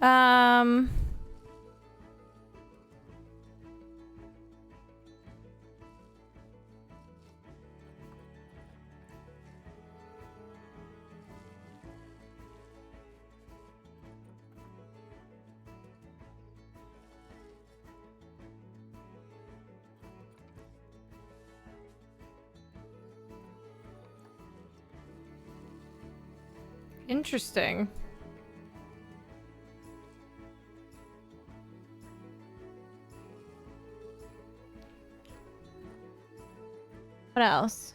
Um... Interesting. What else?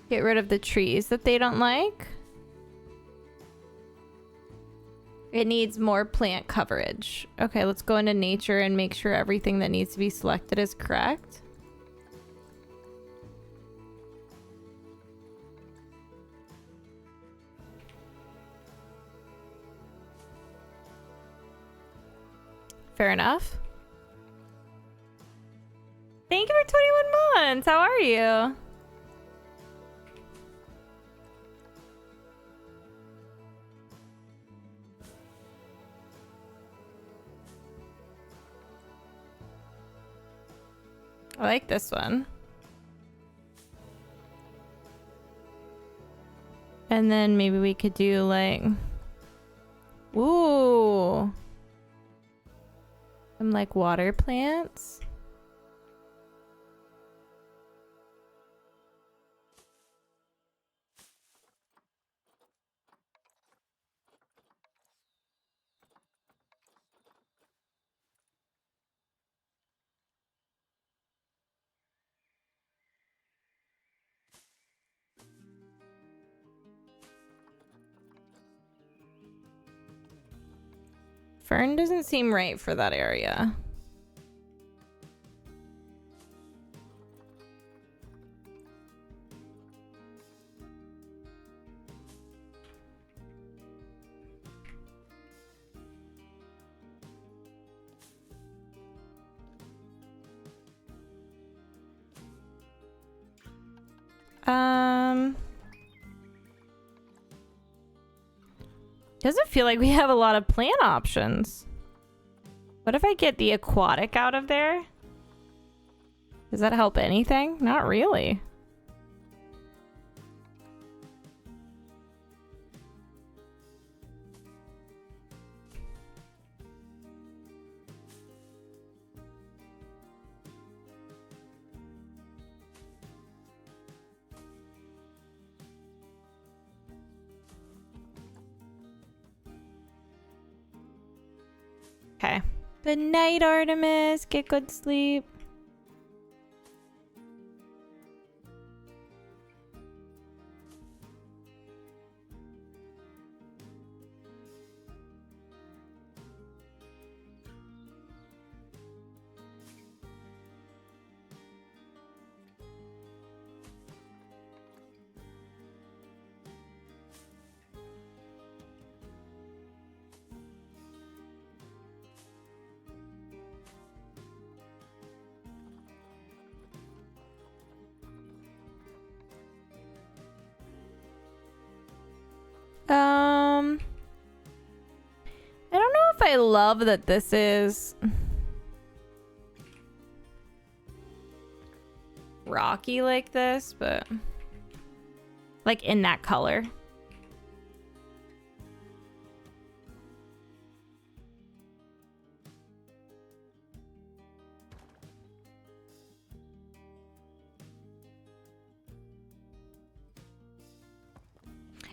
Get rid of the trees that they don't like. It needs more plant coverage. Okay, let's go into nature and make sure everything that needs to be selected is correct. Fair enough. Thank you for 21 months. How are you? I like this one. And then maybe we could do like, ooh, some like water plants. Fern doesn't seem right for that area. Doesn't feel like we have a lot of plant options. What if I get the aquatic out of there? Does that help anything? Not really. Okay. Good night, Artemis. Get good sleep. I don't know if I love that this is rocky like this, but like in that color.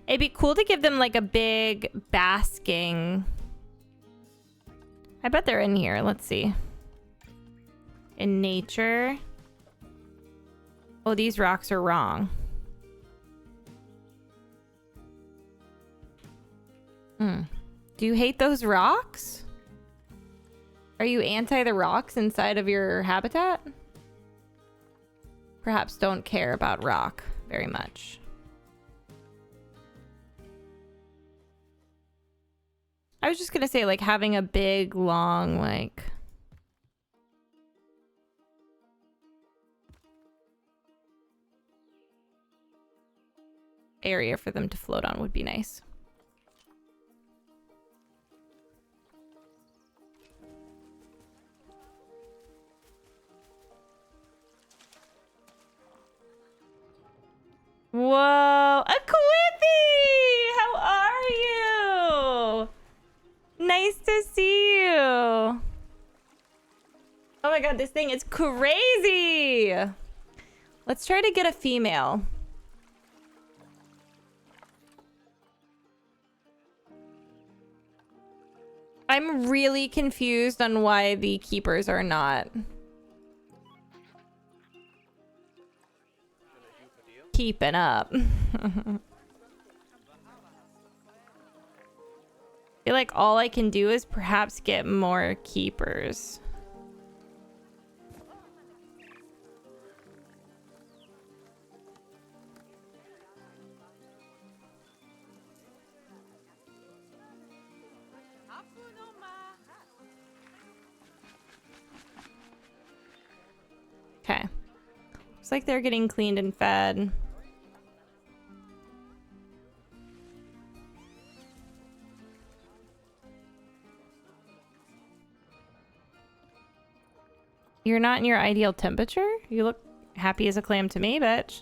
It'd be cool to give them like a big basking. I bet they're in here. Let's see. In nature. Oh, these rocks are wrong. Do you hate those rocks? Are you anti the rocks inside of your habitat? Perhaps don't care about rock very much. I was just gonna say, like, having a big, long, like... area for them to float on would be nice. Whoa! Aquithi! How are you? Nice to see you. Oh my god, this thing is crazy. Let's try to get a female. I'm really confused on why the keepers are not keeping up. feel like all I can do is perhaps get more keepers. Okay. Looks like they're getting cleaned and fed. You're not in your ideal temperature? You look happy as a clam to me, bitch.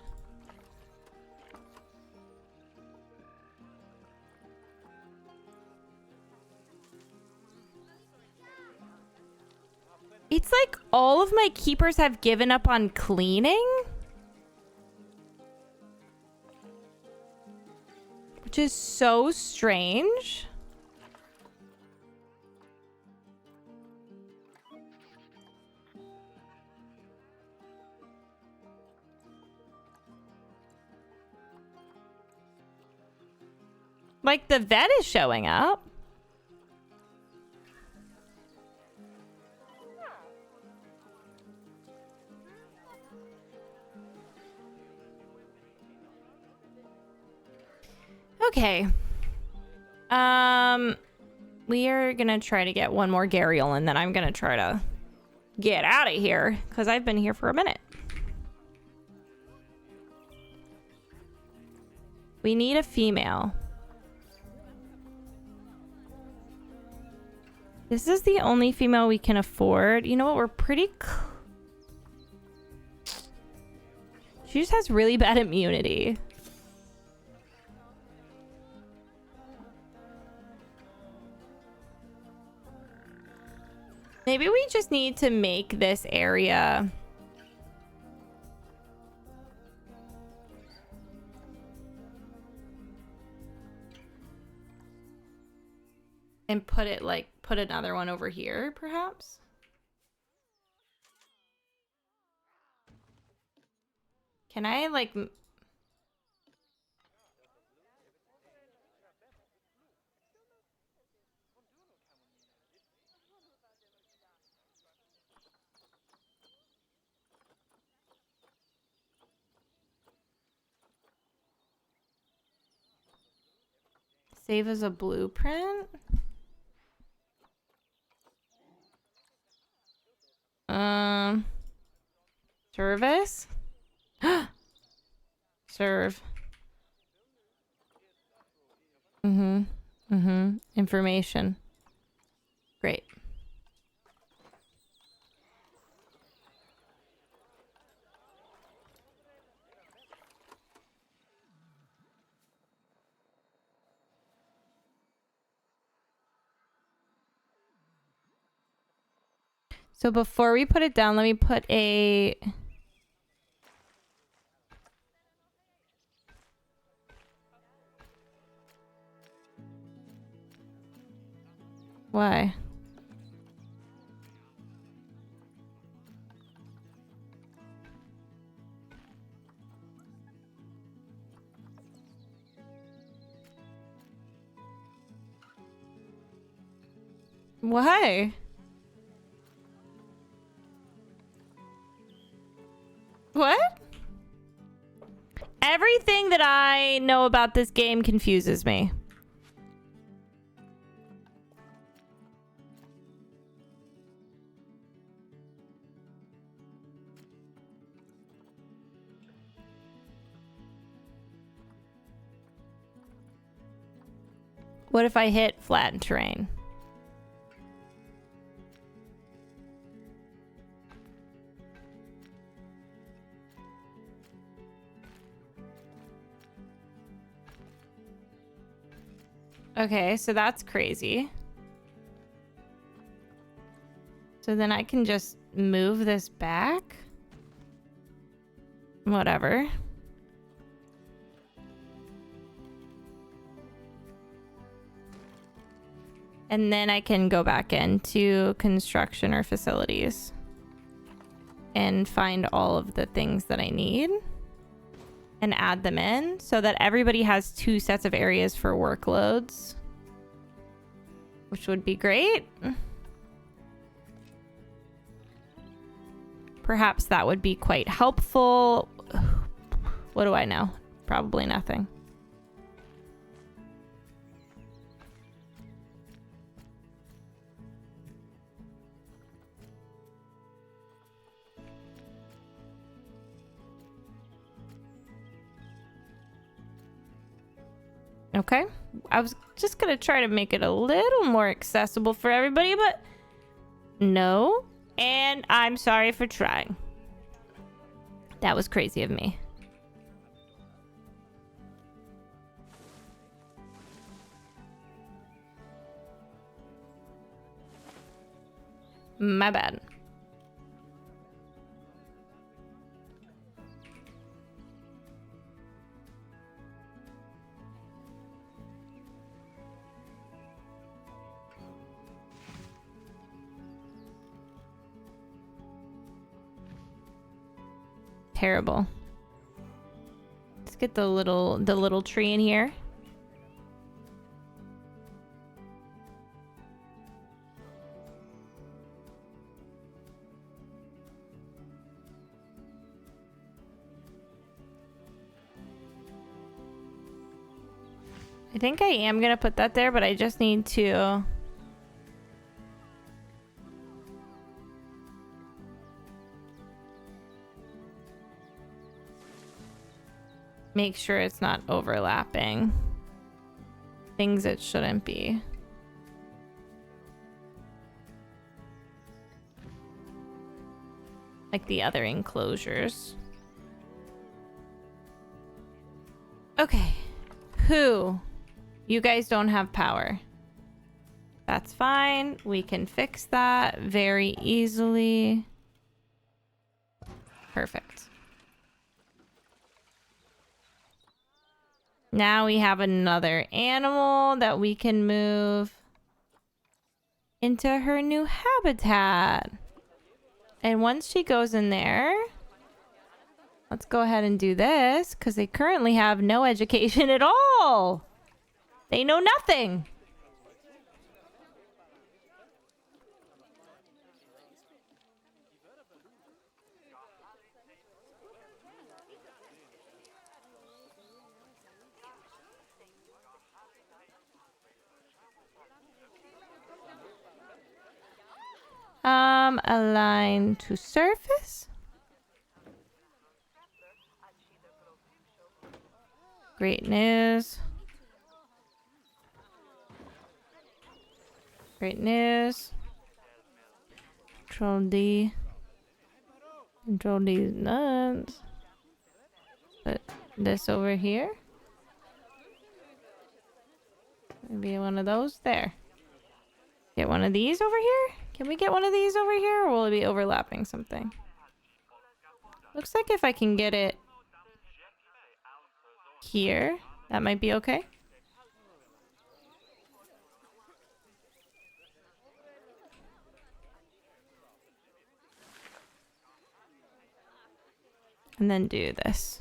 It's like all of my keepers have given up on cleaning. Which is so strange. Like, the vet is showing up. Okay. We are gonna try to get one more Gharial, and then I'm gonna try to get out of here, because I've been here for a minute. We need a female. This is the only female we can afford. You know what? We're pretty... She just has really bad immunity. Maybe we just need to make this area... and put it like... put another one over here, perhaps? Can I, like... save as a blueprint? Service? Serve. Information. Great. So before we put it down, let me put a... Why? Why? What? Everything that I know about this game confuses me. What if I hit flattened terrain? Okay, so that's crazy. So then I can just move this back. Whatever. And then I can go back into construction or facilities and find all of the things that I need and add them in so that everybody has 2 sets of areas for workloads. which would be great. Perhaps that would be quite helpful. What do I know? Probably nothing. Okay, I was just gonna try to make it a little more accessible for everybody, but no. And I'm sorry for trying. That was crazy of me. My bad. Terrible. Let's get the little tree in here. I think I am gonna put that there, but I just need to make sure it's not overlapping things it shouldn't be. Like the other enclosures. Okay. Who? You guys don't have power. That's fine. We can fix that very easily. Perfect. Now we have another animal that we can move into her new habitat. And once she goes in there, let's go ahead and do this because they currently have no education at all. They know nothing. Align to surface. Great news. Great news. Control D. Control these nuts. Put this over here. Maybe one of those there. Get one of these over here? Can we get one of these over here, or will it be overlapping something? Looks like if I can get it here, that might be okay. And then do this.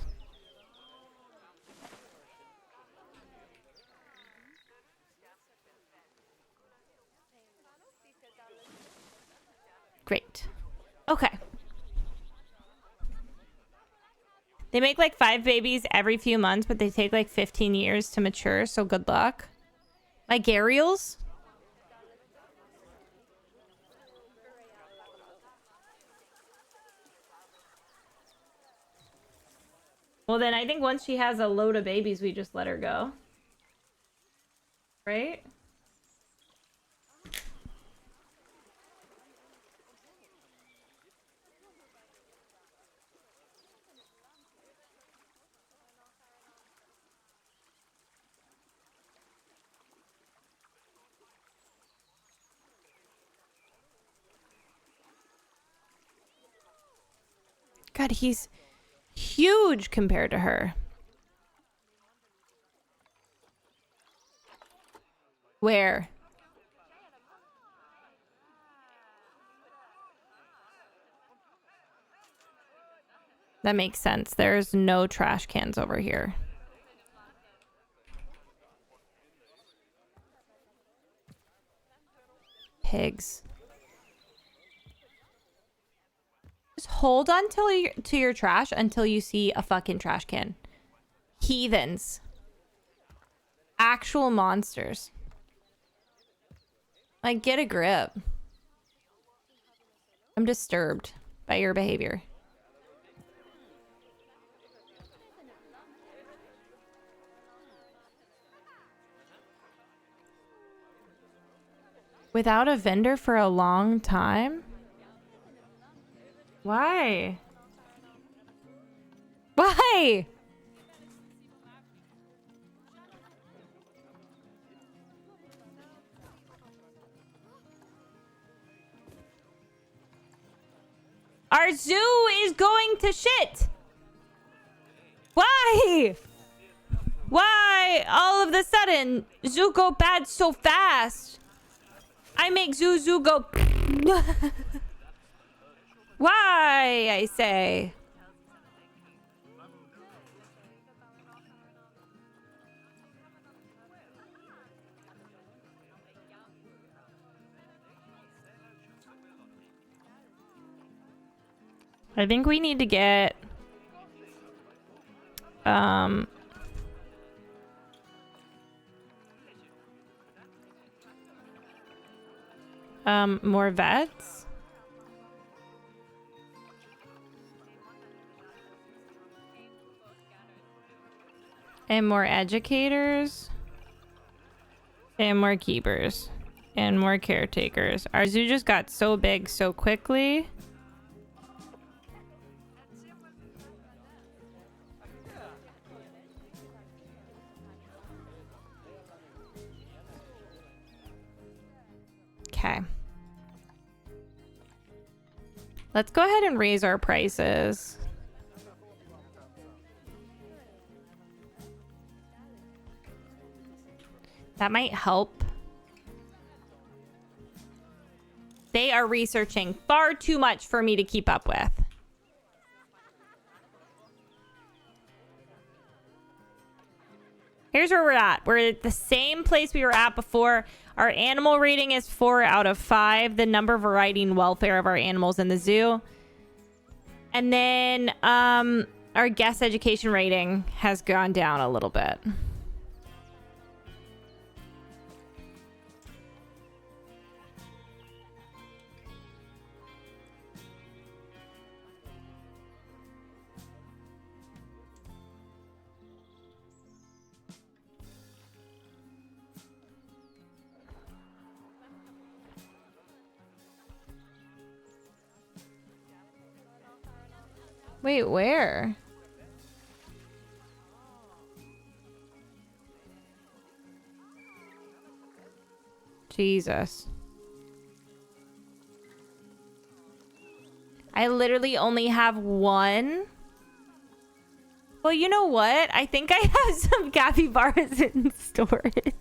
Great. Okay. They make like 5 babies every few months, but they take like 15 years to mature, so good luck. My Gharials? Well, then I think once she has a load of babies, we just let her go. Right? God, he's huge compared to her. Where? That makes sense. There's no trash cans over here. pigs. Just hold on to your trash until you see a fucking trash can. Heathens. Actual monsters. Like, get a grip. I'm disturbed by your behavior. Without a vendor for a long time? Why? Why? Our zoo is going to shit. Why? Why all of the sudden zoo go bad so fast? I make zoo go. Why, I say? I think we need to get more vets. And more educators. And more keepers. And more caretakers. Our zoo just got so big so quickly. Okay. Let's go ahead and raise our prices. That might help. They are researching far too much for me to keep up with. Here's where we're at. We're at the same place we were at before. Our animal rating is 4 out of 5. The number, variety, and welfare of our animals in the zoo. And then our guest education rating has gone down a little bit. Wait, where? Jesus. I literally only have one. Well, you know what? I think I have some capybaras in storage.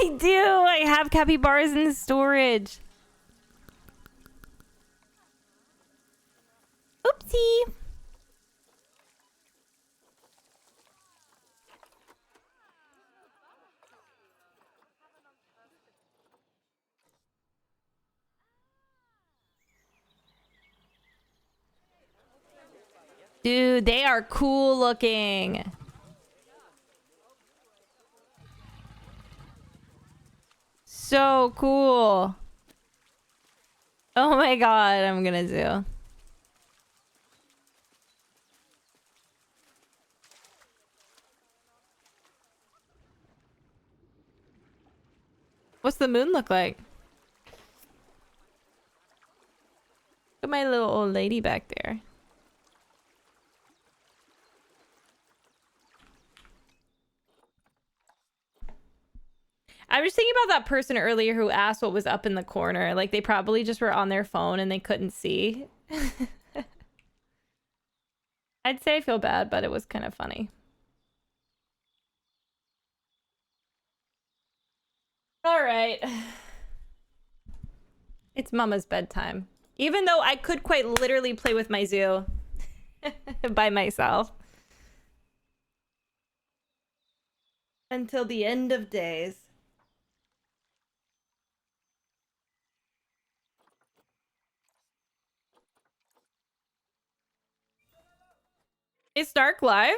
I do. I have capybaras in storage. Oopsie. Dude, they are cool looking. So cool. Oh my god, I'm gonna do. What's the moon look like? Look at my little old lady back there. I was thinking about that person earlier who asked what was up in the corner. Like, they probably just were on their phone and they couldn't see. I'd say I feel bad, but it was kind of funny. All right. It's Mama's bedtime. Even though I could quite literally play with my zoo by myself. Until the end of days. Is Dark live?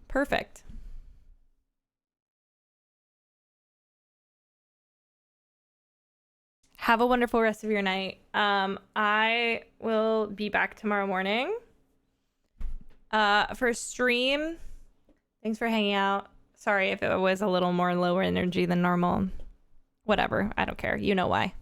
Perfect. Have a wonderful rest of your night. I will be back tomorrow morning for stream. Thanks for hanging out. Sorry if it was a little more lower energy than normal. Whatever. I don't care. You know why.